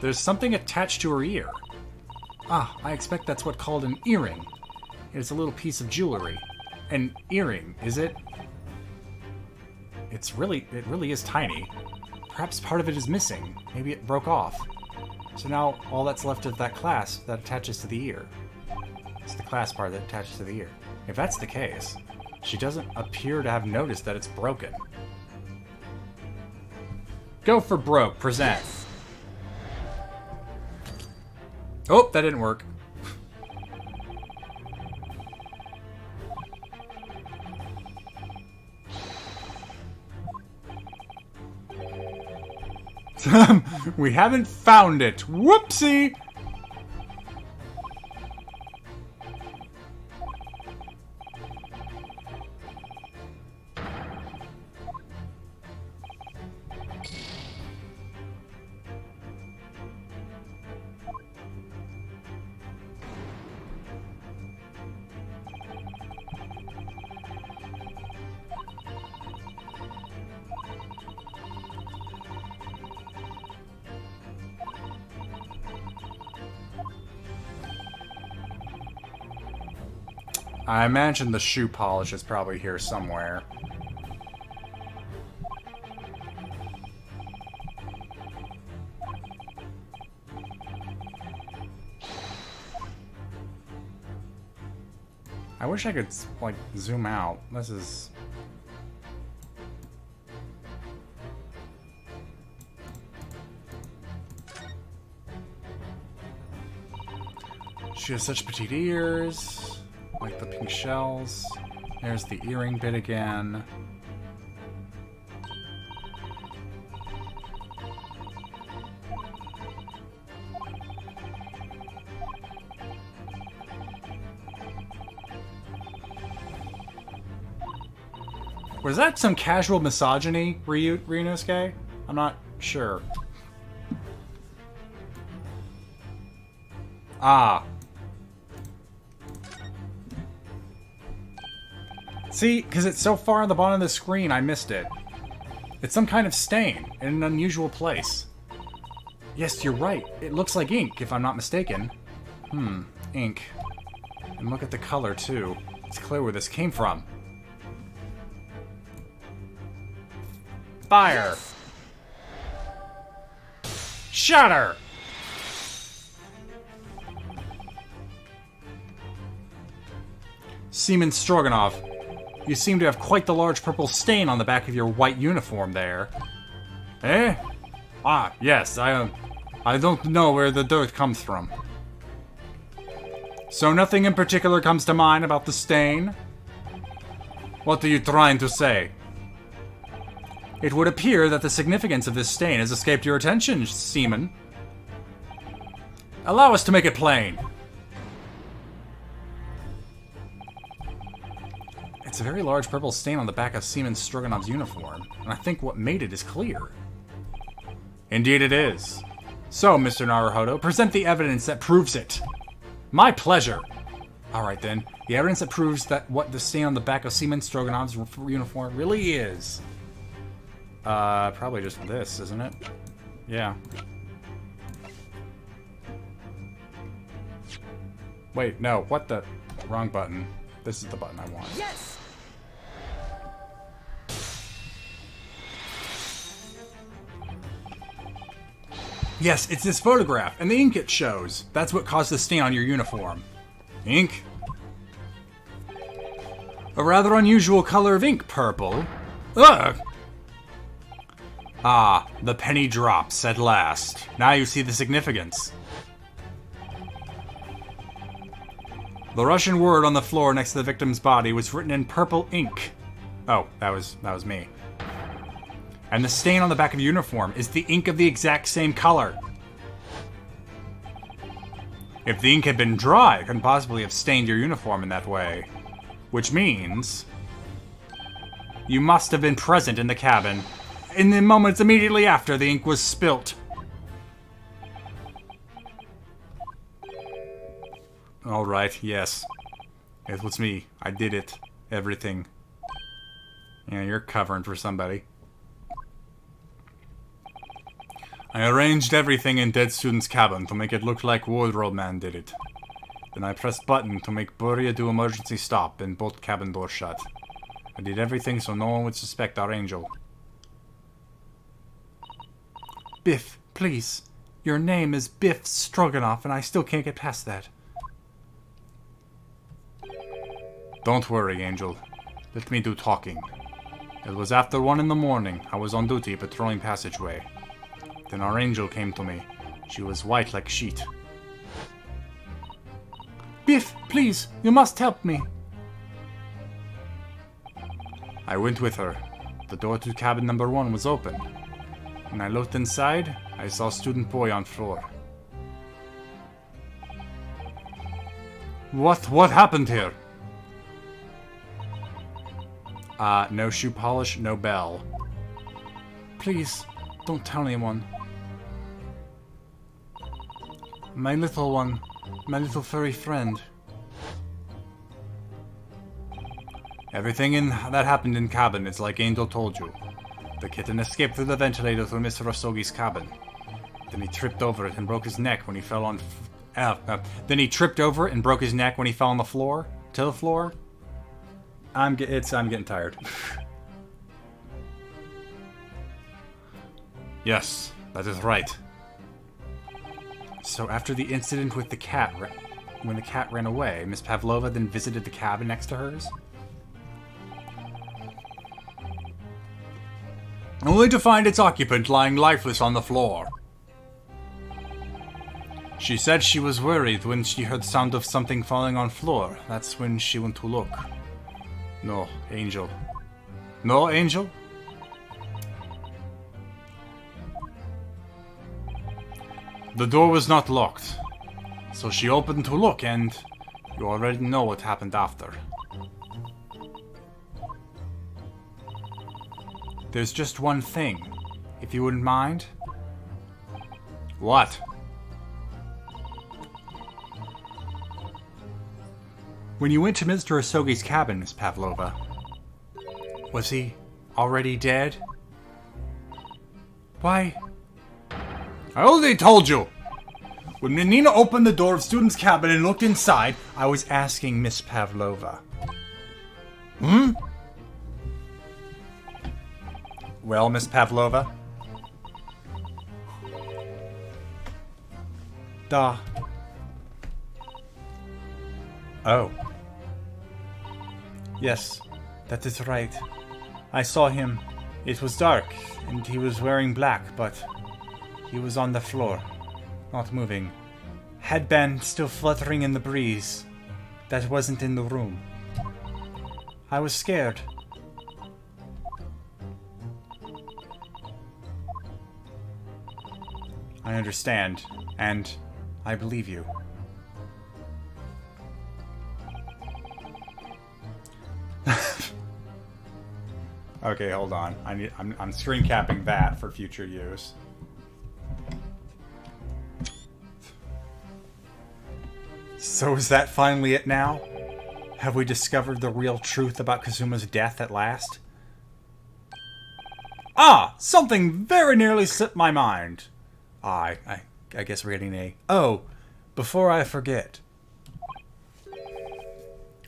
There's something attached to her ear. Ah, I expect that's what's called an earring. It's a little piece of jewelry. An earring, is it? It really is tiny. Perhaps part of it is missing. Maybe it broke off. So now all that's left of that clasp that attaches to the ear. It's the clasp part that attaches to the ear. If that's the case, she doesn't appear to have noticed that it's broken. Go for broke. Present. Yes. Oh, that didn't work. We haven't found it. Whoopsie! I imagine the shoe polish is probably here somewhere. I wish I could, like, zoom out. This is... She has such petite ears. Like the pink shells. There's the earring bit again. Was that some casual misogyny, Ryunosuke? I'm not sure. Ah. See, because it's so far on the bottom of the screen, I missed it. It's some kind of stain in an unusual place. Yes, you're right. It looks like ink, if I'm not mistaken. Ink. And look at the color, too. It's clear where this came from. Fire! Shatter! Seaman Stroganoff. You seem to have quite the large purple stain on the back of your white uniform there. Eh? Ah, yes, I don't know where the dirt comes from. So nothing in particular comes to mind about the stain? What are you trying to say? It would appear that the significance of this stain has escaped your attention, Seaman. Allow us to make it plain. It's a very large purple stain on the back of Seaman Stroganoff's uniform, and I think what made it is clear. Indeed it is. So, Mr. Naruhodo, present the evidence that proves it. My pleasure. Alright then, the evidence that proves that what the stain on the back of Seaman Stroganoff's uniform really is. Probably just this, isn't it? Yeah. Wait, no, what the... Wrong button. This is the button I want. Yes. Yes, it's this photograph, and the ink it shows. That's what caused the stain on your uniform. Ink? A rather unusual color of ink, purple. Ugh! Ah, the penny drops at last. Now you see the significance. The Russian word on the floor next to the victim's body was written in purple ink. Oh, that was me. And the stain on the back of your uniform is the ink of the exact same color. If the ink had been dry, it couldn't possibly have stained your uniform in that way. Which means... you must have been present in the cabin in the moments immediately after the ink was spilt. Alright, yes. It was me. I did it. Everything. Yeah, you're covering for somebody. I arranged everything in dead student's cabin to make it look like Wardrobe Man did it. Then I pressed button to make Buria do emergency stop and both cabin doors shut. I did everything so no one would suspect our angel. Biff, please. Your name is Biff Stroganoff and I still can't get past that. Don't worry, Angel. Let me do talking. It was after 1 in the morning. I was on duty patrolling passageway. Then our angel came to me. She was white like sheet. Biff, please, you must help me. I went with her. The door to cabin number 1 was open. When I looked inside, I saw student boy on floor. What happened here? No shoe polish, no bell. Please, don't tell anyone. My little one, my little furry friend. Everything that happened in cabin is like Angel told you. The kitten escaped through the ventilator through Mr. Rosogi's cabin. Then he tripped over it and broke his neck when he fell on... Then he tripped over it and broke his neck when he fell on the floor? To the floor? I'm getting tired. Yes, that is right. So after the incident with the cat, when the cat ran away, Miss Pavlova then visited the cabin next to hers? Only to find its occupant lying lifeless on the floor. She said she was worried when she heard sound of something falling on floor. That's when she went to look. No, Angel. No, Angel? The door was not locked. So she opened to look and you already know what happened after. There's just one thing, if you wouldn't mind. What? When you went to Mr. Rosogi's cabin, Miss Pavlova, was he already dead? Why? I already told you! When Nina opened the door of student's cabin and looked inside, I was asking Miss Pavlova. Hmm? Well, Miss Pavlova? Duh. Oh. Yes, that is right. I saw him. It was dark, and he was wearing black, but he was on the floor, not moving. Headband still fluttering in the breeze. That wasn't in the room. I was scared. I understand, and I believe you. Okay, hold on. I'm screen capping that for future use. So is that finally it now? Have we discovered the real truth about Kazuma's death at last? Ah! Something very nearly slipped my mind. I guess we're getting a... Oh, before I forget.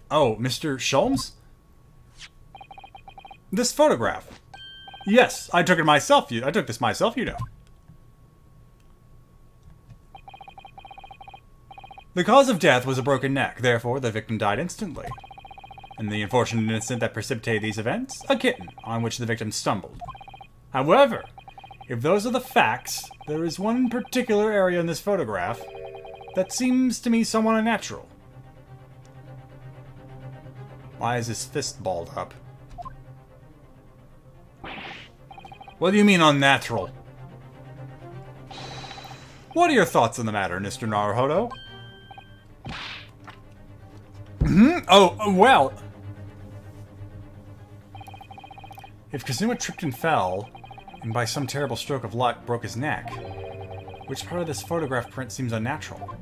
Oh, Mr. Sholms? This photograph. Yes, I took it myself. I took this myself, you know. The cause of death was a broken neck, therefore the victim died instantly. In the unfortunate incident that precipitated these events, a kitten, on which the victim stumbled. However, if those are the facts, there is one particular area in this photograph that seems to me somewhat unnatural. Why is his fist balled up? What do you mean unnatural? What are your thoughts on the matter, Mr. Naruhodo? Oh, well. If Kazuma tripped and fell, and by some terrible stroke of luck broke his neck, which part of this photograph print seems unnatural?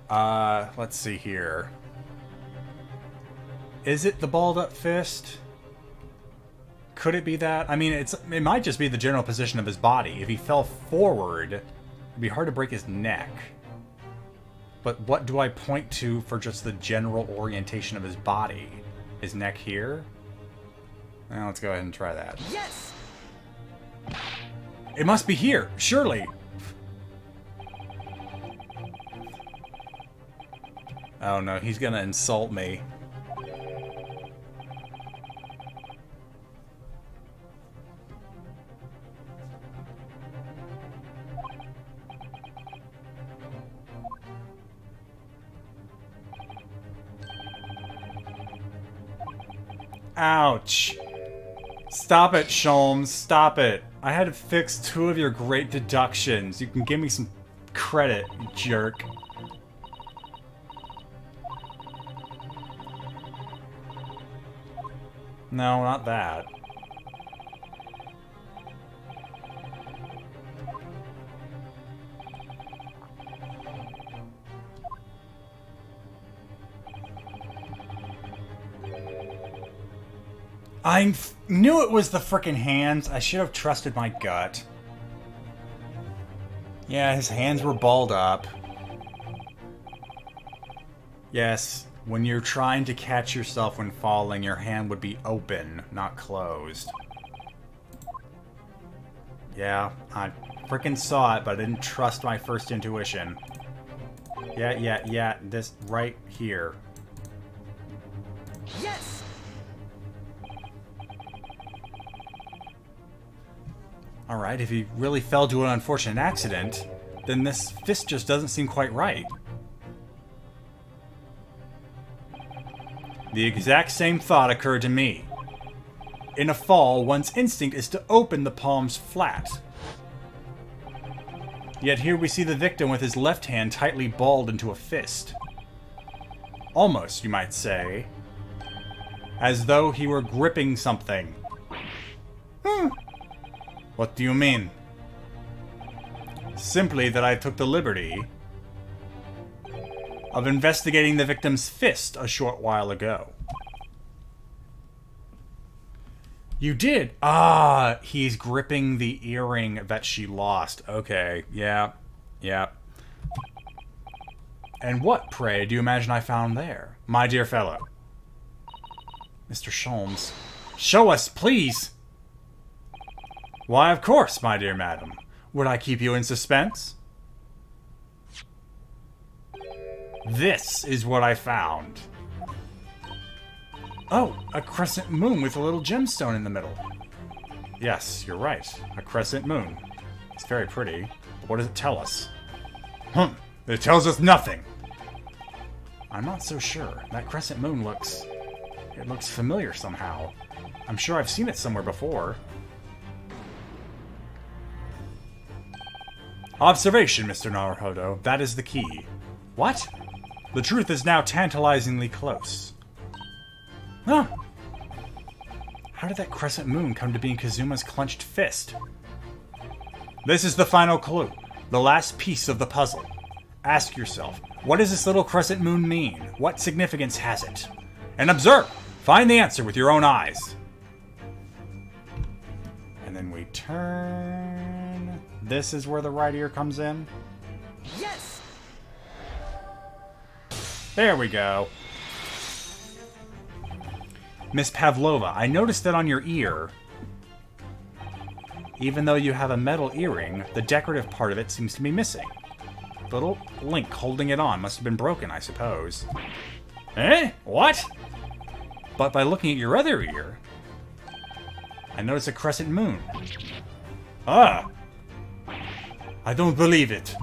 Let's see here. Is it the balled up fist? Could it be that? I mean, it might just be the general position of his body. If he fell forward, it'd be hard to break his neck. But what do I point to for just the general orientation of his body? His neck here? Well, let's go ahead and try that. Yes! It must be here, surely. Oh no, he's gonna insult me. Ouch. Stop it, Sholms. Stop it. I had to fix 2 of your great deductions. You can give me some credit, you jerk. No, not that. I knew it was the frickin' hands. I should have trusted my gut. Yeah, his hands were balled up. Yes, when you're trying to catch yourself when falling, your hand would be open, not closed. Yeah, I frickin' saw it, but I didn't trust my first intuition. Yeah, this right here. Yes! Alright, if he really fell to an unfortunate accident, then this fist just doesn't seem quite right. The exact same thought occurred to me. In a fall, one's instinct is to open the palms flat. Yet here we see the victim with his left hand tightly balled into a fist. Almost, you might say, as though he were gripping something. What do you mean? Simply that I took the liberty of investigating the victim's fist a short while ago. You did? Ah, he's gripping the earring that she lost. Okay, yeah. And what, pray, do you imagine I found there? My dear fellow. Mr. Sholms. Show us, please! Why, of course, my dear madam. Would I keep you in suspense? This is what I found. Oh, a crescent moon with a little gemstone in the middle. Yes, you're right. A crescent moon. It's very pretty. But what does it tell us? It tells us nothing. I'm not so sure. That crescent moon looks... It looks familiar somehow. I'm sure I've seen it somewhere before. Observation, Mr. Naruhodo. That is the key. What? The truth is now tantalizingly close. Huh. How did that crescent moon come to be in Kazuma's clenched fist? This is the final clue. The last piece of the puzzle. Ask yourself, what does this little crescent moon mean? What significance has it? And observe! Find the answer with your own eyes. And then we turn... This is where the right ear comes in? Yes! There we go. Miss Pavlova, I noticed that on your ear, even though you have a metal earring, the decorative part of it seems to be missing. The little link holding it on must have been broken, I suppose. Eh? What? But by looking at your other ear, I notice a crescent moon. Ah! I don't believe it.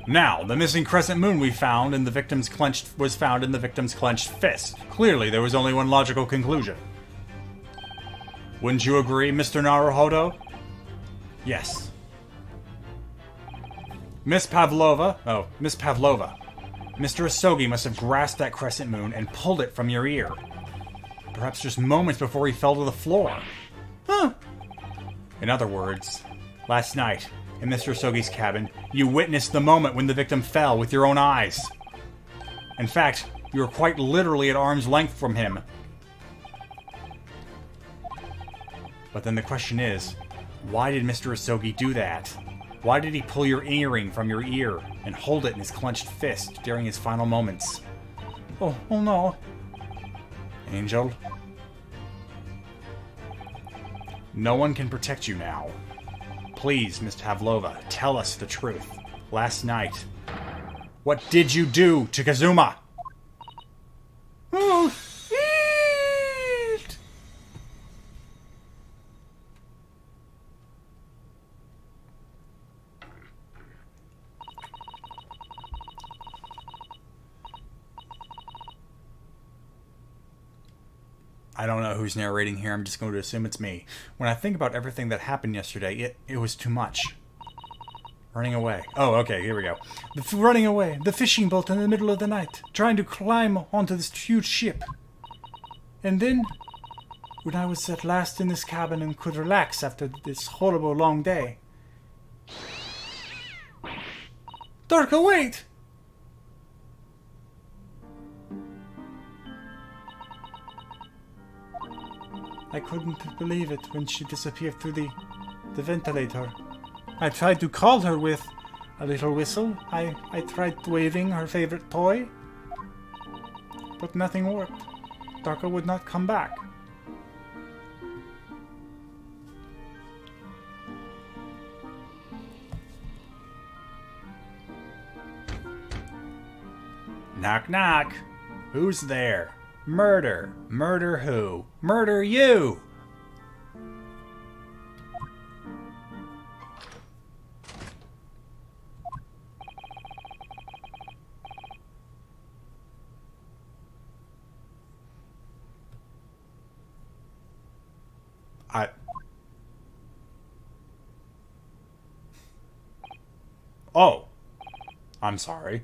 Now, the missing crescent moon we found in the victim's was found in the victim's clenched fist. Clearly, there was only one logical conclusion. Wouldn't you agree, Mr. Naruhodo? Yes. Miss Pavlova. Mr. Asogi must have grasped that crescent moon and pulled it from your ear. Perhaps just moments before he fell to the floor. Huh. In other words, last night, in Mr. Asogi's cabin, you witnessed the moment when the victim fell with your own eyes. In fact, you were quite literally at arm's length from him. But then the question is, why did Mr. Asogi do that? Why did he pull your earring from your ear and hold it in his clenched fist during his final moments? Oh no. Angel? No one can protect you now. Please, Miss Pavlova, tell us the truth. Last night, what did you do to Kazuma? Oh, I don't know who's narrating here. I'm just going to assume it's me. When I think about everything that happened yesterday, it was too much. Running away. Oh, okay, here we go. Running away. The fishing boat in the middle of the night. Trying to climb onto this huge ship. And then, when I was at last in this cabin and could relax after this horrible long day. Darka, wait! I couldn't believe it when she disappeared through the ventilator. I tried to call her with a little whistle. I tried waving her favorite toy. But nothing worked. Darka would not come back. Knock knock. Who's there? Murder. Murder who? Murder you! Oh. I'm sorry.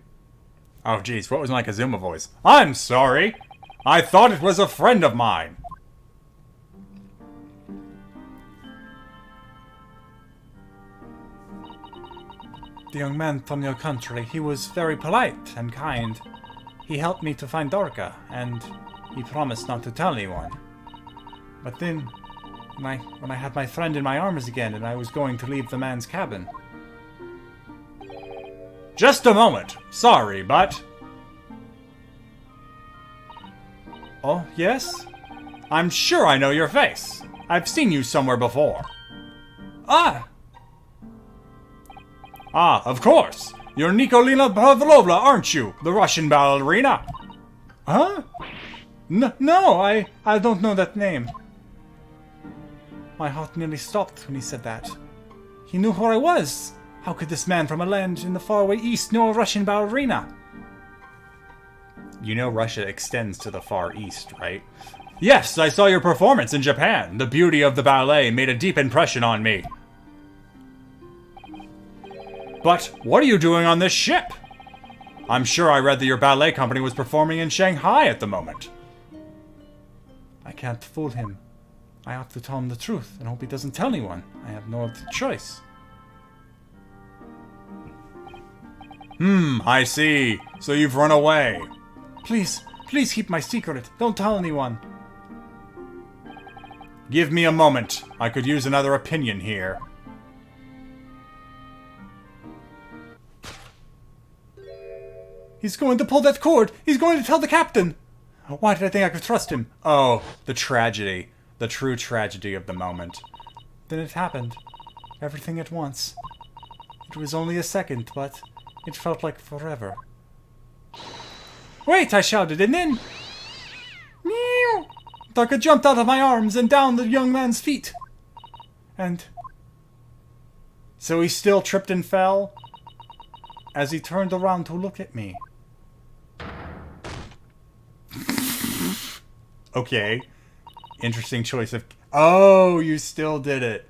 Oh, geez, what was my Kazuma voice? I'm sorry! I thought it was a friend of mine! The young man from your country, he was very polite and kind. He helped me to find Darka, and he promised not to tell anyone. But then, when I had my friend in my arms again and I was going to leave the man's cabin... Just a moment! Sorry, but... Oh, yes? I'm sure I know your face. I've seen you somewhere before. Ah! Ah, of course! You're Nikolina Pavlova, aren't you? The Russian ballerina? Huh? No, I don't know that name. My heart nearly stopped when he said that. He knew who I was. How could this man from a land in the faraway east know a Russian ballerina? You know Russia extends to the far east, right? Yes, I saw your performance in Japan. The beauty of the ballet made a deep impression on me. But what are you doing on this ship? I'm sure I read that your ballet company was performing in Shanghai at the moment. I can't fool him. I have to tell him the truth and hope he doesn't tell anyone. I have no other choice. I see. So you've run away. Please keep my secret. Don't tell anyone. Give me a moment. I could use another opinion here. He's going to pull that cord. He's going to tell the captain. Why did I think I could trust him? Oh, the tragedy. The true tragedy of the moment. Then it happened. Everything at once. It was only a second, but it felt like forever. Wait, I shouted, and then... Meow! Darka jumped out of my arms and down the young man's feet. And... so he still tripped and fell as he turned around to look at me. Okay. Interesting choice of... Oh, you still did it.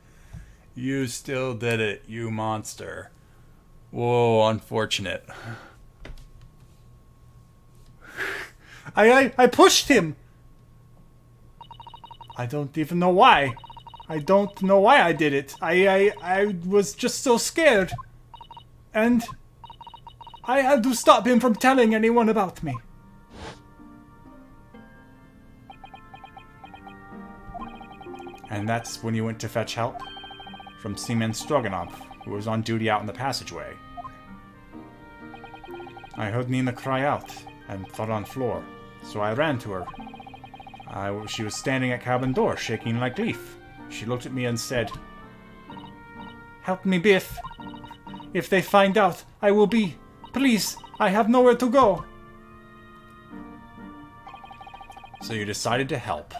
You still did it, you monster. Whoa, unfortunate. I pushed him. I don't even know why. I don't know why I did it. I was just so scared. And I had to stop him from telling anyone about me. And that's when you went to fetch help? From Seaman Stroganov, who was on duty out in the passageway. I heard Nina cry out and fell on the floor, so I ran to her. She was standing at cabin door, shaking like leaf. She looked at me and said, "Help me, Biff. If they find out, I will be... Please, I have nowhere to go." So you decided to help.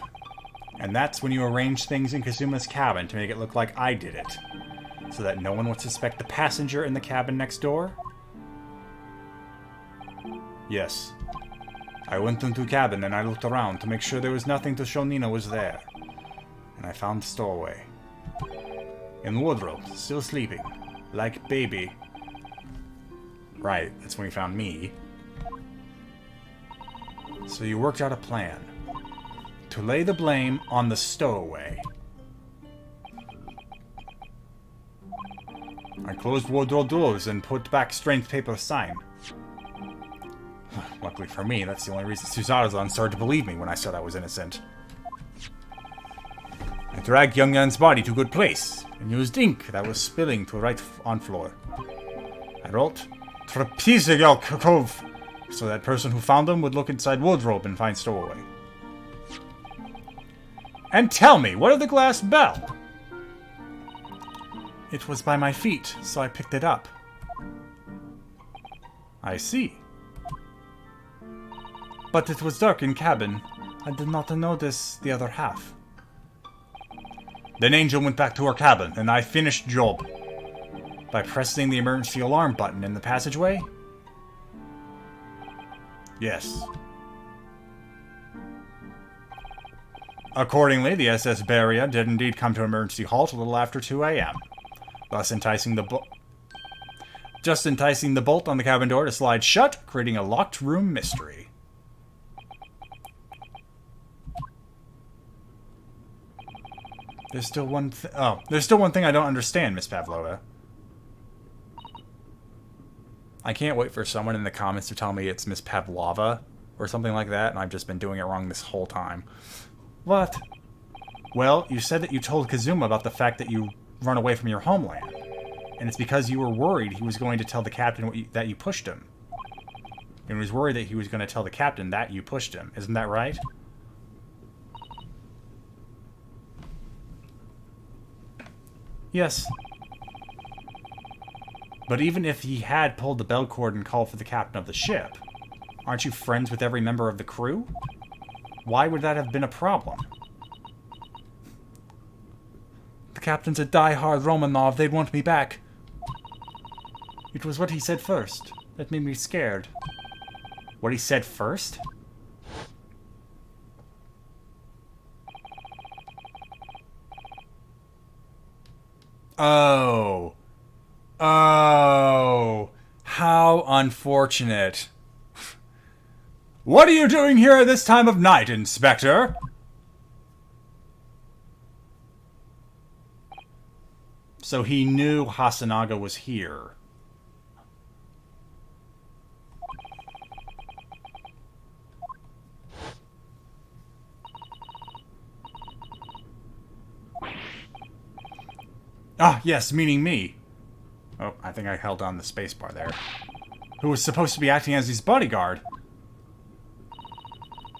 And that's when you arranged things in Kazuma's cabin to make it look like I did it. So that no one would suspect the passenger in the cabin next door? Yes. I went into the cabin and I looked around to make sure there was nothing to show Nina was there. And I found the stowaway. In the wardrobe, still sleeping. Like baby. Right, that's when he found me. So you worked out a plan. To lay the blame on the stowaway. I closed wardrobe doors and put back strange paper sign. Luckily for me, that's the only reason Suzarazan started to believe me when I said I was innocent. I dragged Young Yan's body to a good place, and used ink that was spilling to right on floor. I wrote, Trapezoidal Cove, so that person who found him would look inside wardrobe and find stowaway. And tell me, what of the glass bell? It was by my feet, so I picked it up. I see. But it was dark in cabin. I did not notice the other half. Then Angel went back to her cabin, and I finished job. By pressing the emergency alarm button in the passageway? Yes. Accordingly, the SS Beria did indeed come to emergency halt a little after 2 a.m. Thus enticing the bolt on the cabin door to slide shut, creating a locked room mystery. There's still one thing I don't understand, Miss Pavlova. I can't wait for someone in the comments to tell me it's Miss Pavlova or something like that, and I've just been doing it wrong this whole time. What? Well, you said that you told Kazuma about the fact that you run away from your homeland. And it's because you were worried he was going to tell the captain that you pushed him. And he was worried that he was going to tell the captain that you pushed him. Isn't that right? Yes. But even if he had pulled the bell cord and called for the captain of the ship, aren't you friends with every member of the crew? Why would that have been a problem? The captain's a die-hard Romanov. They'd want me back. It was what he said first that made me scared. What he said first? Oh. Oh. How unfortunate. What are you doing here at this time of night, Inspector? So he knew Hasanaga was here. Ah, yes, meaning me. Oh, I think I held on the spacebar there. Who was supposed to be acting as his bodyguard.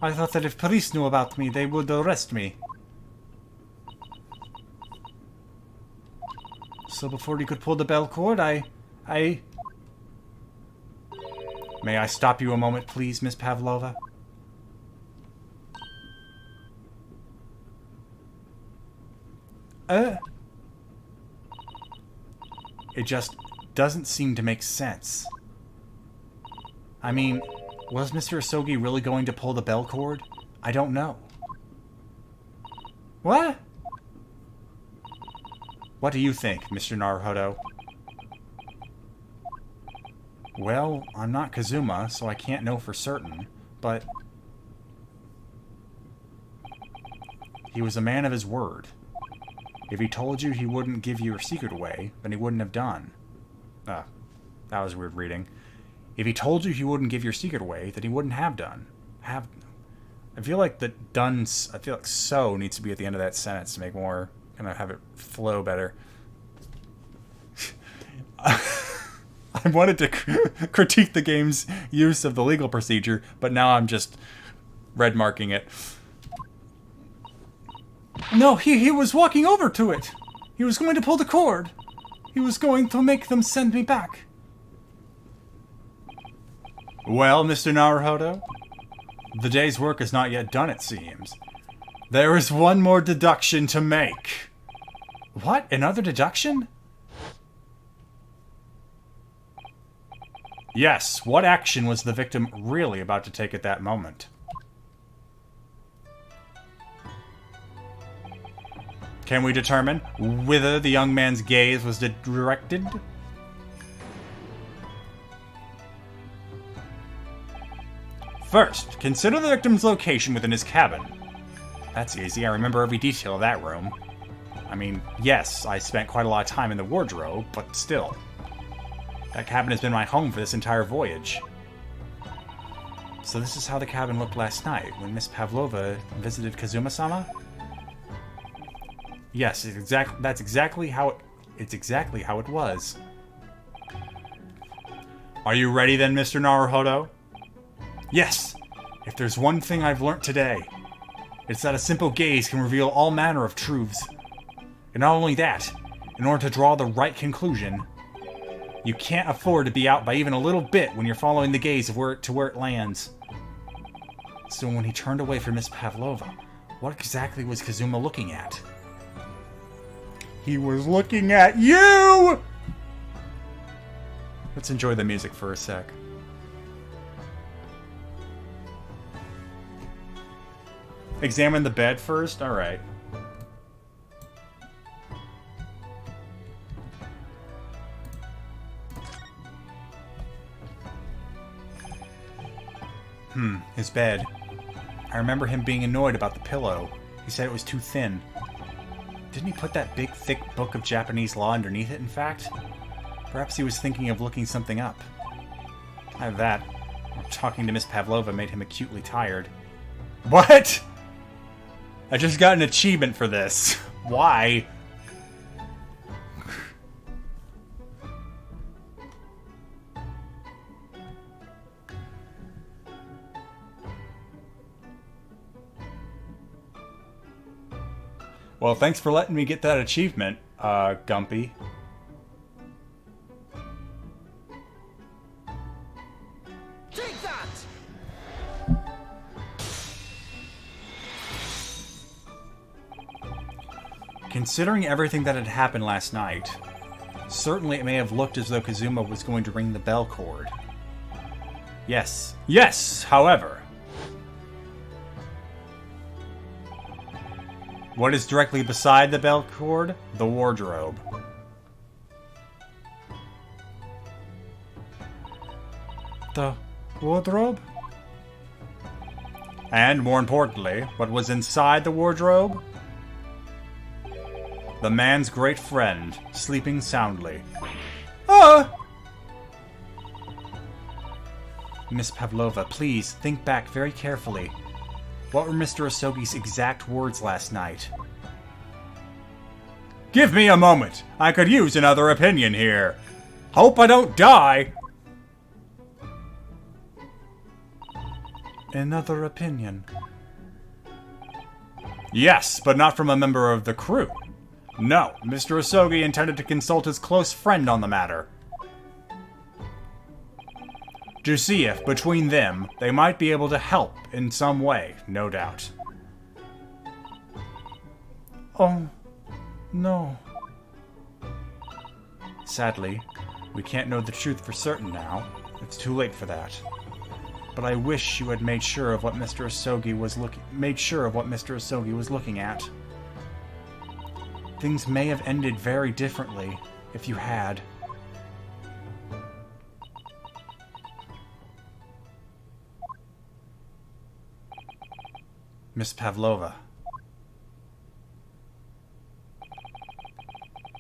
I thought that if police knew about me, they would arrest me. So before he could pull the bell cord, I... May I stop you a moment, please, Miss Pavlova? It just doesn't seem to make sense. I mean, was Mr. Asogi really going to pull the bell cord? I don't know. What? What do you think, Mr. Naruhodo? Well, I'm not Kazuma, so I can't know for certain, but... he was a man of his word. If he told you he wouldn't give your secret away, then he wouldn't have done. That was weird reading. If he told you he wouldn't give your secret away, then he wouldn't have done. I feel like I feel like so needs to be at the end of that sentence to make more, kind of have it flow better. I wanted to critique the game's use of the legal procedure, but now I'm just red marking it. No, he was walking over to it. He was going to pull the cord. He was going to make them send me back. Well, Mr. Naruhodo, the day's work is not yet done, it seems. There is one more deduction to make. What? Another deduction? Yes, what action was the victim really about to take at that moment? Can we determine whither the young man's gaze was directed? First, consider the victim's location within his cabin. That's easy, I remember every detail of that room. I mean, yes, I spent quite a lot of time in the wardrobe, but still. That cabin has been my home for this entire voyage. So this is how the cabin looked last night, when Miss Pavlova visited Kazuma-sama? Yes, that's exactly how it was. Are you ready then, Mr. Naruhodo? Yes! If there's one thing I've learnt today, it's that a simple gaze can reveal all manner of truths. And not only that, in order to draw the right conclusion, you can't afford to be out by even a little bit when you're following the gaze of where it lands. So when he turned away from Miss Pavlova, what exactly was Kazuma looking at? He was looking at you! Let's enjoy the music for a sec. Examine the bed first? Alright. His bed. I remember him being annoyed about the pillow. He said it was too thin. Didn't he put that big, thick book of Japanese law underneath it, in fact? Perhaps he was thinking of looking something up. I have that. Talking to Miss Pavlova made him acutely tired. What?! I just got an achievement for this. Why? Well, thanks for letting me get that achievement, Gumpy. Take that! Considering everything that had happened last night, certainly it may have looked as though Kazuma was going to ring the bell cord. Yes. Yes, however. What is directly beside the bell cord? The wardrobe. The wardrobe? And, more importantly, what was inside the wardrobe? The man's great friend, sleeping soundly. Ah! Miss Pavlova, please, think back very carefully. What were Mr. Asogi's exact words last night? Give me a moment! I could use another opinion here. Hope I don't die! Another opinion? Yes, but not from a member of the crew. No, Mr. Asogi intended to consult his close friend on the matter. To see if, between them, they might be able to help in some way, no doubt. Oh, no. Sadly, we can't know the truth for certain now. It's too late for that. But I wish you had made sure of what Mr. Asogi was looking at. Things may have ended very differently if you had. Miss Pavlova.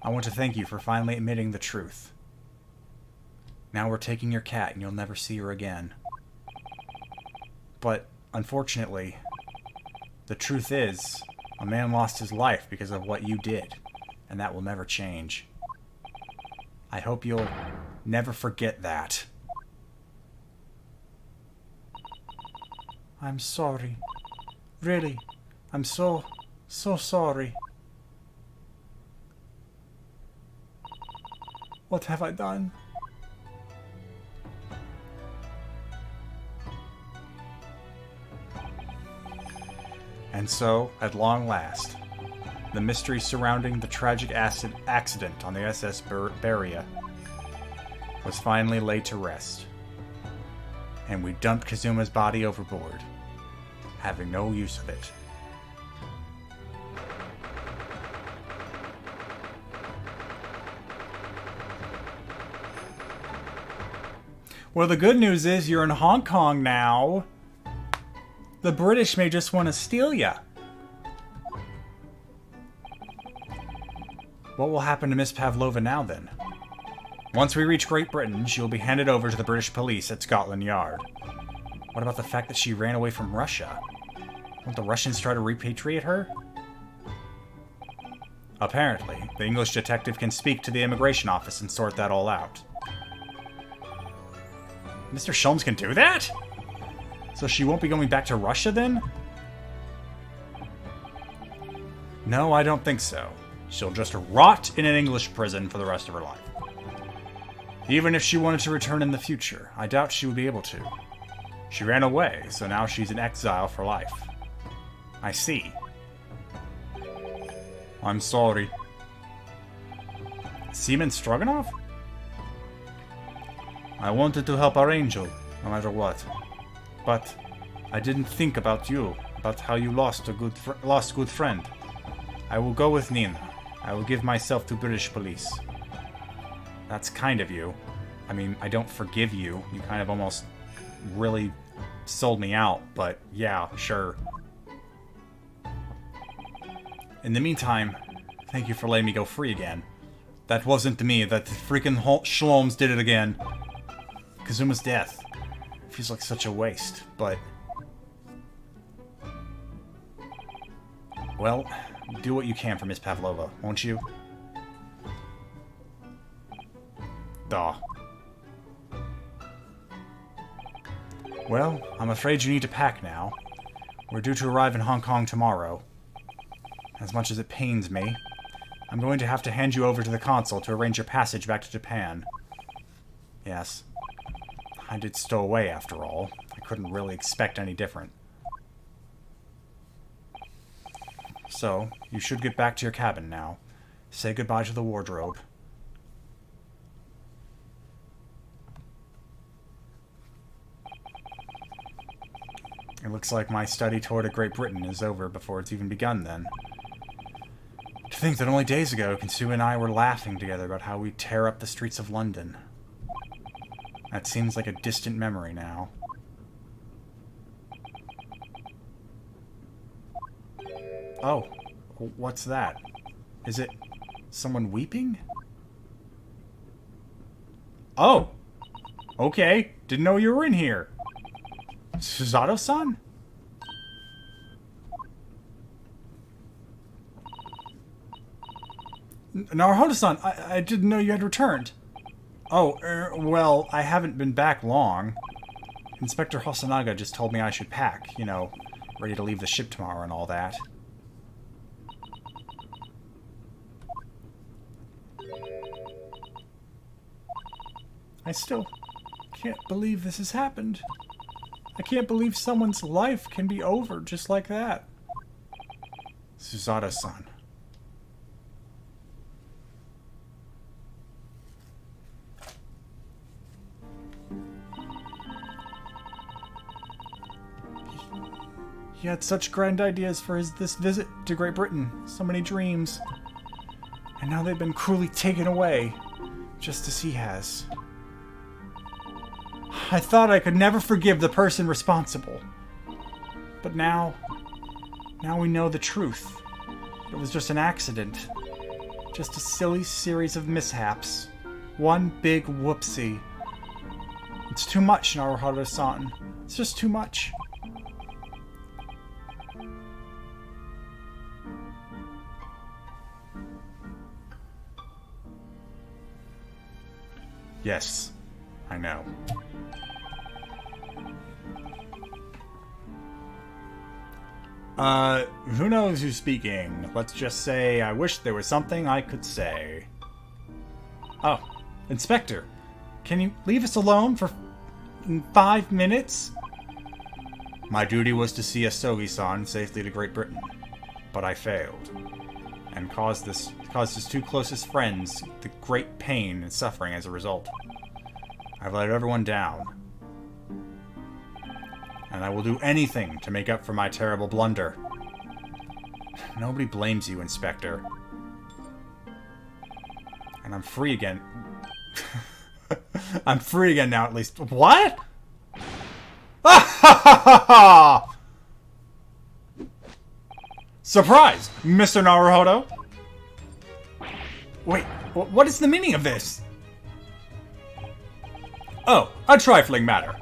I want to thank you for finally admitting the truth. Now we're taking your cat and you'll never see her again. But, unfortunately, the truth is, a man lost his life because of what you did, and that will never change. I hope you'll never forget that. I'm sorry. Really, I'm so sorry. What have I done? And so, at long last, the mystery surrounding the tragic accident on the SS Beria was finally laid to rest. and we dumped Kazuma's body overboard, having no use of it. Well, the good news is you're in Hong Kong now. The British may just want to steal ya. What will happen to Miss Pavlova now, then? Once we reach Great Britain, she will be handed over to the British police at Scotland Yard. What about the fact that she ran away from Russia? Won't the Russians try to repatriate her? Apparently, the English detective can speak to the immigration office and sort that all out. Mr. Sholms can do that? So she won't be going back to Russia, then? No, I don't think so. She'll just rot in an English prison for the rest of her life. Even if she wanted to return in the future, I doubt she would be able to. She ran away, so now she's in exile for life. I see. I'm sorry. Seaman Stroganoff? I wanted to help our angel, no matter what. But I didn't think about you, about how you lost a good friend. I will go with Nina. I will give myself to British police. That's kind of you. I mean, I don't forgive you. You kind of almost really sold me out, but yeah, sure. In the meantime, thank you for letting me go free again. That wasn't me. That freaking Sholms did it again. Kazuma's death feels like such a waste, but... Well, do what you can for Miss Pavlova, won't you? Duh. Well, I'm afraid you need to pack now. We're due to arrive in Hong Kong tomorrow. As much as it pains me, I'm going to have to hand you over to the consul to arrange your passage back to Japan. Yes. I did stow away, after all. I couldn't really expect any different. So, you should get back to your cabin now. Say goodbye to the wardrobe. It looks like my study tour to Great Britain is over before it's even begun, then. To think that only days ago, Kinsu and I were laughing together about how we'd tear up the streets of London. That seems like a distant memory now. Oh, what's that? Is it someone weeping? Oh! Okay, didn't know you were in here. Suzato-san? Naruhodo-san, I didn't know you had returned. Oh, well, I haven't been back long. Inspector Hosonaga just told me I should pack, you know, ready to leave the ship tomorrow and all that. I still can't believe this has happened. I can't believe someone's life can be over just like that. Suzato-san. He had such grand ideas for this visit to Great Britain. So many dreams. And now they've been cruelly taken away. Just as he has. I thought I could never forgive the person responsible. But now we know the truth. It was just an accident. Just a silly series of mishaps. One big whoopsie. It's too much, Naruhodo-san. It's just too much. Yes, I know. Who knows who's speaking? Let's just say I wish there was something I could say. Oh, Inspector, can you leave us alone for 5 minutes? My duty was to see Asogi-san safely to Great Britain, but I failed, and caused his two closest friends the great pain and suffering as a result. I've let everyone down. and I will do anything to make up for my terrible blunder. Nobody blames you, Inspector. And I'm free again. I'm free again now, at least. What? Surprise, Mr. Naruhodo. Wait, what is the meaning of this? Oh, a trifling matter.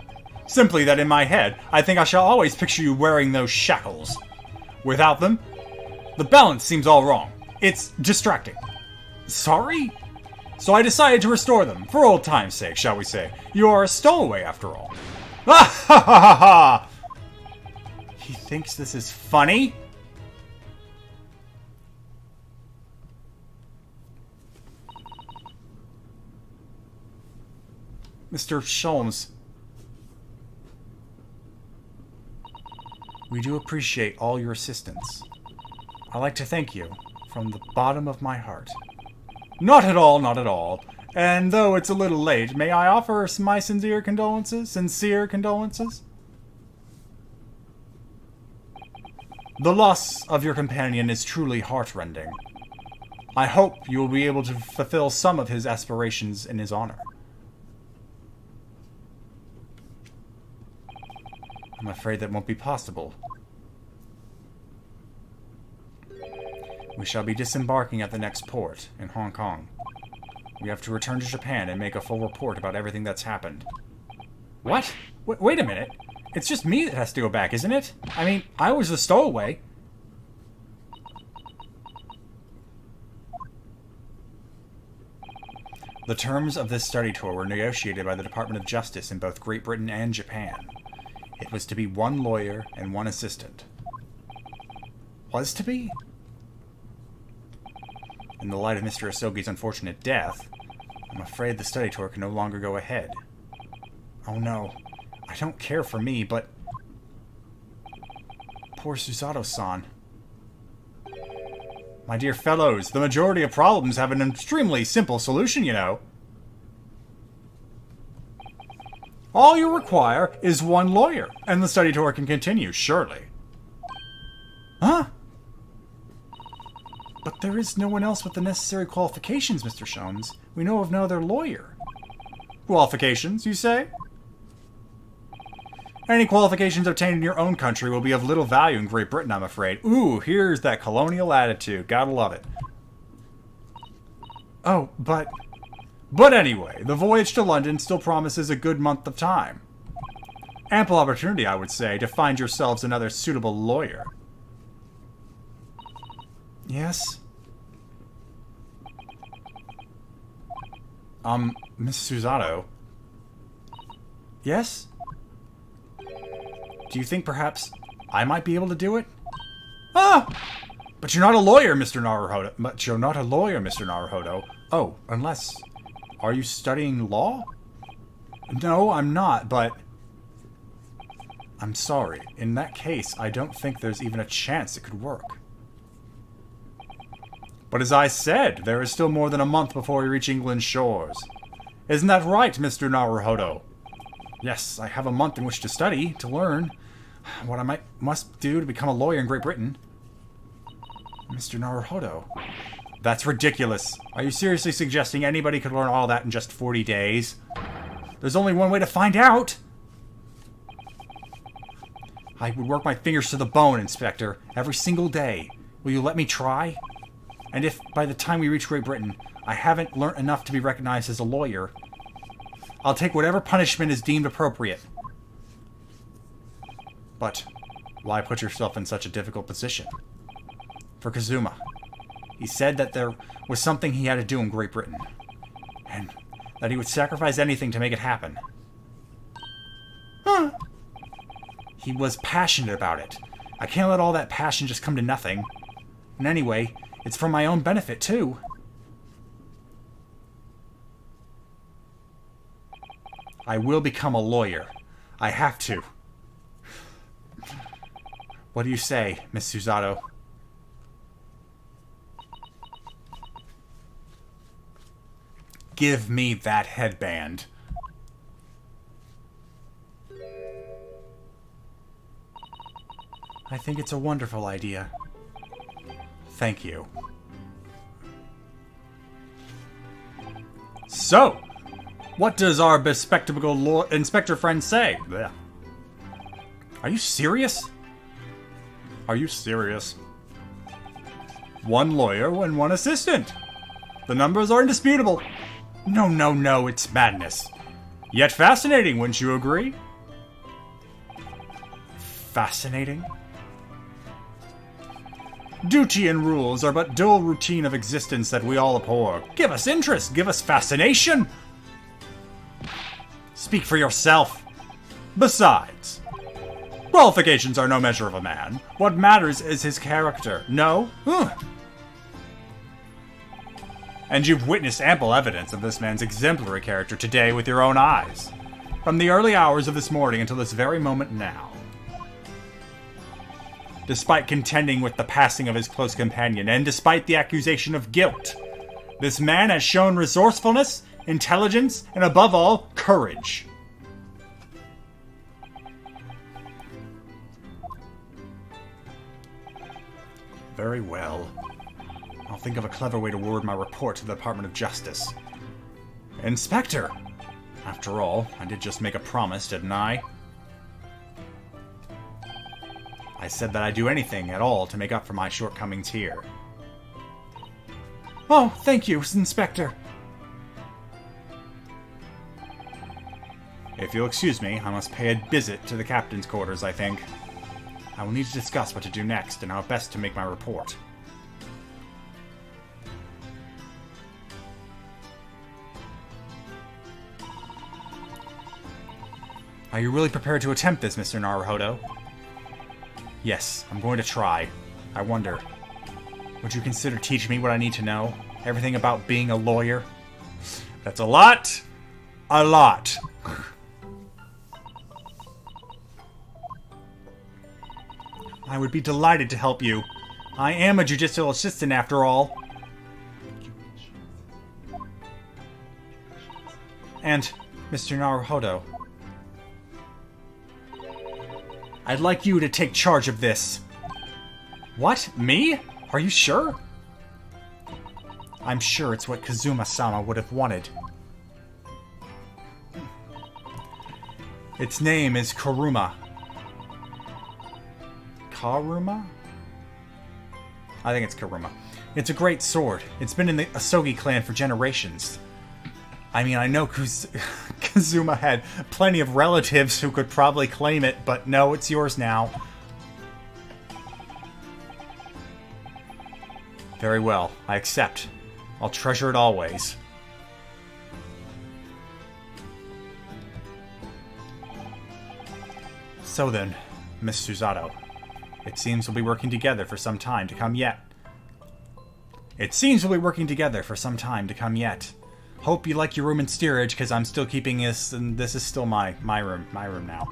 Simply that in my head, I think I shall always picture you wearing those shackles. Without them, the balance seems all wrong. It's distracting. Sorry? So I decided to restore them, for old time's sake, shall we say. You are a stowaway, after all. Ah ha ha ha ha! He thinks this is funny? Mr. Sholms. We do appreciate all your assistance. I'd like to thank you from the bottom of my heart. Not at all, not at all. And though it's a little late, may I offer my sincere condolences? Sincere condolences? The loss of your companion is truly heartrending. I hope you will be able to fulfill some of his aspirations in his honor. I'm afraid that won't be possible. We shall be disembarking at the next port, in Hong Kong. We have to return to Japan and make a full report about everything that's happened. What? Wait a minute. It's just me that has to go back, isn't it? I mean, I was the stowaway. The terms of this study tour were negotiated by the Department of Justice in both Great Britain and Japan. It was to be one lawyer and one assistant. Was to be? In the light of Mr. Asogi's unfortunate death, I'm afraid the study tour can no longer go ahead. Oh no, I don't care for me, but... Poor Susato-san. My dear fellows, the majority of problems have an extremely simple solution, you know. All you require is one lawyer, and the study tour can continue, surely. Huh? But there is no one else with the necessary qualifications, Mr. Sholms. We know of no other lawyer. Qualifications, you say? Any qualifications obtained in your own country will be of little value in Great Britain, I'm afraid. Ooh, here's that colonial attitude. Gotta love it. Oh, but... But anyway, the voyage to London still promises a good month of time. Ample opportunity, I would say, to find yourselves another suitable lawyer. Yes? Miss Susato? Yes? Do you think perhaps I might be able to do it? Ah! But you're not a lawyer, Mr. Naruhodo. But you're not a lawyer, Mr. Naruhodo. Oh, unless... Are you studying law? No, I'm not, but... I'm sorry. In that case, I don't think there's even a chance it could work. But as I said, there is still more than a month before we reach England's shores. Isn't that right, Mr. Naruhodo? Yes, I have a month in which to study, to learn what I must do to become a lawyer in Great Britain. Mr. Naruhodo... That's ridiculous. Are you seriously suggesting anybody could learn all that in just 40 days? There's only one way to find out! I would work my fingers to the bone, Inspector, every single day. Will you let me try? And if, by the time we reach Great Britain, I haven't learnt enough to be recognized as a lawyer, I'll take whatever punishment is deemed appropriate. But, why put yourself in such a difficult position? For Kazuma. He said that there was something he had to do in Great Britain, and that he would sacrifice anything to make it happen. Huh. He was passionate about it. I can't let all that passion just come to nothing. And anyway, it's for my own benefit, too. I will become a lawyer. I have to. What do you say, Miss Susato? Give me that headband. I think it's a wonderful idea. Thank you. So, what does our bespectacled inspector friend say? Blech. Are you serious? Are you serious? One lawyer and one assistant. The numbers are indisputable. No, no, no, it's madness. Yet fascinating, wouldn't you agree? Fascinating? Duty and rules are but dull routine of existence that we all abhor. Give us interest, give us fascination. Speak for yourself. Besides, qualifications are no measure of a man. What matters is his character. No? And you've witnessed ample evidence of this man's exemplary character today with your own eyes. From the early hours of this morning until this very moment now. Despite contending with the passing of his close companion, and despite the accusation of guilt, this man has shown resourcefulness, intelligence, and above all, courage. Very well. I'll think of a clever way to word my report to the Department of Justice. Inspector! After all, I did just make a promise, didn't I? I said that I'd do anything at all to make up for my shortcomings here. Oh, thank you, Inspector. If you'll excuse me, I must pay a visit to the captain's quarters, I think. I will need to discuss what to do next and how best to make my report. Are you really prepared to attempt this, Mr. Naruhodo? Yes, I'm going to try. I wonder, would you consider teaching me what I need to know? Everything about being a lawyer? That's a lot! A lot! I would be delighted to help you. I am a judicial assistant after all. And, Mr. Naruhodo, I'd like you to take charge of this. What? Me? Are you sure? I'm sure it's what Kazuma-sama would have wanted. Its name is Karuma. Karuma? I think it's Karuma. It's a great sword. It's been in the Asogi clan for generations. I mean, I know Kazuma had plenty of relatives who could probably claim it, but no, it's yours now. Very well, I accept. I'll treasure it always. So then, Miss Susato, it seems we'll be working together for some time to come yet. Hope you like your room in steerage, because I'm still keeping this, and this is still my room now.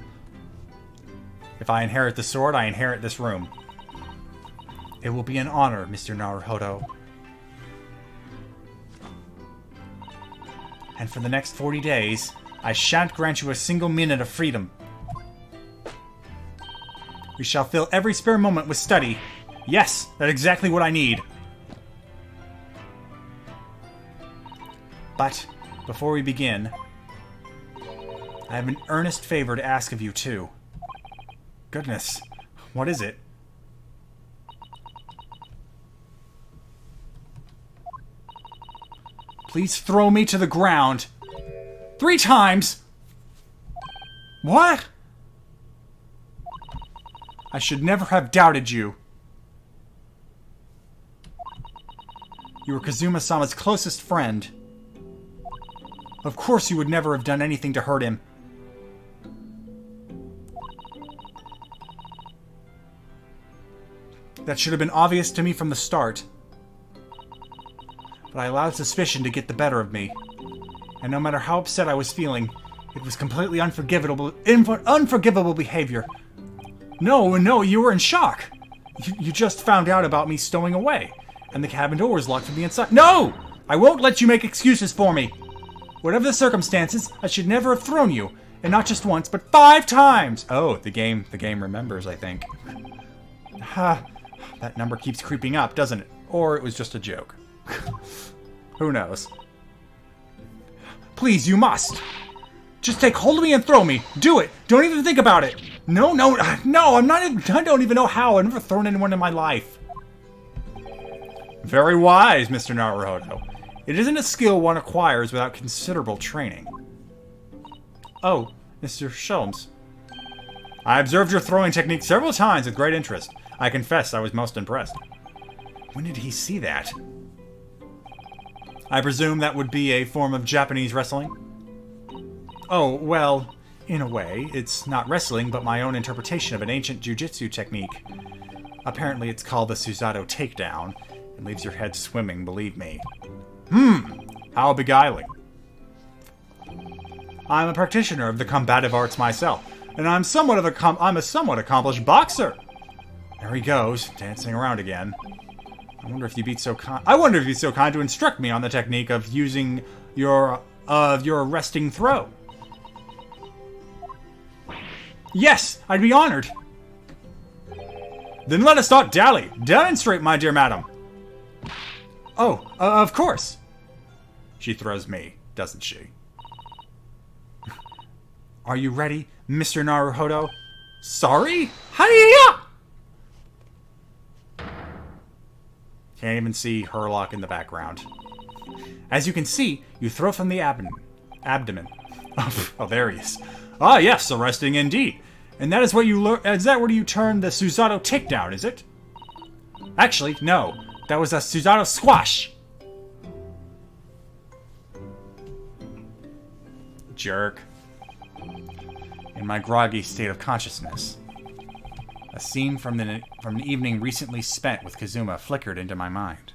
If I inherit the sword, I inherit this room. It will be an honor, Mr. Naruhodo. And for the next 40 days, I shan't grant you a single minute of freedom. We shall fill every spare moment with study. Yes, that's exactly what I need. But, before we begin, I have an earnest favor to ask of you, too. Goodness, what is it? Please throw me to the ground. 3 times! What? I should never have doubted you. You were Kazuma-sama's closest friend. Of course you would never have done anything to hurt him. That should have been obvious to me from the start. But I allowed suspicion to get the better of me. And no matter how upset I was feeling, it was completely unforgivable behavior. No, you were in shock. You just found out about me stowing away. And the cabin door was locked from the inside. No! I won't let you make excuses for me. Whatever the circumstances, I should never have thrown you. And not just once, but 5 times! Oh, the game remembers, I think. Ha, that number keeps creeping up, doesn't it? Or it was just a joke. Who knows? Please, you must! Just take hold of me and throw me! Do it! Don't even think about it! No, I'm not even, I don't even know how. I've never thrown anyone in my life. Very wise, Mr. Naruhodo. It isn't a skill one acquires without considerable training. Oh, Mr. Sholms. I observed your throwing technique several times with great interest. I confess I was most impressed. When did he see that? I presume that would be a form of Japanese wrestling? Oh, well, in a way, it's not wrestling, but my own interpretation of an ancient jujitsu technique. Apparently it's called the Susato Takedown. It leaves your head swimming, believe me. How beguiling. I'm a practitioner of the combative arts myself, and I'm a somewhat accomplished boxer. There he goes, dancing around again. I wonder if you'd be so kind to instruct me on the technique of using your resting throw. Yes, I'd be honored. Then let us not dally. Demonstrate, my dear madam. Oh, of course. She throws me, doesn't she? Are you ready, Mr. Naruhodo? Sorry? Hiya! Can't even see Herlock in the background. As you can see, you throw from the abdomen. Oh, there he is. Ah, yes, arresting indeed. And that is what you learn. Is that where you turn the Susato takedown? Is it? Actually, no. That was a Susato squash. Jerk. In my groggy state of consciousness, a scene from an evening recently spent with Kazuma flickered into my mind.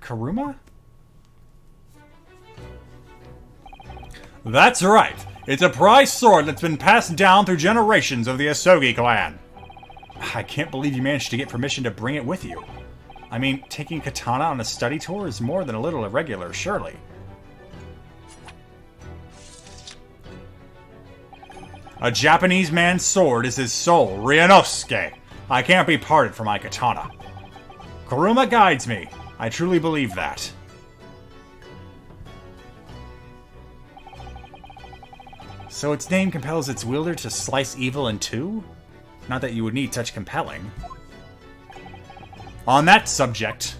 Karuma? That's right. It's a prized sword that's been passed down through generations of the Asogi clan. I can't believe you managed to get permission to bring it with you. I mean, taking katana on a study tour is more than a little irregular, surely. A Japanese man's sword is his soul, Ryunosuke. I can't be parted from my katana. Karuma guides me. I truly believe that. So its name compels its wielder to slice evil in two? Not that you would need such compelling. On that subject,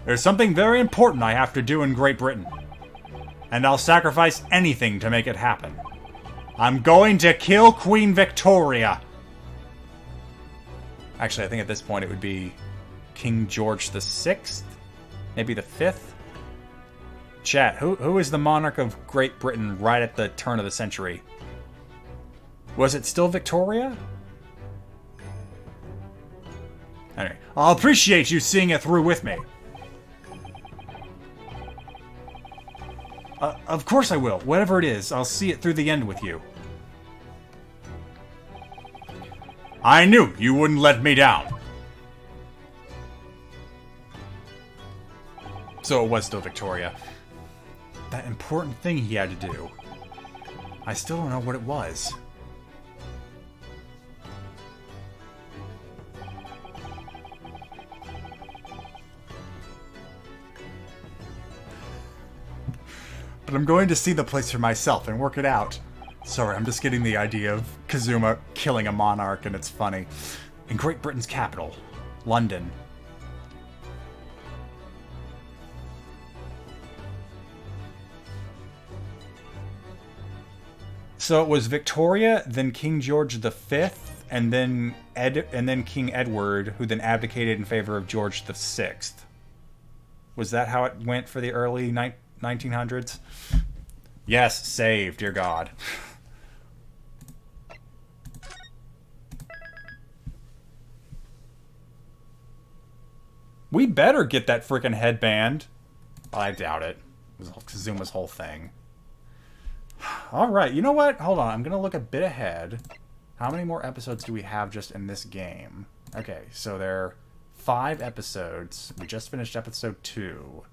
there's something very important I have to do in Great Britain. And I'll sacrifice anything to make it happen. I'm going to kill Queen Victoria. Actually, I think at this point it would be King George the Sixth? Maybe the 5th? Chat, who is the monarch of Great Britain right at the turn of the century? Was it still Victoria? Anyway, I'll appreciate you seeing it through with me. Of course I will. Whatever it is, I'll see it through the end with you. I knew you wouldn't let me down. So it was still Victoria. That important thing he had to do. I still don't know what it was. But I'm going to see the place for myself and work it out. Sorry, I'm just getting the idea of Kazuma killing a monarch, and it's funny. In Great Britain's capital, London. So it was Victoria, then King George V, and then King Edward, who then abdicated in favor of George VI. Was that how it went for the early 1900s? Yes, save, dear God. We better get that freaking headband. I doubt it. It was Kazuma's whole thing. Alright, you know what? Hold on, I'm gonna look a bit ahead. How many more episodes do we have just in this game? Okay, so there are 5 episodes. We just finished episode 2.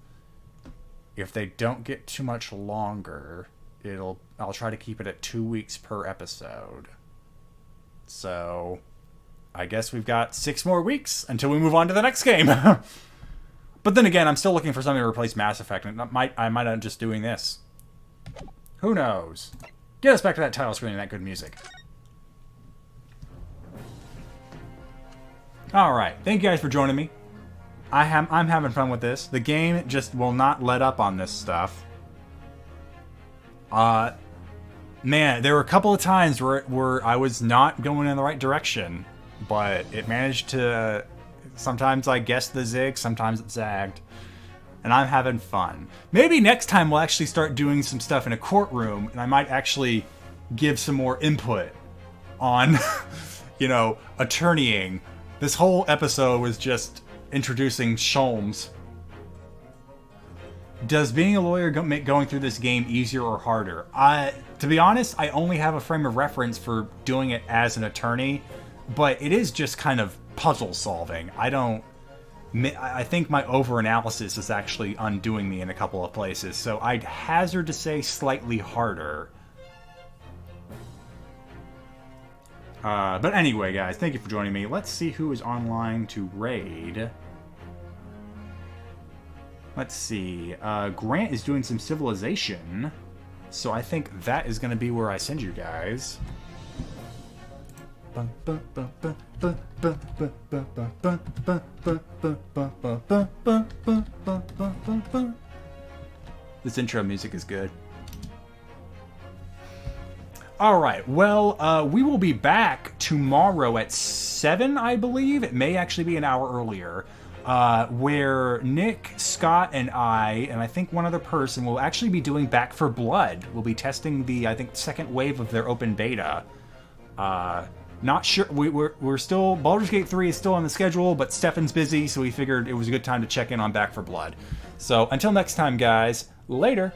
if they don't get too much longer, I'll try to keep it at 2 weeks per episode. So I guess we've got 6 more weeks until we move on to the next game. But then again, I'm still looking for something to replace Mass Effect, and I might end up just doing this. Who knows? Get us back to that title screen and that good music. Alright, thank you guys for joining me. I'm having fun with this. The game just will not let up on this stuff. Man, there were a couple of times where I was not going in the right direction, but it managed to... Sometimes I guessed the zig, sometimes it zagged. And I'm having fun. Maybe next time we'll actually start doing some stuff in a courtroom, and I might actually give some more input on, you know, attorneying. This whole episode was just introducing Sholms. Does being a lawyer make going through this game easier or harder? To be honest, I only have a frame of reference for doing it as an attorney, but it is just kind of puzzle solving. I think my over-analysis is actually undoing me in a couple of places, so I'd hazard to say slightly harder. But anyway, guys, thank you for joining me. Let's see who is online to raid. Let's see. Grant is doing some civilization, so I think that is going to be where I send you guys. This intro music is good. Alright, well, we will be back tomorrow at 7, I believe. It may actually be an hour earlier. Where Nick, Scott, and I think one other person will actually be doing Back for Blood. We'll be testing the, I think, second wave of their open beta. Not sure. We're still... Baldur's Gate 3 is still on the schedule, but Stefan's busy, so we figured it was a good time to check in on Back for Blood. So, until next time, guys, later!